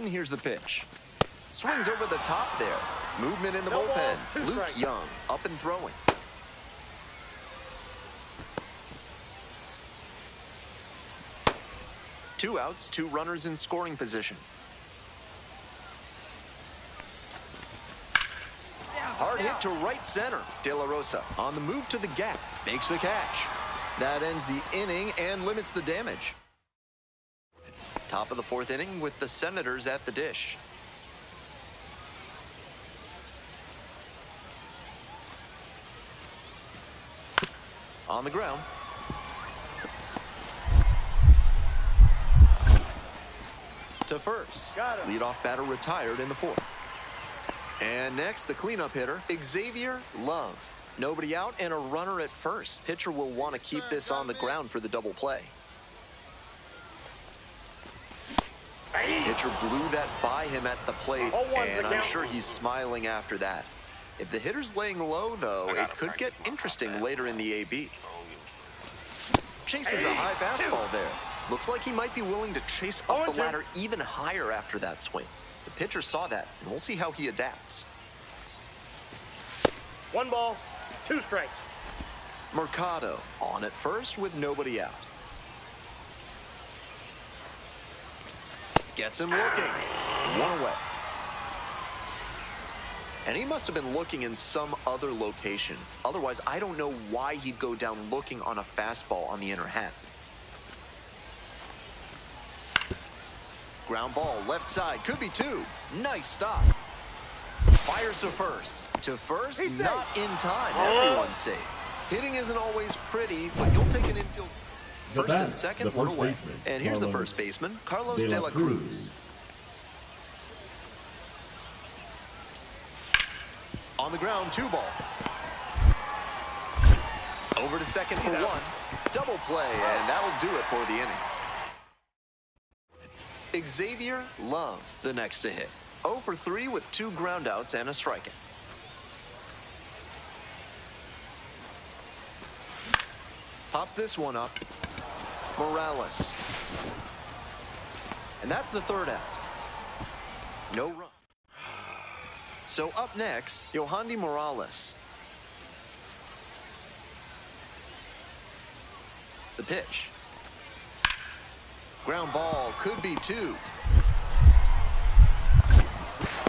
Here's the pitch. Swings over the top there. Movement in the bullpen. Luke Young up and throwing. Two outs, 2 runners in scoring position. Hard hit to right center. De La Rosa on the move to the gap. Makes the catch. That ends the inning and limits the damage. Top of the 4th inning with the Senators at the dish. On the ground. To first. Leadoff batter retired in the 4th. And next, the cleanup hitter, Xavier Love. Nobody out and a runner at first. Pitcher will want to keep this on the ground for the double play. Pitcher blew that by him at the plate, and I'm sure he's smiling after that. If the hitter's laying low, though, it could get interesting later in the AB. Chases a high fastball there. Looks like he might be willing to chase up the ladder even higher after that swing. The pitcher saw that, and we'll see how he adapts. 1 ball, 2 strikes. Mercado on at first with nobody out. Gets him looking. 1 away. And he must have been looking in some other location. Otherwise, I don't know why he'd go down looking on a fastball on the inner half. Ground ball, left side, could be 2. Nice stop. Fires to first. To first, not in time. Everyone's safe. Hitting isn't always pretty, but you'll take an infield. First and second, 1 away. And here's the first baseman, Carlos De La Cruz. On the ground, 2 ball. Over to second for 1. Double play, and that'll do it for the inning. Xavier Love, the next to hit. 0 for 3 with 2 groundouts and a strikeout. Pops this one up. Morales. And that's the 3rd out. No run. So up next, Yohandy Morales. The pitch. Ground ball, could be 2.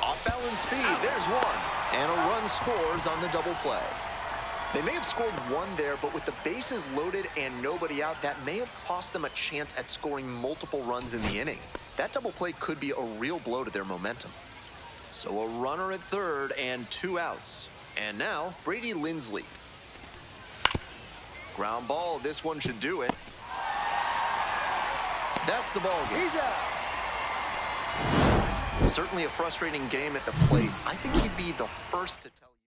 Off balance speed, there's 1. And a run scores on the double play. They may have scored 1 there, but with the bases loaded and nobody out, that may have cost them a chance at scoring multiple runs in the inning. That double play could be a real blow to their momentum. So a runner at 3rd and 2 outs. And now, Brady Lindsley. Ground ball, this one should do it. That's the ball game. He's out. Certainly a frustrating game at the plate. I think he'd be the first to tell you.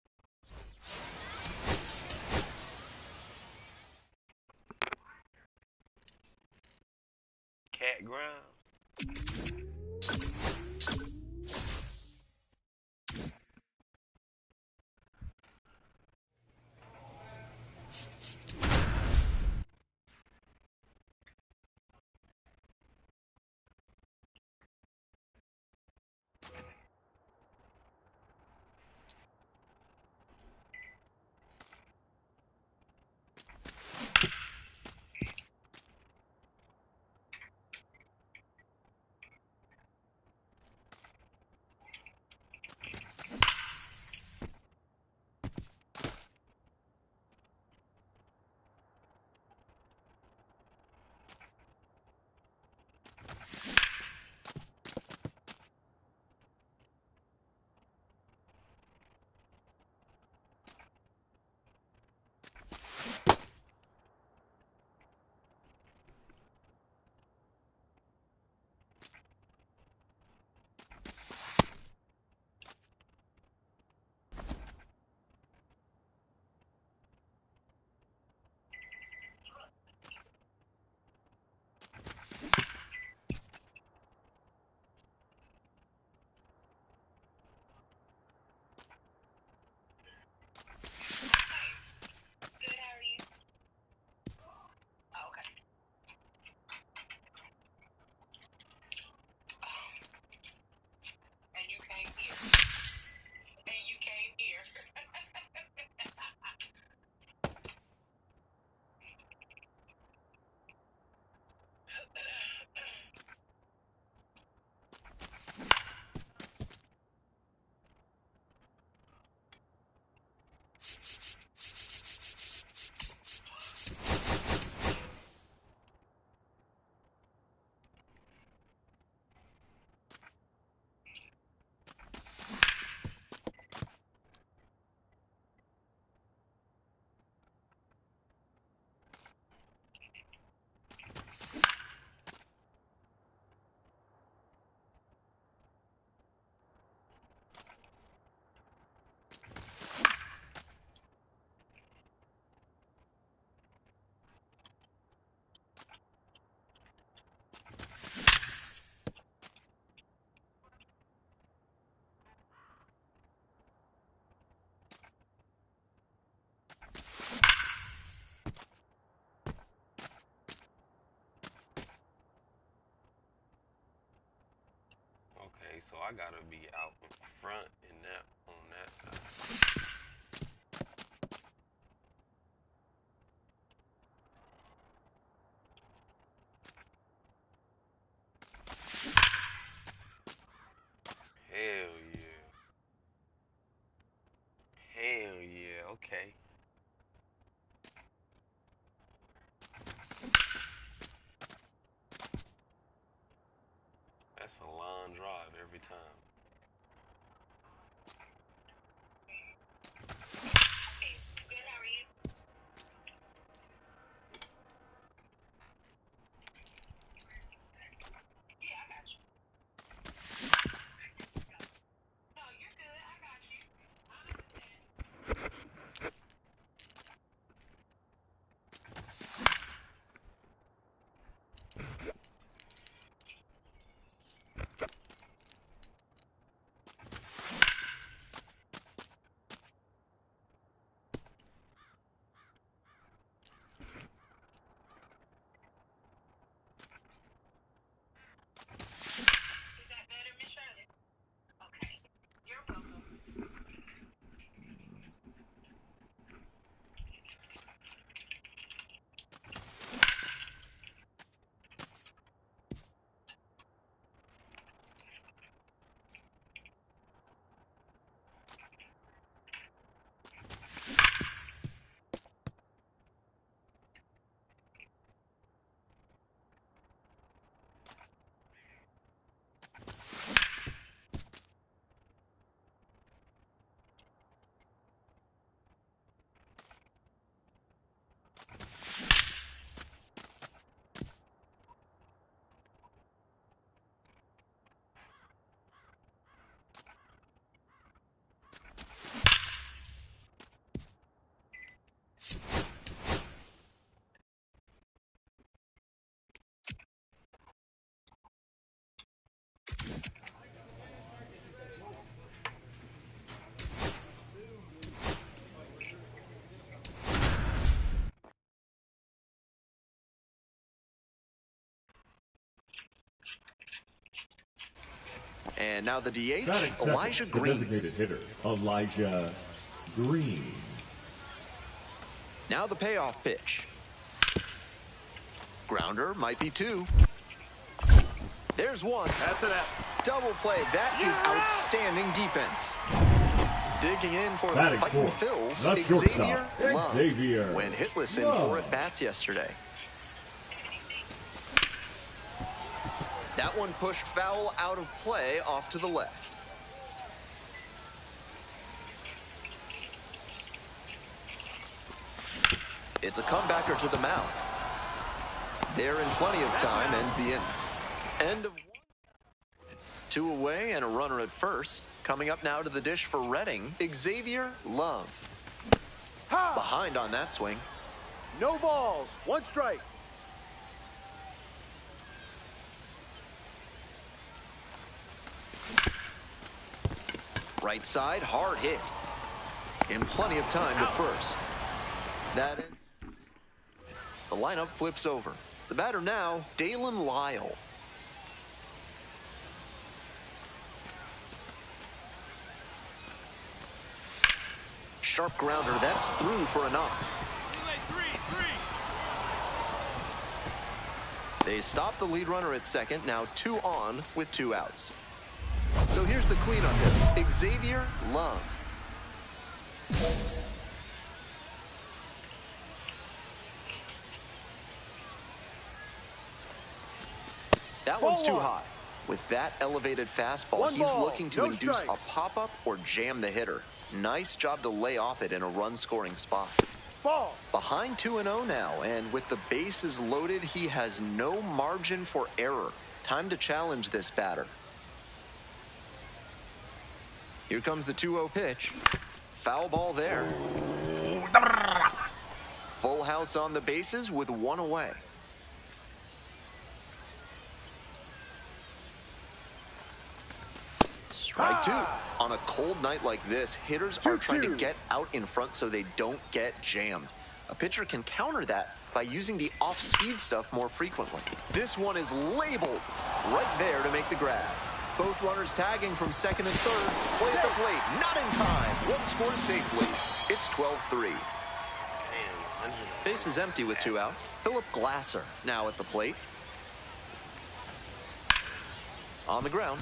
Cat ground. Okay, so I gotta be out in front in that on that side. Hell yeah. Hell yeah, okay. That's a line drive every time. And now the DH, Batting second, Elijah the Green. designated hitter, Elijah Green. Now the payoff pitch. Grounder, might be 2. There's 1. That's an Double play. That is outstanding defense. Digging in for the Batting fighting fourth, Phils, the Xavier shortstop, Love. Xavier Went hitless in Love. 4 at-bats yesterday. That one pushed foul out of play off to the left. It's a comebacker to the mound. There in plenty of time, ends the inning. End of 1. 2 away and a runner at first. Coming up now to the dish for Reading, Xavier Love. Behind on that swing. No balls. 1 strike. Right side, hard hit. In plenty of time to first. That is. The lineup flips over. The batter now, Dalen Lyle. Sharp grounder, that's through for a knock. They stop the lead runner at second, now 2 on with 2 outs. So here's the cleanup hitter, Xavier Love. That one's too high. With that elevated fastball, he's looking to induce a pop-up or jam the hitter. Nice job to lay off it in a run-scoring spot. Ball. Behind 2-0 now, and with the bases loaded, he has no margin for error. Time to challenge this batter. Here comes the 2-0 pitch. Foul ball there. Full house on the bases with 1 away. Strike 2. On a cold night like this, hitters are trying to get out in front so they don't get jammed. A pitcher can counter that by using the off-speed stuff more frequently. This one is labeled right there to make the grab. Both runners tagging from second and third. Play at the plate, not in time. One scores safely. It's 12-3. Base is empty with 2 out. Philip Glasser now at the plate. On the ground.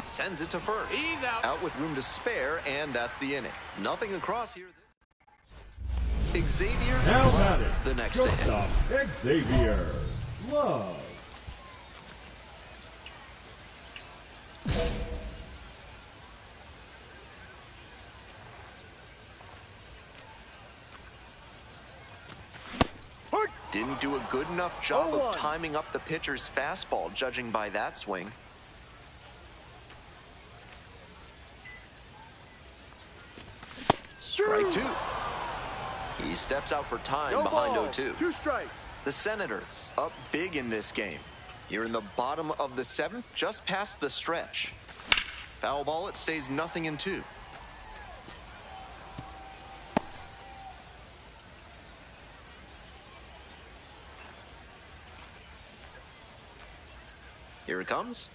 Sends it to first. He's out with room to spare, and that's the inning. Nothing across here. Xavier Now Love, batting, the next to hit. shortstop, Xavier Love. Didn't do a good enough job of timing up the pitcher's fastball, judging by that swing. Strike 2. He steps out for time behind 0-2. 2 strikes. The Senators up big in this game. Here in the bottom of the 7th, just past the stretch. Foul ball, it stays 0-2. Here it comes.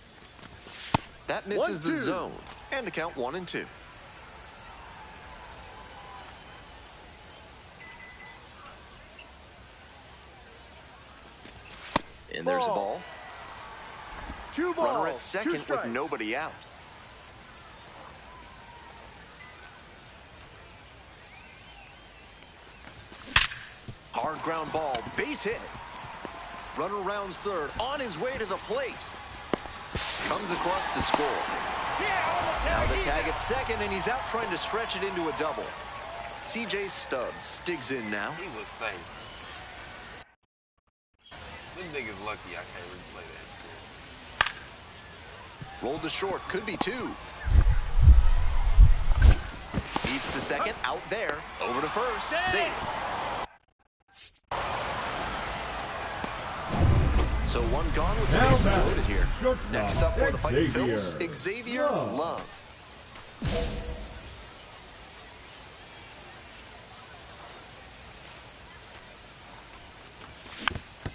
That misses the zone. And the count 1-2. And there's a ball. 2 balls. Runner at second with nobody out. Hard ground ball, base hit. Runner rounds third, on his way to the plate. Comes across to score. Now the tag at second, and he's out trying to stretch it into a double. CJ Stubbs digs in now. He was safe. This nigga's lucky I can't replay that shit. Rolled to short, could be 2. Feeds to second, out there, over to first, safe. So 1 gone with the bases loaded here. Next up for the Fighting Phils, Xavier Love.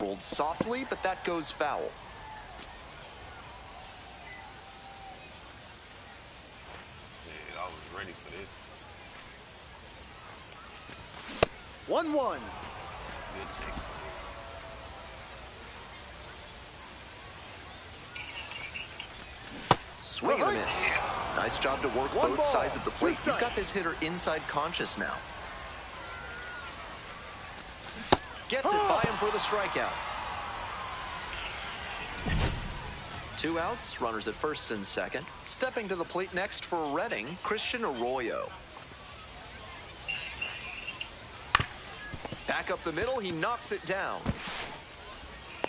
Rolled softly, but that goes foul. Yeah, I was ready for this. 1-1. Good take. Swing and a miss. Nice job to work One both ball, sides of the plate. 2 He's got strikes. this hitter inside conscious now. Gets it by him for the strikeout. 2 outs, runners at first and second. Stepping to the plate next for Reading, Christian Arroyo. Back up the middle, he knocks it down.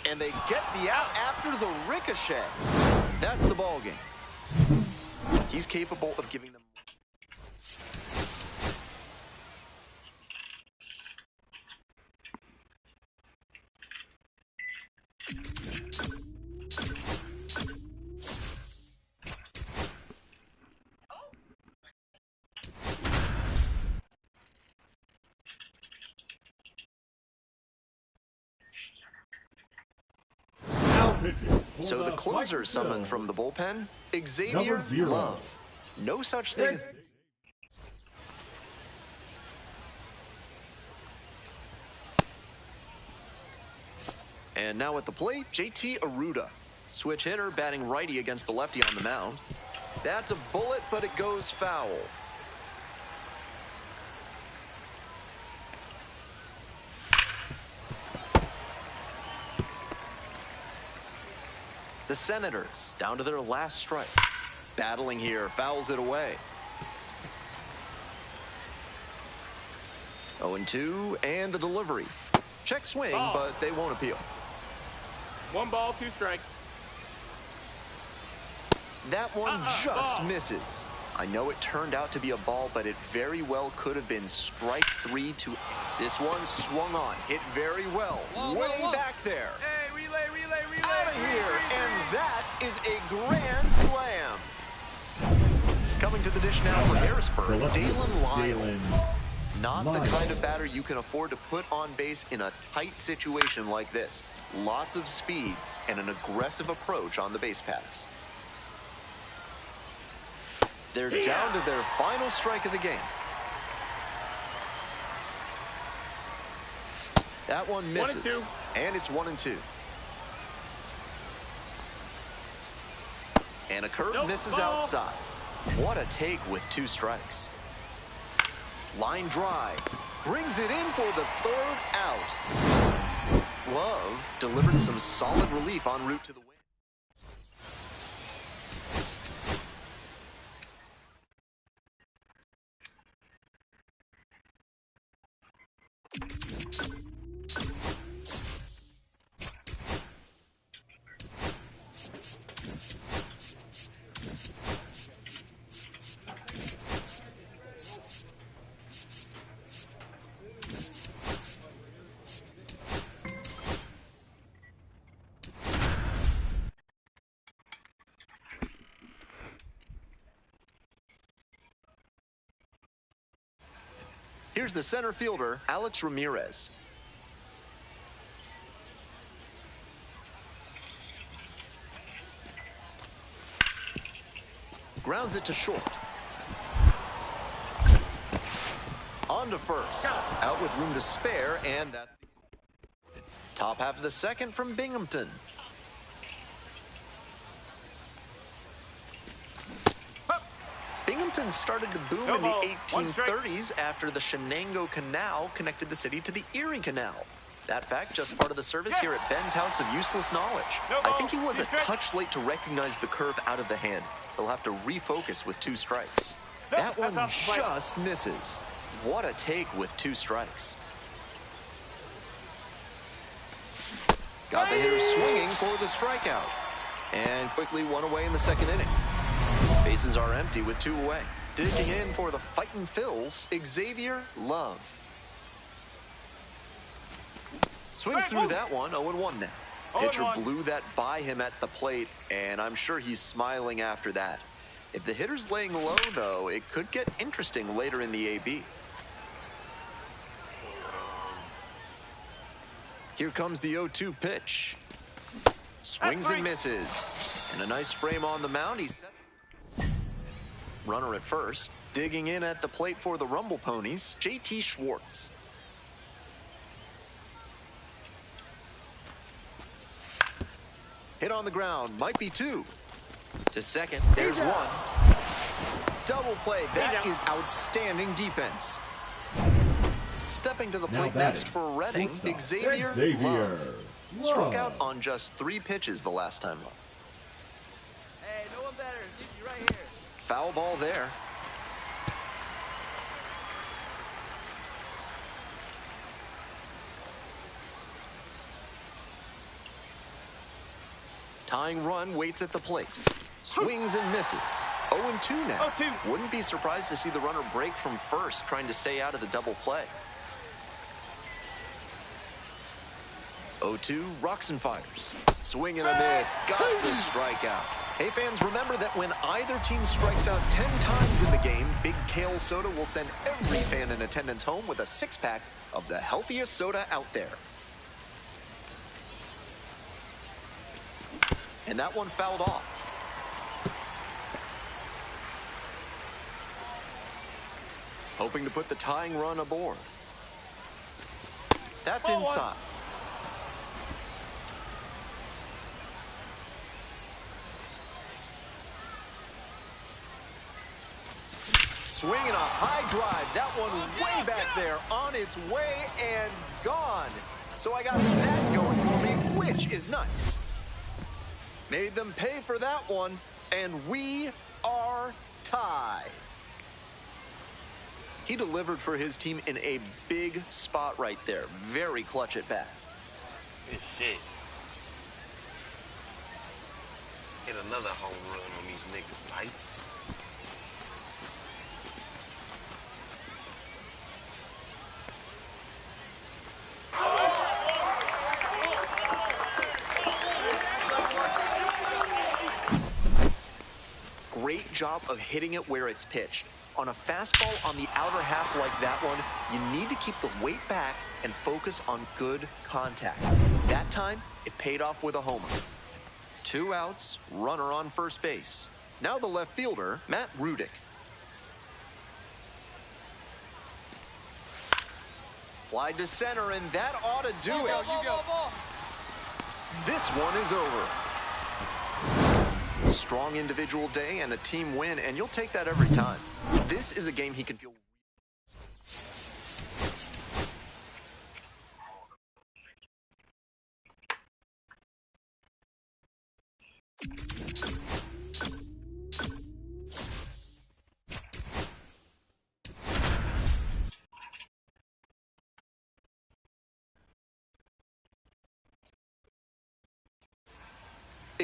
And they get the out after the ricochet. That's the ball game. He's capable of giving them. So the closer summoned from the bullpen, Xavier Love. No such thing as... And now at the plate, JT Arruda. Switch hitter batting righty against the lefty on the mound. That's a bullet, but it goes foul. The Senators down to their last strike. Battling here, fouls it away. 0-2, and the delivery. Check swing, but they won't appeal. 1 ball, 2 strikes. That one just misses. I know it turned out to be a ball, but it very well could have been strike 3 to... This one swung on, hit very well. Way back there. Hey, relay. Out of here, and that is a grand slam. Coming to the dish now for Harrisburg, Dalen Lyle. Not the kind of batter you can afford to put on base in a tight situation like this. Lots of speed and an aggressive approach on the base paths. They're down to their final strike of the game. That one misses. 1-2. And it's 1-2. And a curve misses outside. What a take with 2 strikes. Line drive. Brings it in for the 3rd out. Love delivered some solid relief en route to the win. Here's the center fielder, Alex Ramirez. Grounds it to short. On to first. Out with room to spare, and that's the top half of the second from Binghamton. Binghamton started to boom in the 1830s after the Shenango Canal connected the city to the Erie Canal. That fact just part of the service here at Ben's House of Useless Knowledge. I think he was a touch late to recognize the curve out of the hand. He'll have to refocus with 2 strikes. That one just misses. What a take with 2 strikes. Got the hitter swinging for the strikeout. And quickly 1 away in the 2nd inning. Bases are empty with 2 away. Digging in for the Fightin' Phils, Xavier Love. Swings through that one, 0-1 now. Pitcher blew that by him at the plate, and I'm sure he's smiling after that. If the hitter's laying low, though, it could get interesting later in the AB. Here comes the 0-2 pitch. Swings and misses. And a nice frame on the mound. He sets. Runner at first. Digging in at the plate for the Rumble Ponies, JT Schwartz. Hit on the ground, might be two. To second, there's one. Double play, that is outstanding defense. Stepping to the plate next for Reading, Xavier. Struck out on just 3 pitches the last time up. Hey, no one better. You right here. Foul ball there. Tying run waits at the plate. Swings and misses. 0-2 now. Wouldn't be surprised to see the runner break from first, trying to stay out of the double play. 0-2, rocks and fires. Swing and a miss. Got the strikeout. Hey, fans, remember that when either team strikes out 10 times in the game, Big Kale Soda will send every fan in attendance home with a 6-pack of the healthiest soda out there. And that one fouled off. Hoping to put the tying run aboard. That's inside. Swinging a high drive. That one way back there, on its way and gone. So I got that going for me, which is nice. Made them pay for that one, and we are tied. He delivered for his team in a big spot right there. Very clutch at bat. Good shit. Hit another home run on these niggas, right? Great job of hitting it where it's pitched. On a fastball on the outer half like that one, you need to keep the weight back and focus on good contact. That time, it paid off with a homer. 2 outs, runner on first base. Now the left fielder, Matt Rudick. Fly to center, and that ought to do it. This one is over. Strong individual day and a team win, and you'll take that every time. This is a game he can feel.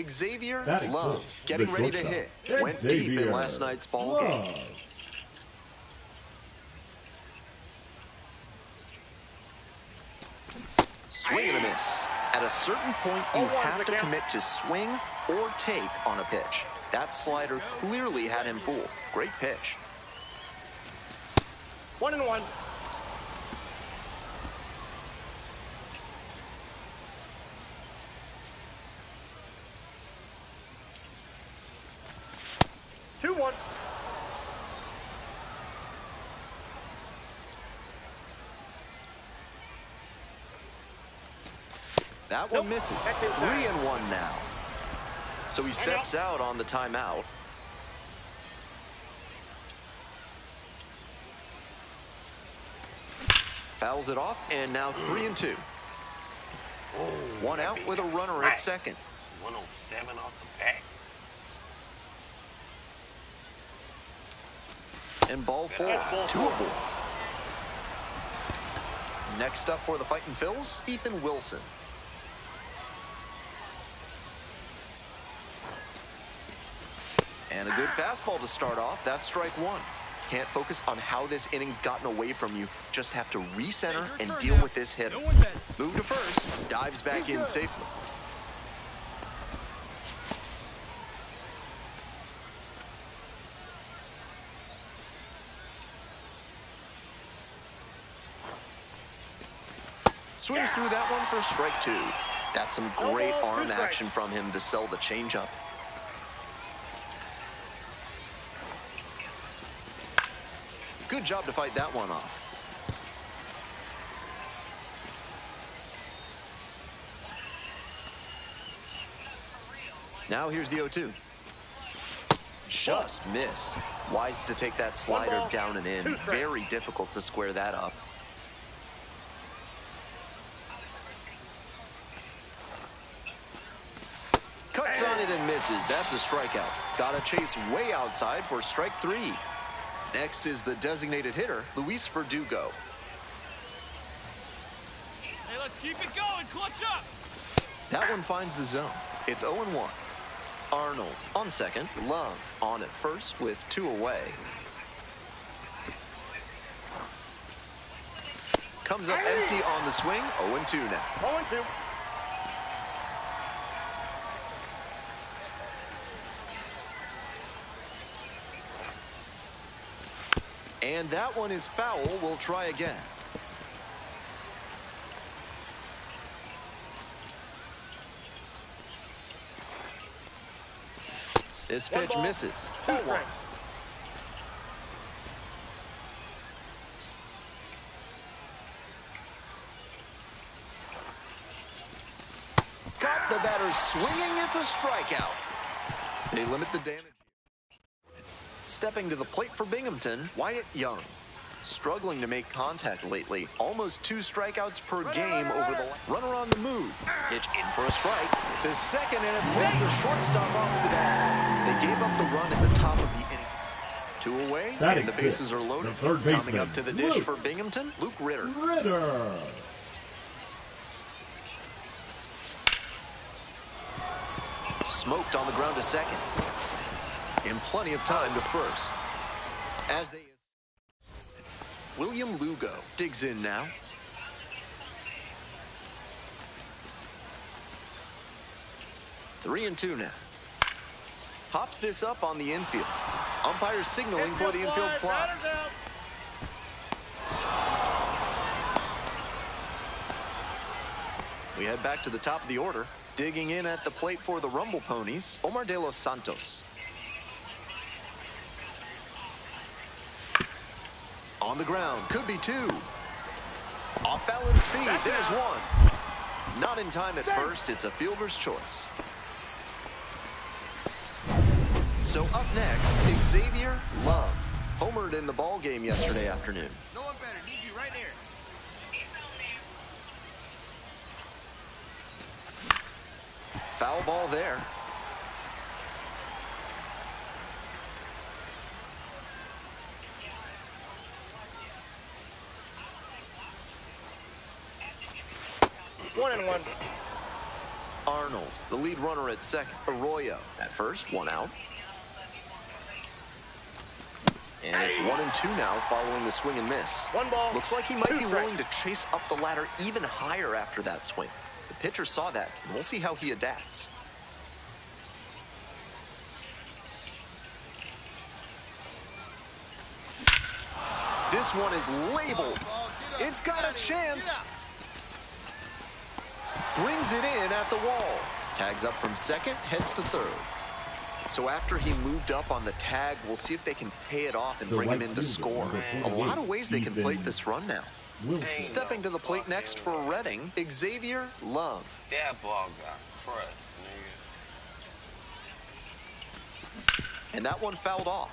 Xavier Love getting ready to hit. Went deep in last night's ball game. Swing and a miss. At a certain point, you have to commit to swing or take on a pitch. That slider clearly had him fooled. Great pitch. 1-1. That one misses. 3-1 now. So he steps out on the timeout. Fouls it off, and now 3-2. 1 out with a runner at second. 107 off the bat. And ball 4, 2 aboard. Next up for the Fightin' Phils, Ethan Wilson. And a good fastball to start off. That's strike 1. Can't focus on how this inning's gotten away from you. Just have to recenter and deal with this hitter. Move to first. Dives back in safely. Swings through that one for strike 2. That's some great arm action from him to sell the changeup. Good job to fight that one off. Now here's the 0-2. Just missed. Wise to take that slider down and in. Very difficult to square that up. Cuts on it and misses. That's a strikeout. Got to chase way outside for strike 3. Next is the designated hitter, Luis Verdugo. Hey, let's keep it going. Clutch up. That one finds the zone. It's 0-1. Arnold on second. Love on at first with 2 away. Comes up empty on the swing. 0-2 now. 0-2. And that one is foul. We'll try again. This pitch misses. 2-1. Got the batter swinging. It's a strikeout. They limit the damage. Stepping to the plate for Binghamton, Wyatt Young. Struggling to make contact lately. Almost 2 strikeouts per game over the runner on the move. Pitch in for a strike to second, and it pulls the shortstop off the bag. They gave up the run at the top of the inning. 2 away, and the bases are loaded. Coming up to the dish for Binghamton, Luke Ritter. Smoked on the ground to second. And plenty of time to first. As they... William Lugo digs in now. Three and 2 now. Pops this up on the infield. Umpire signaling for the infield fly. We head back to the top of the order. Digging in at the plate for the Rumble Ponies, Omar De Los Santos. On the ground, could be 2. Off balance speed, there's 1. Not in time at first, it's a fielder's choice. So up next, Xavier Love. Homered in the ball game yesterday afternoon. No one better. Need you right here. Foul ball there. One and 1. Arnold, the lead runner at second. Arroyo at first, 1 out. And it's 1 and 2 now following the swing and miss. 1 ball. Looks like he might be willing to chase up the ladder even higher after that swing. The pitcher saw that, and we'll see how he adapts. This one is labeled. It's got a chance. Brings it in at the wall. Tags up from second, heads to third. So after he moved up on the tag, we'll see if they can pay it off and bring him in to score. A lot of ways they can plate this run now. Stepping to the plate next for Reading, Xavier Love. That ball got crushed, nigga. And that one fouled off.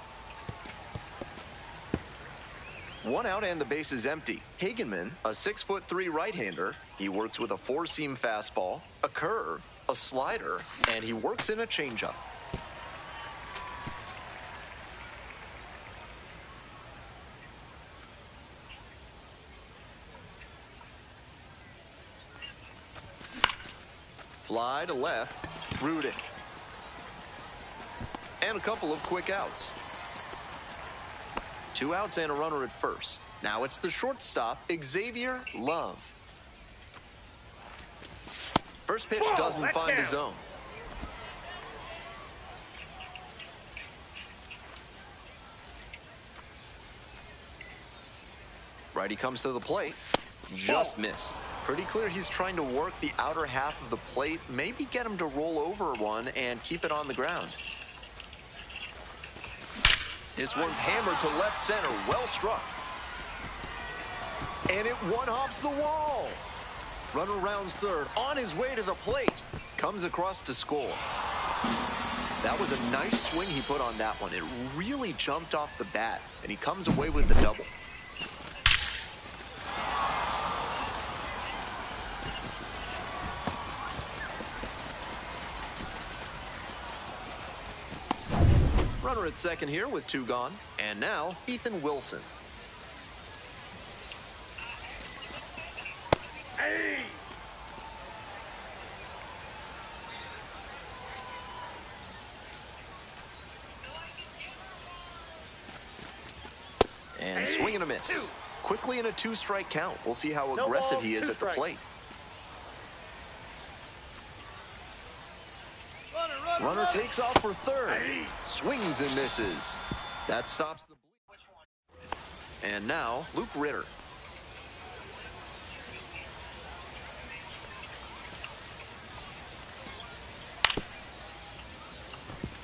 1 out and the base is empty. Hagenman, a 6'3" right-hander. He works with a 4-seam fastball, a curve, a slider, and he works in a changeup. Fly to left, Rudick. And a couple of quick outs. 2 outs and a runner at first. Now it's the shortstop, Xavier Love. First pitch doesn't find the zone. Righty comes to the plate. Just missed. Pretty clear he's trying to work the outer half of the plate, maybe get him to roll over one and keep it on the ground. This one's hammered to left center, well struck. And it one-hops the wall. Runner rounds third, on his way to the plate. Comes across to score. That was a nice swing he put on that one. It really jumped off the bat, and he comes away with the double. Runner at second here with 2 gone. And now, Ethan Wilson. Hey! And swing and a miss. Quickly in a 2-strike count. We'll see how aggressive he is at the plate. Runner takes off for third. Swings and misses. That stops the bleed. And now, Luke Ritter.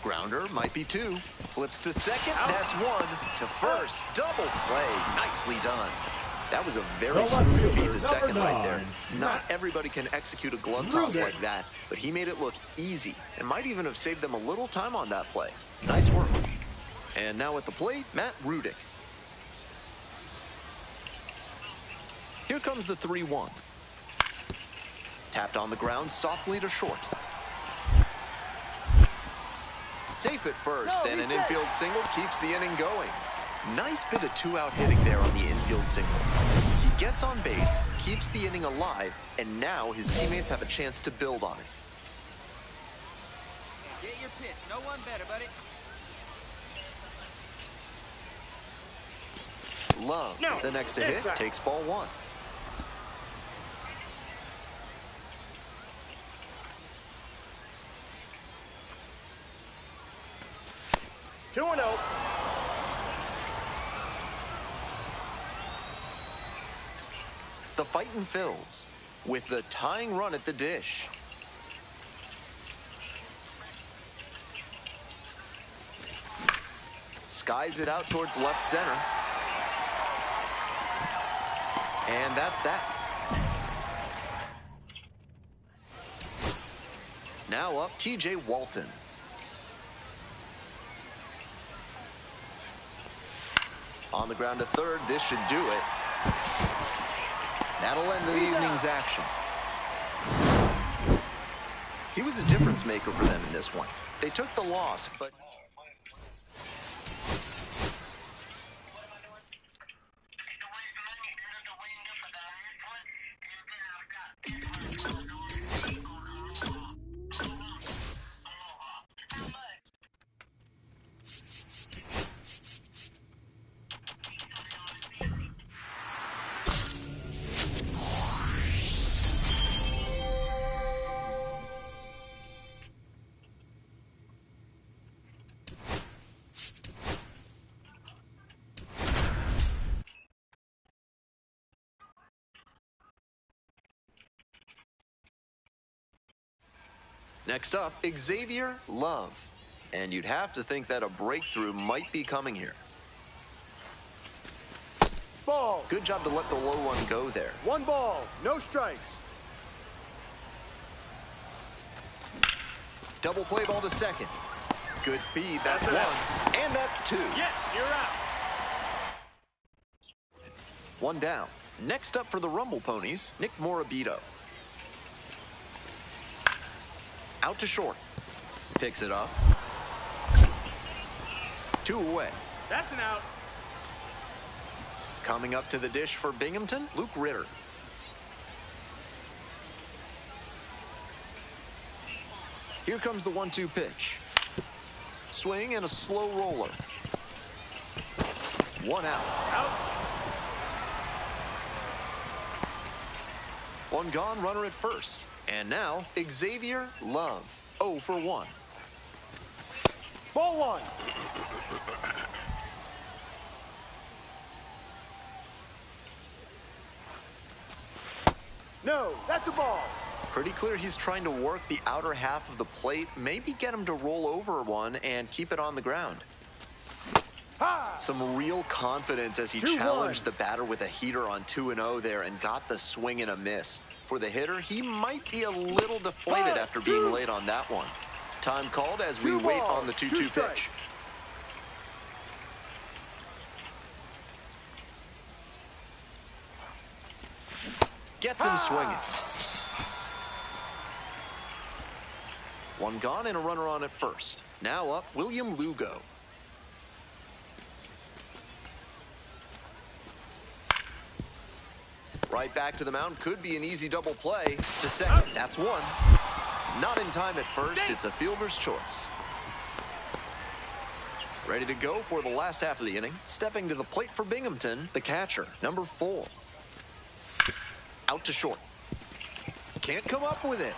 Grounder might be 2. Flips to second. That's 1. To first. Double play. Nicely done. That was a very smooth feed to second right there. Not everybody can execute a glove toss like that, but he made it look easy and might even have saved them a little time on that play. Nice work. And now at the plate, Matt Rudick. Here comes the 3-1. Tapped on the ground softly to short. Safe at first, and an infield single keeps the inning going. Nice bit of 2-out hitting there on the infield single. He gets on base, keeps the inning alive, and now his teammates have a chance to build on it. Get your pitch. No one better, buddy. Love, the next to hit, takes ball 1. Two and out. The fightin' fills with the tying run at the dish. Skies it out towards left center. And that's that. Now up, TJ Walton. On the ground to third, this should do it. That'll end the evening's action. He was a difference maker for them in this one. They took the loss, but... Next up, Xavier, Love. And you'd have to think that a breakthrough might be coming here. Ball. Good job to let the low one go there. 1 ball, no strikes. Double play ball to second. Good feed, that's 1. And that's 2. Yes, you're out. 1 down. Next up for the Rumble Ponies, Nick Morabito. Out to short. Picks it up. 2 away. That's an out. Coming up to the dish for Binghamton, Luke Ritter. Here comes the 1-2 pitch. Swing and a slow roller. 1 out. Out. 1 gone, runner at first. And now, Xavier, Love. 0 for 1. Ball 1. No, that's a ball. Pretty clear he's trying to work the outer half of the plate, maybe get him to roll over one and keep it on the ground. Some real confidence as he challenged the batter with a heater on 2-0 there and got the swing and a miss. For the hitter, he might be a little deflated after being late on that one. Time called as we wait on the 2-2 pitch. Gets him swinging. One gone and a runner on at first. Now up, William Lugo. Right back to the mound. Could be an easy double play. To second. That's one. Not in time at first. It's a fielder's choice. Ready to go for the last half of the inning. Stepping to the plate for Binghamton, the catcher, number 4. Out to short. Can't come up with it.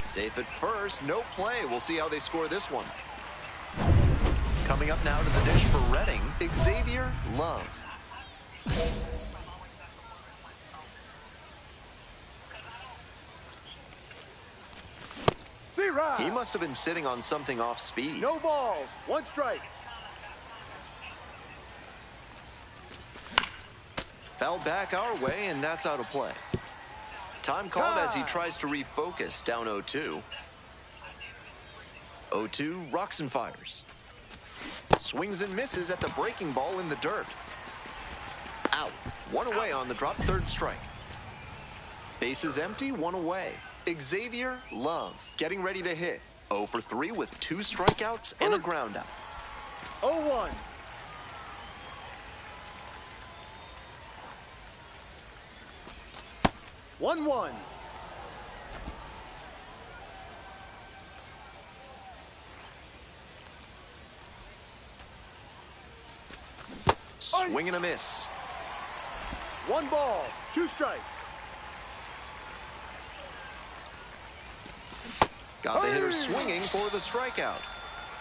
Safe at first. No play. We'll see how they score this one. Coming up now to the dish for Reading, Xavier, Love. He must have been sitting on something off speed. No balls. 1 strike. Foul back our way, and that's out of play. Time called as he tries to refocus, down 0-2. 0-2, rocks and fires. Swings and misses at the breaking ball in the dirt. Out. 1 away on the drop, 3rd strike. Bases empty, 1 away. Xavier, Love, getting ready to hit. 0 for 3 with 2 strikeouts and a ground out. 0-1. One. Swing and a miss. 1 ball, 2 strikes. Got the hitter swinging for the strikeout.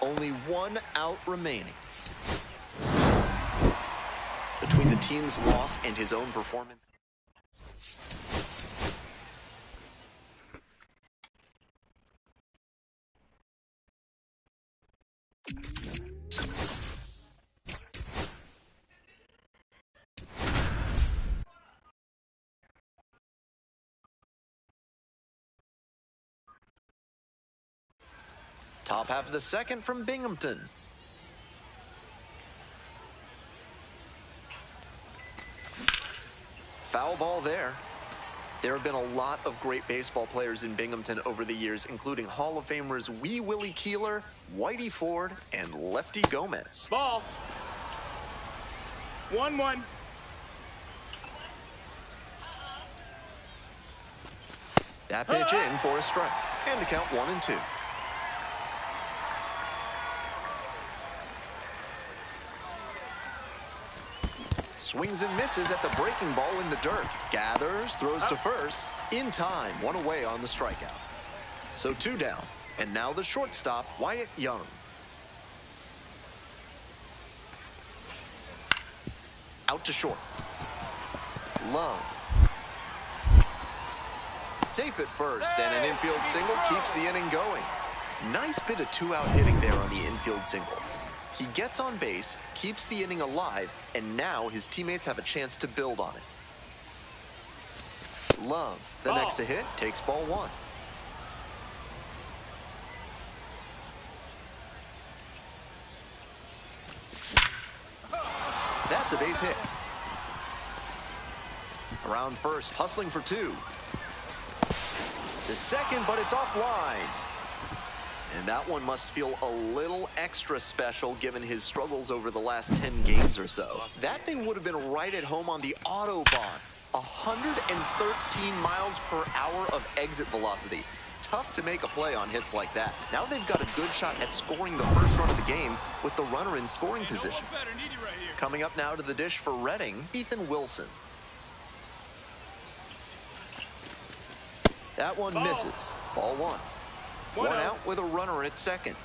Only 1 out remaining. Between the team's loss and his own performance. Top half of the second from Binghamton. Foul ball there. There have been a lot of great baseball players in Binghamton over the years, including Hall of Famers Wee Willie Keeler, Whitey Ford, and Lefty Gomez. Ball. 1-1. That pitch in for a strike. And to count 1-2. Swings and misses at the breaking ball in the dirt. Gathers, throws to first. In time, 1 away on the strikeout. So 2 down. And now the shortstop, Wyatt Young. Out to short. Love. Safe at first, and an infield single keeps the inning going. Nice bit of 2-out hitting there on the infield single. He gets on base, keeps the inning alive, and now his teammates have a chance to build on it. Love, the next to hit, takes ball 1. That's a base hit. Around first, hustling for 2. To second, but it's offline. And that one must feel a little extra special given his struggles over the last 10 games or so. That thing would have been right at home on the Autobahn. 113 miles per hour of exit velocity. Tough to make a play on hits like that. Now they've got a good shot at scoring the first run of the game with the runner in scoring position. Coming up now to the dish for Reading, Ethan Wilson. That one misses. Ball 1. 1 out with a runner at second.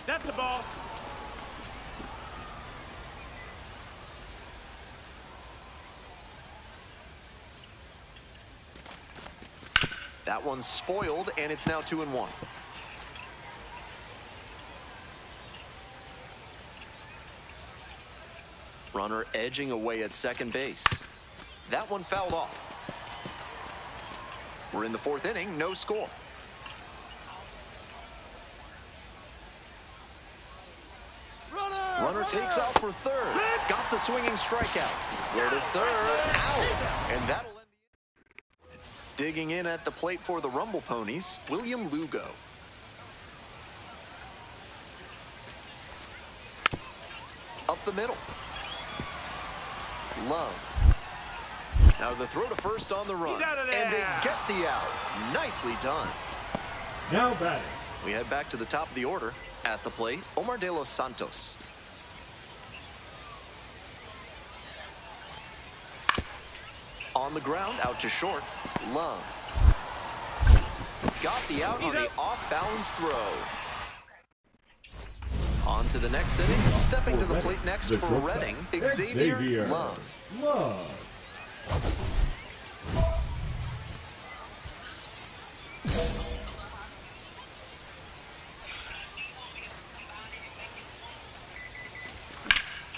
That's the ball. That one's spoiled, and it's now 2-1. Runner edging away at second base. That one fouled off. We're in the fourth inning, no score. Runner takes out for third. Got the swinging strikeout. Go to third. Out. And that'll end the inning. Digging in at the plate for the Rumble Ponies, William Lugo. Up the middle. Love. Now the throw to first on the run. And they get the out. Nicely done. Now batting. We head back to the top of the order. At the plate, Omar de los Santos. On the ground, out to short. Love. Got the out on the off-balance throw. On to the next inning. Stepping to the plate next for Reading, Xavier Love.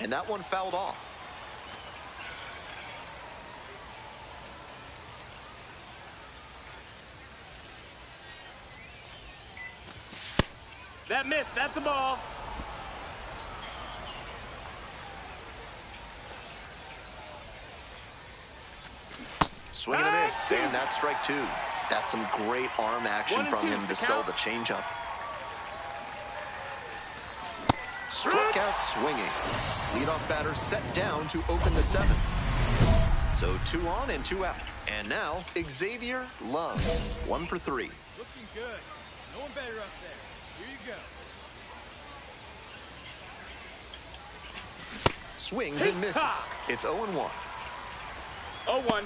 And that one fouled off. That missed. That's a ball. Swing and a miss, and that's strike two. That's some great arm action from him to sell the changeup. Struck out swinging. Leadoff batter set down to open the seventh. So 2 on and 2 out. And now, Xavier Love, 1 for 3. Looking good. No one better up there. Here you go. Swings and misses. It's 0-1. 0-1.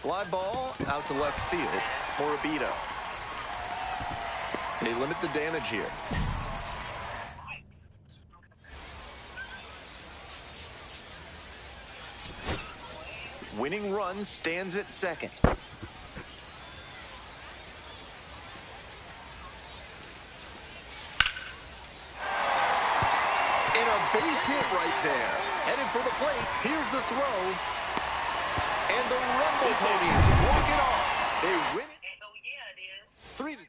Fly ball out to left field. Morabito. They limit the damage here. Winning run stands at second. And a base hit right there. Headed for the plate. Here's the throw. And the Rumble Ponies walk it off. They win it. 3-2.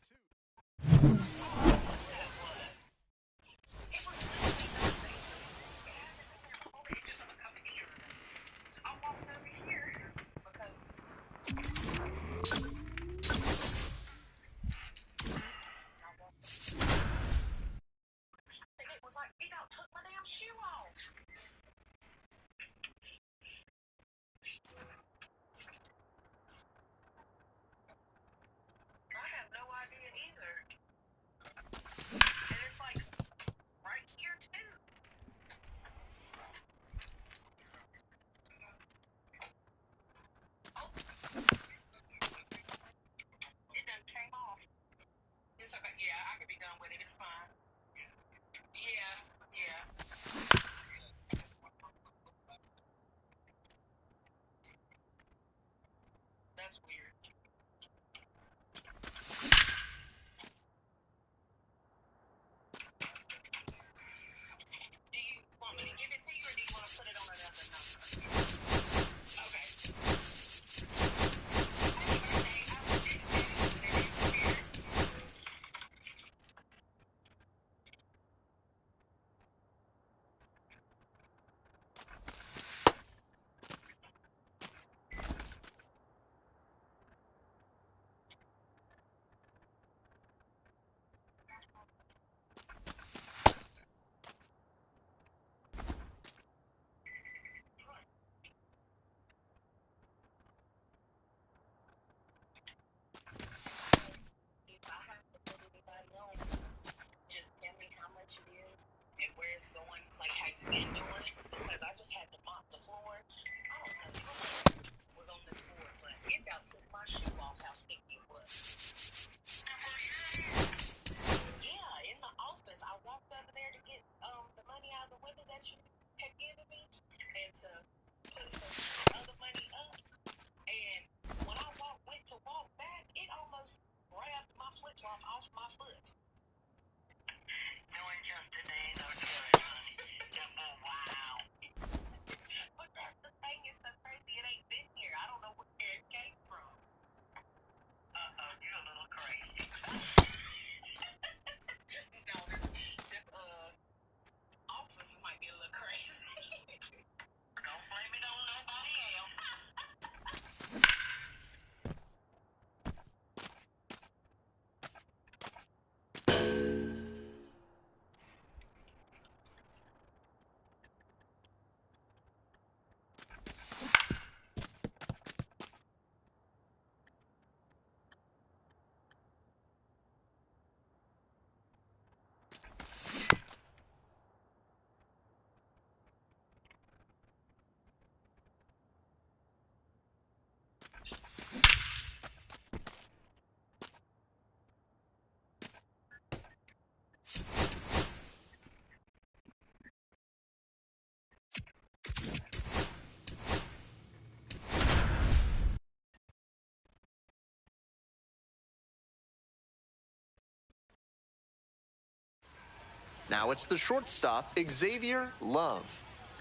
Now it's the shortstop, Xavier, Love.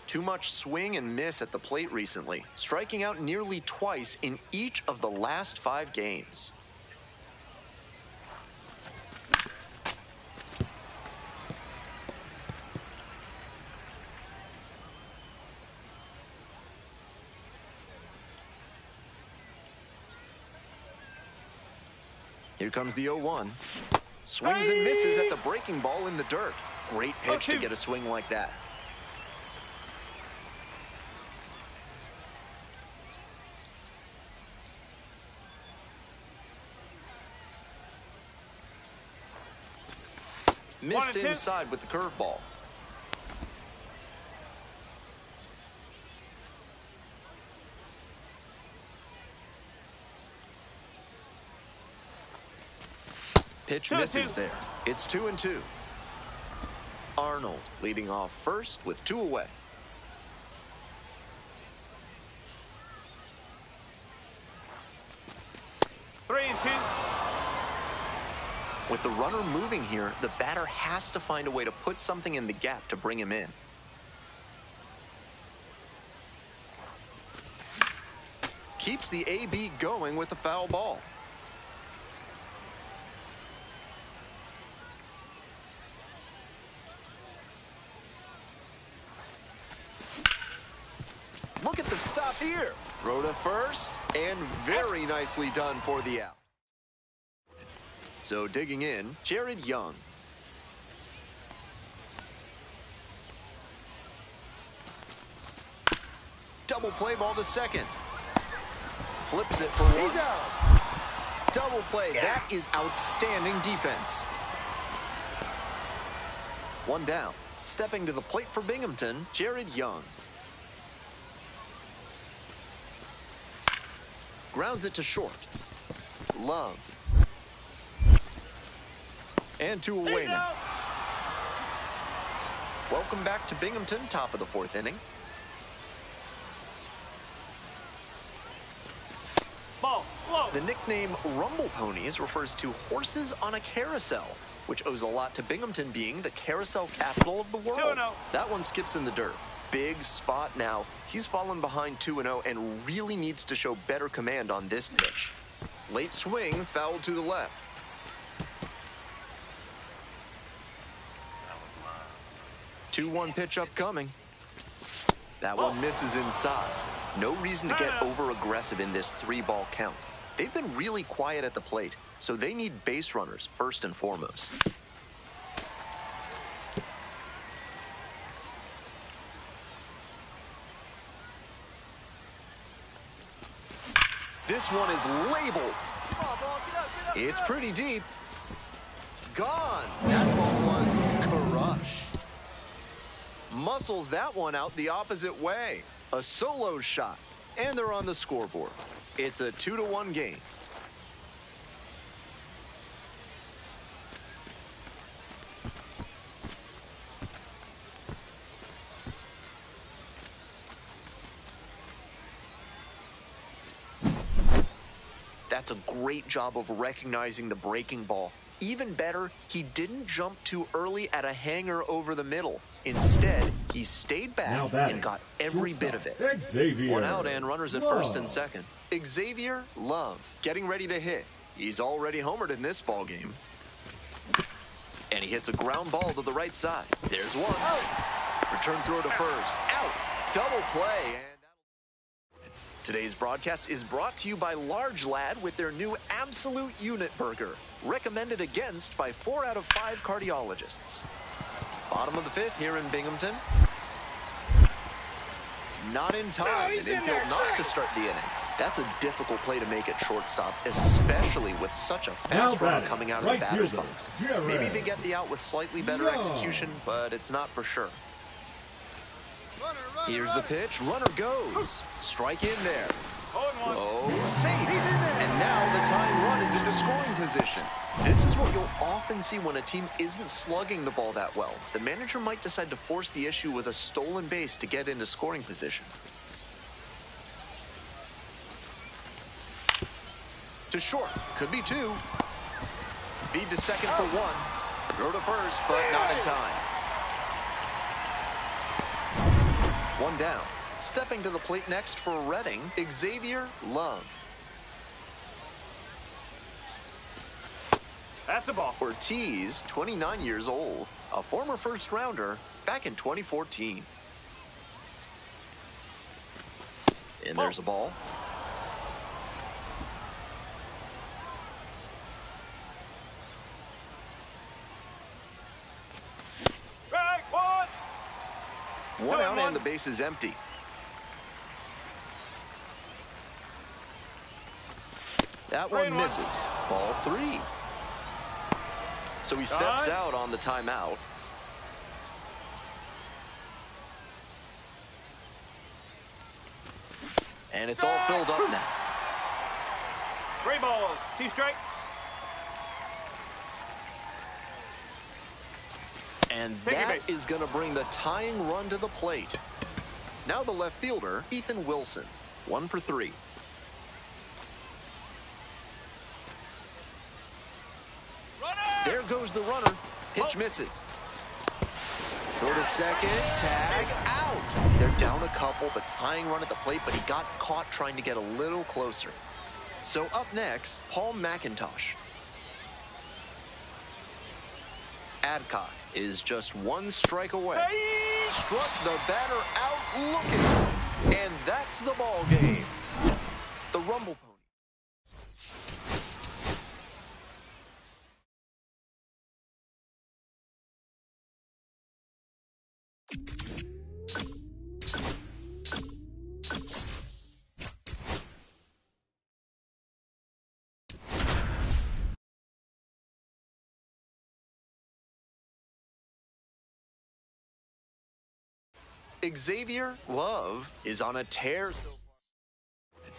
Too much swing and miss at the plate recently, striking out nearly twice in each of the last 5 games. Here comes the 0-1. Swings and misses at the breaking ball in the dirt. Great pitch to get a swing like that. Missed inside with the curveball. Pitch misses there. It's 2-2. Arnold leading off first with 2 away. Three and two. With the runner moving here, the batter has to find a way to put something in the gap to bring him in. Keeps the AB going with the foul ball. Look at the stop here. Throw to first, and very nicely done for the out. So digging in, Jared Young. Double play ball to second. Flips it for 1. Double play. That is outstanding defense. 1 down. Stepping to the plate for Binghamton, Jared Young. Grounds it to short. Love. And 2 away now. Welcome back to Binghamton, top of the 4th inning. Ball. Whoa. The nickname Rumble Ponies refers to horses on a carousel, which owes a lot to Binghamton being the carousel capital of the world. 2-0. That one skips in the dirt. Big spot now. He's fallen behind 2-0 and really needs to show better command on this pitch. Late swing, foul to the left. 2-1 pitch upcoming. That one misses inside. No reason to get over-aggressive in this 3-ball count. They've been really quiet at the plate, so they need base runners first and foremost. This one is labeled. It's pretty deep. Gone. That ball was crushed. Muscles that one out the opposite way. A solo shot. And they're on the scoreboard. It's a 2-1 game. That's a great job of recognizing the breaking ball. Even better, he didn't jump too early at a hanger over the middle. Instead, he stayed back and got every bit of it. Xavier. 1 out and runners at first and second. Xavier, Love, getting ready to hit. He's already homered in this ball game. And he hits a ground ball to the right side. There's one. Return throw to first. Out. Double play. Today's broadcast is brought to you by Large Lad with their new Absolute Unit Burger. Recommended against by 4 out of 5 cardiologists. Bottom of the 5th here in Binghamton. Not in time. An infield knock to start the inning. That's a difficult play to make at shortstop, especially with such a fast runner coming out of the batter's box. Maybe they get the out with slightly better execution, but it's not for sure. Here's the pitch. Runner goes. Strike in there. Oh, safe. And now the tying run is into scoring position. This is what you'll often see when a team isn't slugging the ball that well. The manager might decide to force the issue with a stolen base to get into scoring position. To short. Could be 2. Feed to second for 1. Throw to first, but not in time. One down. Stepping to the plate next for Reading, Xavier Love. That's a ball. Ortiz, 29 years old, a former first-rounder back in 2014. And there's a ball. One out and the base is empty. That one misses. Ball 3. So he steps out on the timeout. And it's all filled up now. 3 balls, 2 strikes. And that is going to bring the tying run to the plate. Now the left fielder, Ethan Wilson, 1 for 3. There goes the runner. Pitch misses. Throw to second. Tag out. They're down a couple. The tying run at the plate, but he got caught trying to get a little closer. So up next, Paul McIntosh. Adcock is just 1 strike away. Struck the batter out looking. And that's the ball game. The Rumble Pony. Xavier Love is on a tear so far.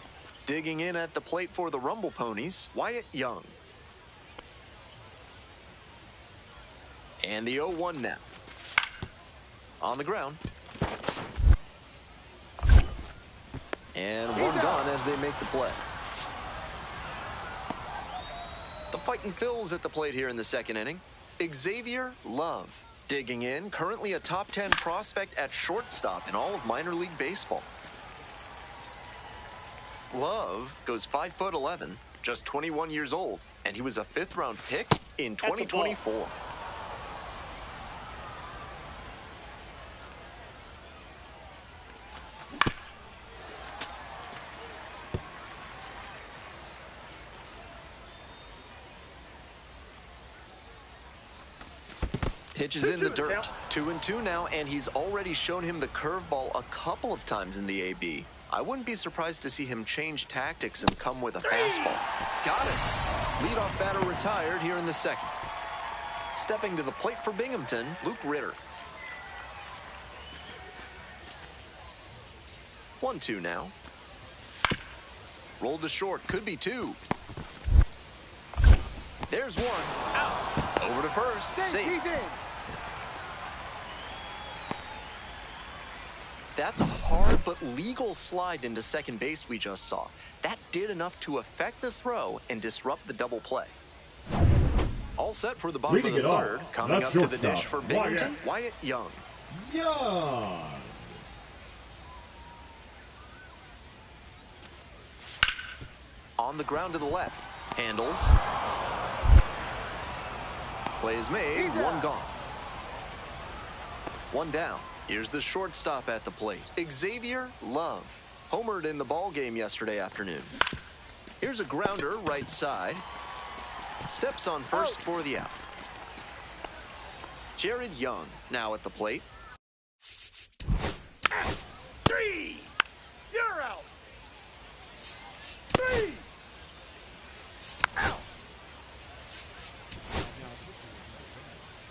Digging in at the plate for the Rumble Ponies, Wyatt Young. And the 0-1 now. On the ground. And one gone as they make the play. The fighting Phils at the plate here in the second inning. Xavier Love. Digging in, currently a top 10 prospect at shortstop in all of minor league baseball. Love goes 5'11", just 21 years old, and he was a 5th-round pick in 2024. Pitch is in the dirt. 2-2 now, and he's already shown him the curveball a couple of times in the AB. I wouldn't be surprised to see him change tactics and come with a fastball. Got it. Leadoff batter retired here in the second. Stepping to the plate for Binghamton, Luke Ritter. 1-2 now. Rolled to short, could be 2. There's 1. Out. Over to first, safe. That's a hard but legal slide into second base we just saw. That did enough to affect the throw and disrupt the double play. All set for the bottom of the third. Coming up to the dish for Binghamton, Wyatt Young. On the ground to the left. Handles. Play is made. 1 gone. 1 down. Here's the shortstop at the plate, Xavier Love. Homered in the ball game yesterday afternoon. Here's a grounder right side. Steps on first for the out. Jared Young now at the plate. 3. You're out. 3. Out.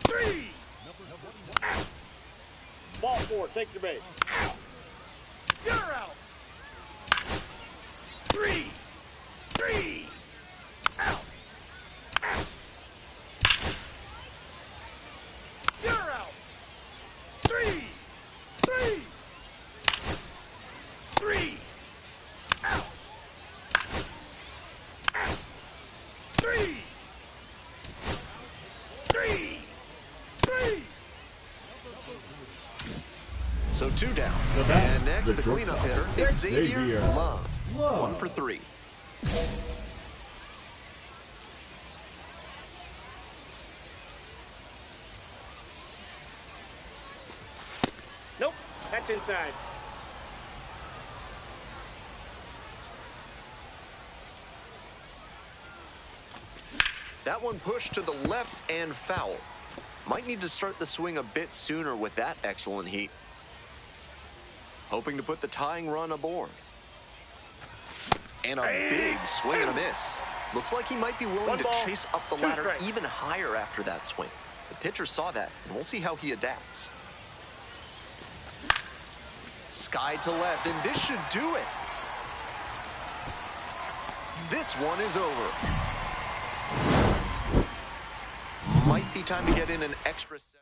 3. Out. Ball 4, take your base. Out. You're out. 3. 3. Out. Out. You're out. 3. 3. 3. Out. Out. 3. 3. 3. So 2 down. The bat, And next, the cleanup hitter, Xavier. Love. 1 for 3. Nope, that's inside. That one pushed to the left and foul. Might need to start the swing a bit sooner with that excellent heat. Hoping to put the tying run aboard. And a big swing and a miss. Looks like he might be willing to chase up the ladder even higher after that swing. The pitcher saw that, and we'll see how he adapts. Sky to left, and this should do it. This one is over. Might be time to get in an extra session.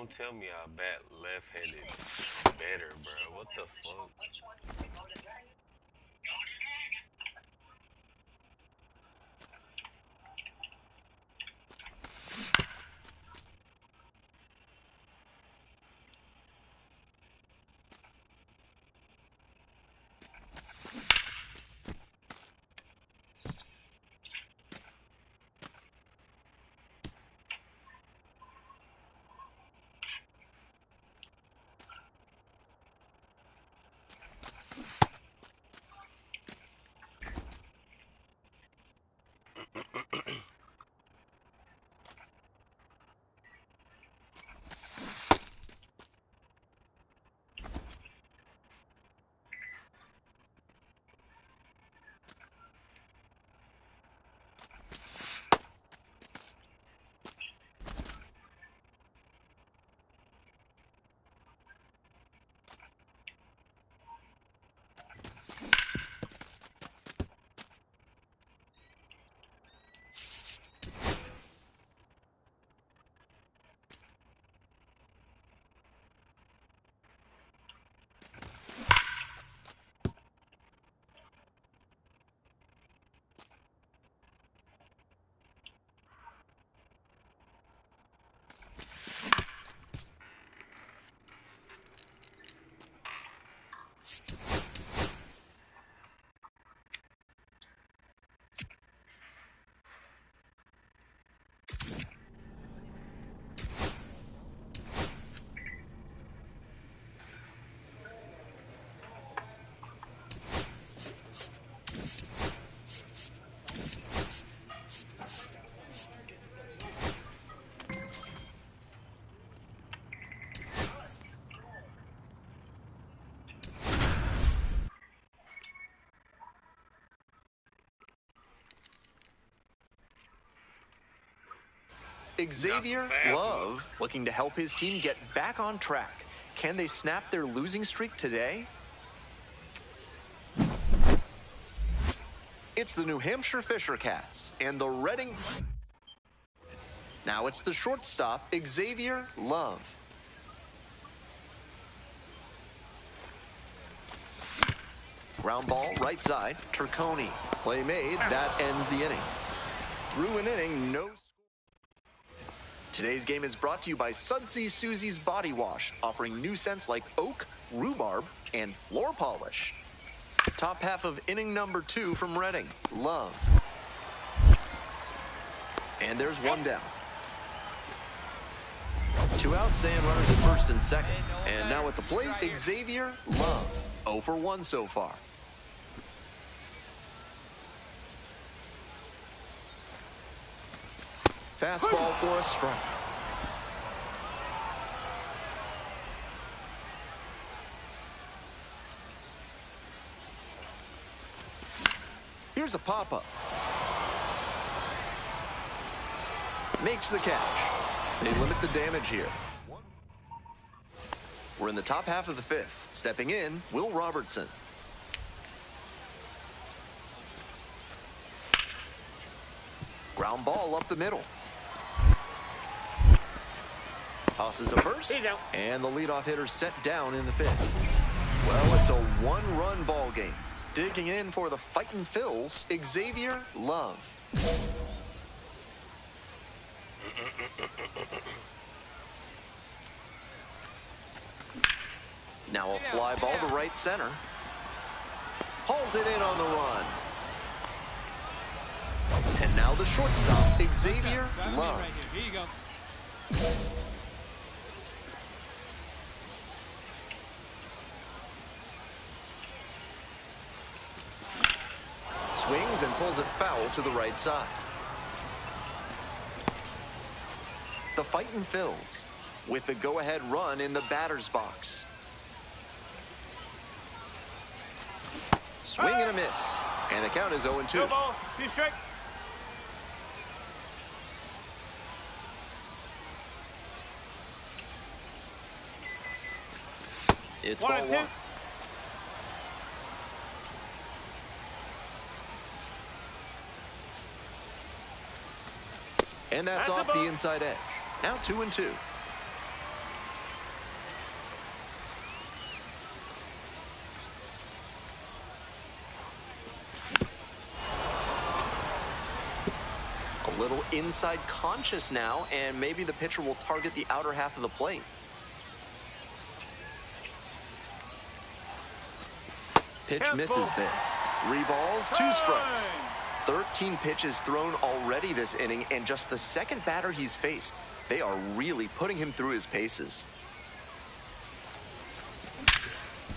Don't tell me I bat left-handed better, bro. What the fuck? Xavier Love looking to help his team get back on track. Can they snap their losing streak today? It's the New Hampshire Fisher Cats and the Reading. Now it's the shortstop, Xavier Love. Ground ball, right side, Turconi. Play made, that ends the inning. Through an inning, no score. Today's game is brought to you by Sudsy Susie's Body Wash, offering new scents like oak, rhubarb, and floor polish. Top half of inning number 2 from Reading, Love. And there's one down. 2 outs, and runners at first and second. And now at the plate, Xavier Love. 0 for 1 so far. Fastball for a strike. Here's a pop-up. Makes the catch. They limit the damage here. We're in the top half of the 5th. Stepping in, Will Robertson. Ground ball up the middle. Tosses to first, and the leadoff hitter set down in the 5th. Well, it's a one-run ball game. Digging in for the Fightin' Phils, Xavier Love. Now a fly ball to right center. Hauls it in on the run. And now the shortstop, Xavier Love. Right here. Here you go. Swings and pulls it foul to the right side. The Fightin' Phils with the go-ahead run in the batter's box. Swing and a miss. And the count is 0-2. 2 balls, 2 strike. It's 1 ball and 2. 1. And that's off the inside edge. Now 2-2. inside conscious now, and maybe the pitcher will target the outer half of the plate. Pitch misses there. 3 balls, 2 strikes. 13 pitches thrown already this inning, and just the second batter he's faced. They are really putting him through his paces.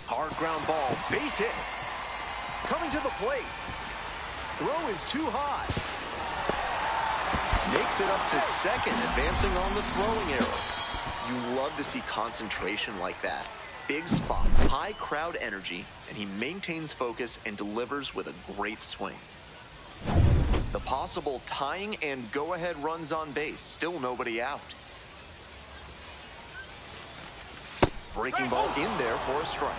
Hard ground ball, base hit. Coming to the plate. Throw is too high. Makes it up to second, advancing on the throwing arrow. You love to see concentration like that. Big spot, high crowd energy, and he maintains focus and delivers with a great swing. The possible tying and go-ahead runs on base, still nobody out. Breaking ball in there for a strike.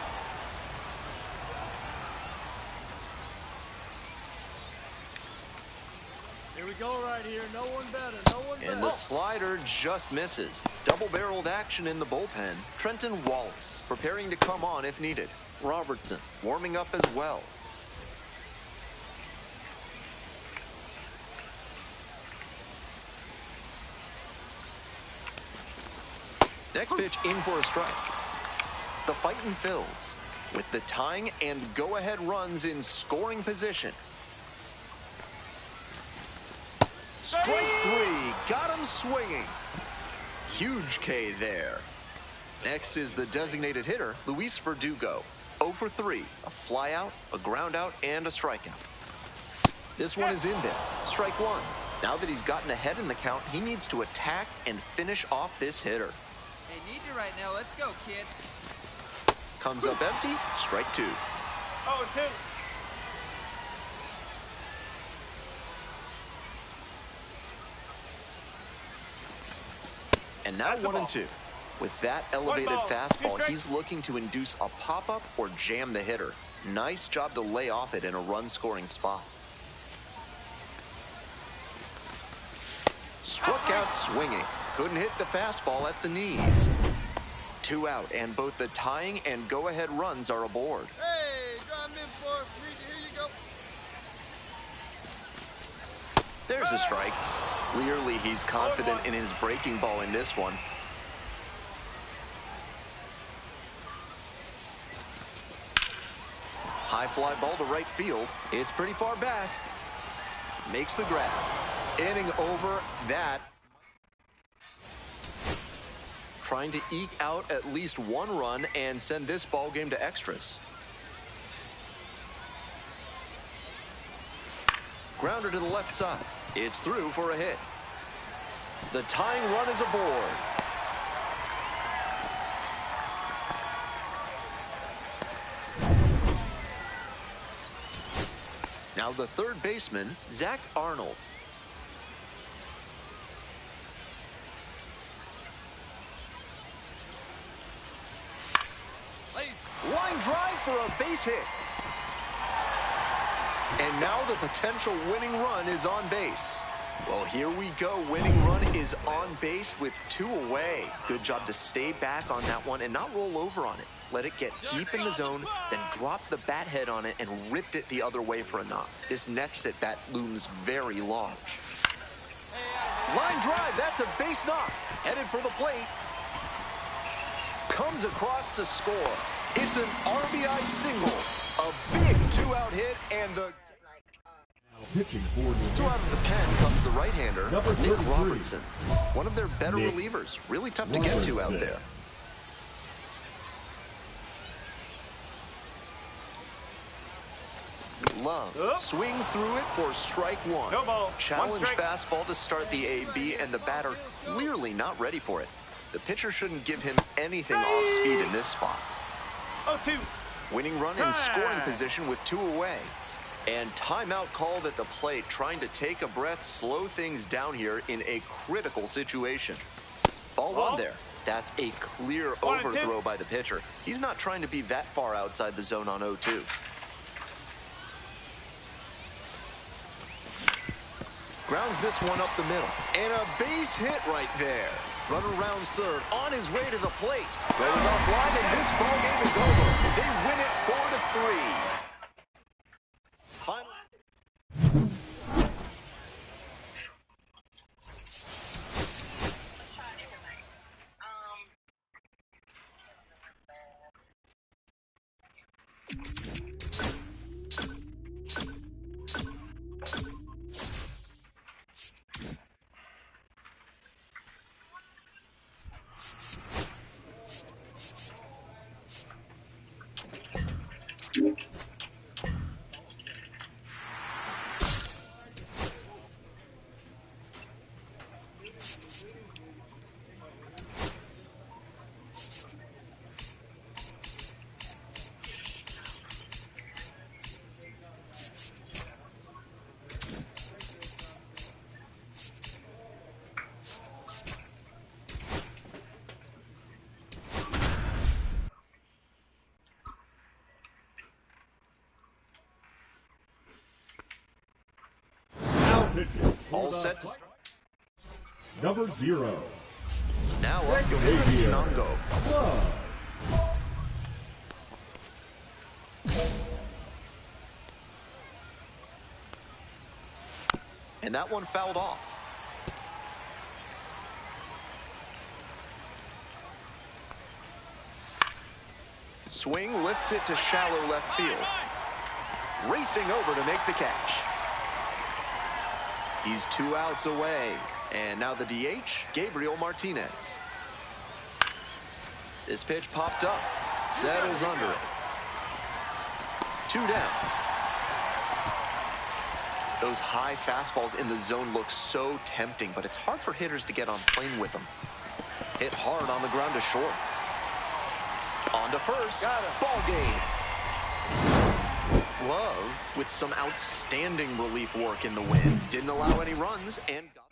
Here we go right here. No one better. No one better. And the slider just misses. Double-barreled action in the bullpen. Trenton Wallace preparing to come on if needed. Robertson warming up as well. Next pitch in for a strike. The fighting fills with the tying and go-ahead runs in scoring position. Strike 3, got him swinging. Huge K there. Next is the designated hitter, Luis Verdugo. 0 for 3, a flyout, a groundout, and a strikeout. This one is in there, strike 1. Now that he's gotten ahead in the count, he needs to attack and finish off this hitter. They need you right now. Let's go, kid. Comes up empty, strike 2. 0-2. And now 1-2. With that elevated fastball, he's looking to induce a pop-up or jam the hitter. Nice job to lay off it in a run-scoring spot. Struck out swinging. Couldn't hit the fastball at the knees. 2 out, and both the tying and go-ahead runs are aboard. Hey, drive in for here you go. There's a strike. Clearly, he's confident in his breaking ball in this one. High fly ball to right field. It's pretty far back. Makes the grab. Inning over. That. Trying to eke out at least 1 run and send this ball game to extras. Grounder to the left side. It's through for a hit. The tying run is aboard. Now the third baseman, Zach Arnold. Line drive for a base hit. And now the potential winning run is on base. Well, here we go. Winning run is on base with 2 away. Good job to stay back on that one and not roll over on it. Let it get deep in the zone, then drop the bat head on it and ripped it the other way for a knock. This next at bat looms very large. Line drive, that's a base knock. Headed for the plate. Comes across to score. It's an RBI single. A big 2-out hit, and the... So out of the pen comes the right-hander, Nick Robertson. One of their better relievers. Really tough to get to out there. Love swings through it for strike 1. Challenge fastball to start the AB, and the batter clearly not ready for it. The pitcher shouldn't give him anything off speed in this spot. 0-2. Winning run in scoring position with 2 away. And timeout called at the plate, trying to take a breath, slow things down here in a critical situation. Ball 1 there. That's a clear overthrow by the pitcher. He's not trying to be that far outside the zone on 0-2. Grounds this one up the middle. And a base hit right there. Runner rounds third, on his way to the plate. Goes offline, and this ball game is over. They win it 4-3. Final. All set to Number 0. now up Xavier. Love. And that one fouled off. Swing lifts it to shallow left field. Racing over to make the catch. He's 2 outs away. And now the DH, Gabriel Martinez. This pitch popped up. Settles under it. 2 down. Those high fastballs in the zone look so tempting, but it's hard for hitters to get on plane with them. Hit hard on the ground to short. On to first. Ball game. Love with some outstanding relief work in the win. Didn't allow any runs and got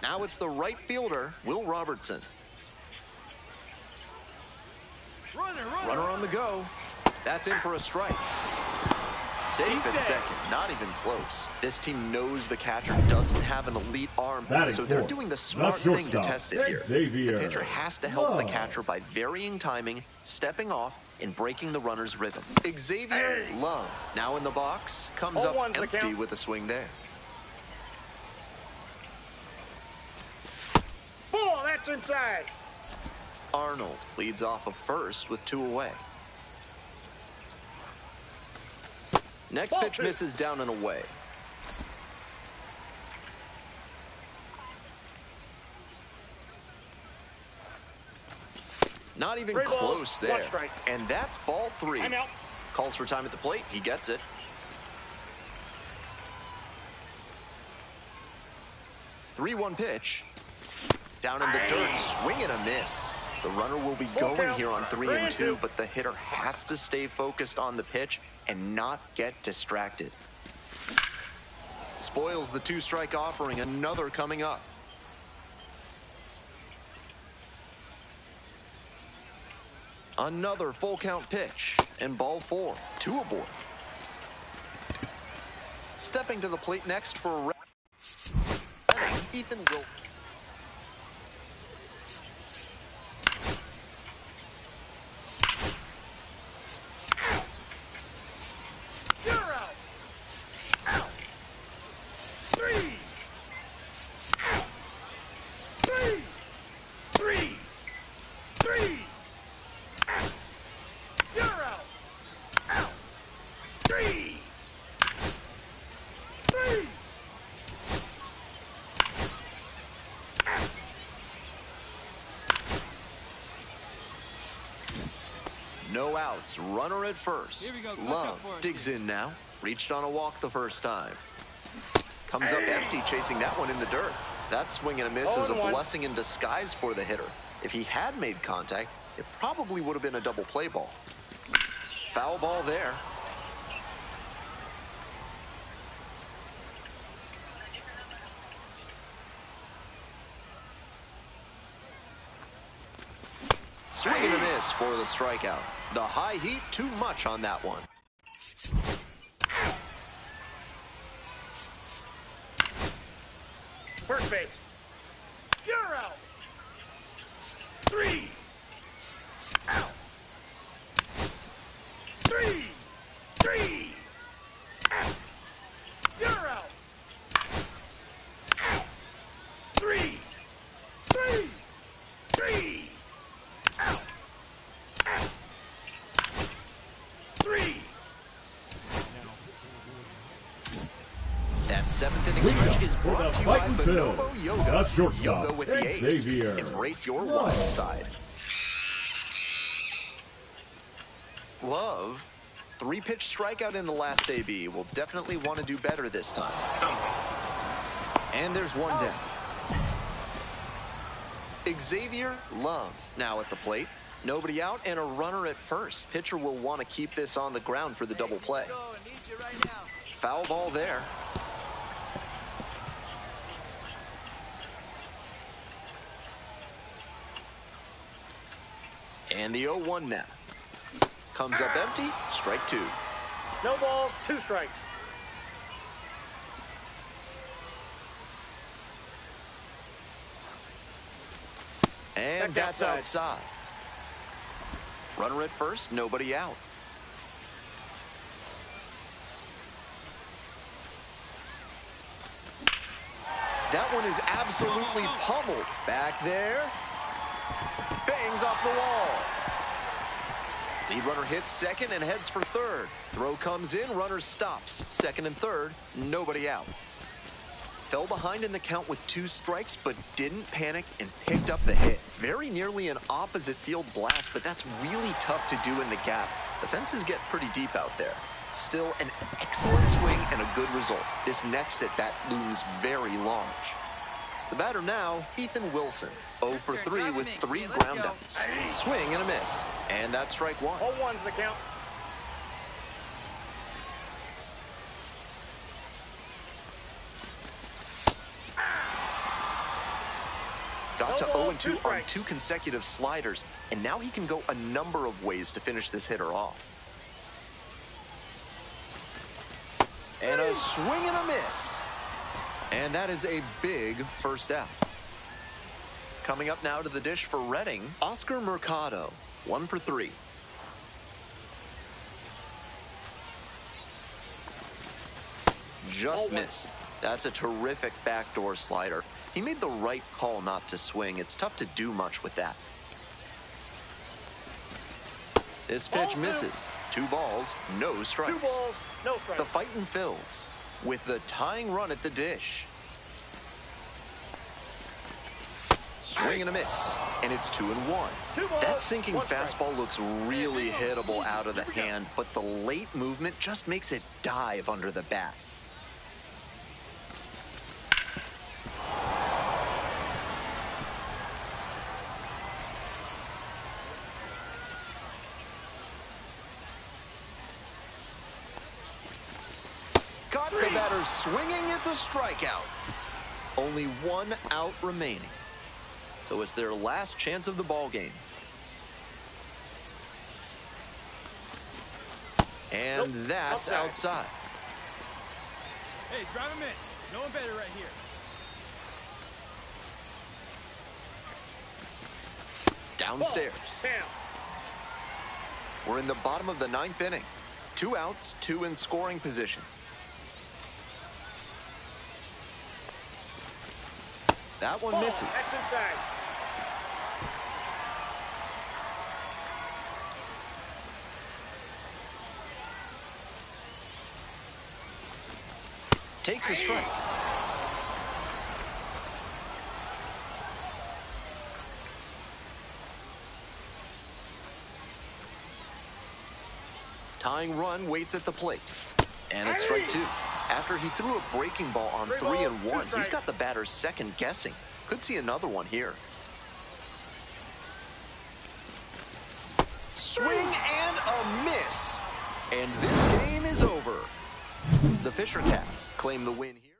Now it's the right fielder, Will Robertson. Runner on the go. That's in for a strike. Safe at second, not even close. This team knows the catcher doesn't have an elite arm, so they're doing the smart thing to test it here. Xavier. The pitcher has to help the catcher by varying timing, stepping off, and breaking the runner's rhythm. Xavier Love, now in the box, comes up empty with a swing there. Ball, that's inside. Arnold leads off of first with 2 away. Next pitch misses down and away. Not even close there. And that's ball 3. Calls for time at the plate. He gets it. Three-one pitch. Down in the dirt, swing and a miss. The runner will be going here on 3-2, but the hitter has to stay focused on the pitch and not get distracted. Spoils the 2-strike offering, another coming up. Another full count pitch, and ball 4, 2 aboard. Stepping to the plate next for Ethan will. No outs, runner at first. Love digs in now. Reached on a walk the first time. Comes up empty, chasing that one in the dirt. That swing and a miss is a blessing in disguise for the hitter. If he had made contact, it probably would have been a double play ball. Foul ball there. Swing and a miss for the strikeout. The high heat, too much on that one. First base. You're out. 3. Out. 3. 3. Out. You're out. Out. 3. 3. 3. Out. Out. 3. That 7th inning stretch is brought to you by Bonobo Yoga. Yoga with the A's. Embrace your wild side. Love, 3-pitch strikeout in the last AB. Will definitely want to do better this time. And there's one down. Xavier Love now at the plate. Nobody out and a runner at first. Pitcher will want to keep this on the ground for the double play. Foul ball there. And the 0-1 now. Comes up empty, strike two. No balls, 2 strikes. And that's outside. Runner at first, nobody out. That one is absolutely pummeled. Back there. Bangs off the wall. Lead runner hits second and heads for third. Throw comes in, runner stops. Second and third, nobody out. Fell behind in the count with 2 strikes, but didn't panic and picked up the hit. Very nearly an opposite field blast, but that's really tough to do in the gap. The fences get pretty deep out there. Still an excellent swing and a good result. This next at bat looms very large. The batter now, Ethan Wilson. 0 for 3 with 3 ground outs. Swing and a miss. And that's strike one. 0-1's the count. Got to 0-2 on 2 consecutive sliders, and now he can go a number of ways to finish this hitter off. And a swing and a miss. And that is a big first out. Coming up now to the dish for Reading, Oscar Mercado, 1 for 3. Just missed. That's a terrific backdoor slider. He made the right call not to swing. It's tough to do much with that. This pitch misses. 2 balls, no strikes. 2 balls, no strikes. The fightin' fills with the tying run at the dish. Swing and a miss, and it's 2-1. That sinking fastball looks really hittable out of the hand, but the late movement just makes it dive under the bat. Got the batter swinging, it's a strikeout. Only 1 out remaining. So it's their last chance of the ball game. And that's outside. Hey, drive him in. No one better right here. Downstairs. We're in the bottom of the 9th inning. 2 outs, 2 in scoring position. That one misses. Takes a strike. Tying run waits at the plate. And it's strike 2. After he threw a breaking ball on 3-1, he's got the batter second guessing. Could see another one here. Swing and a miss. And this game is over. The Fisher Cats claim the win here.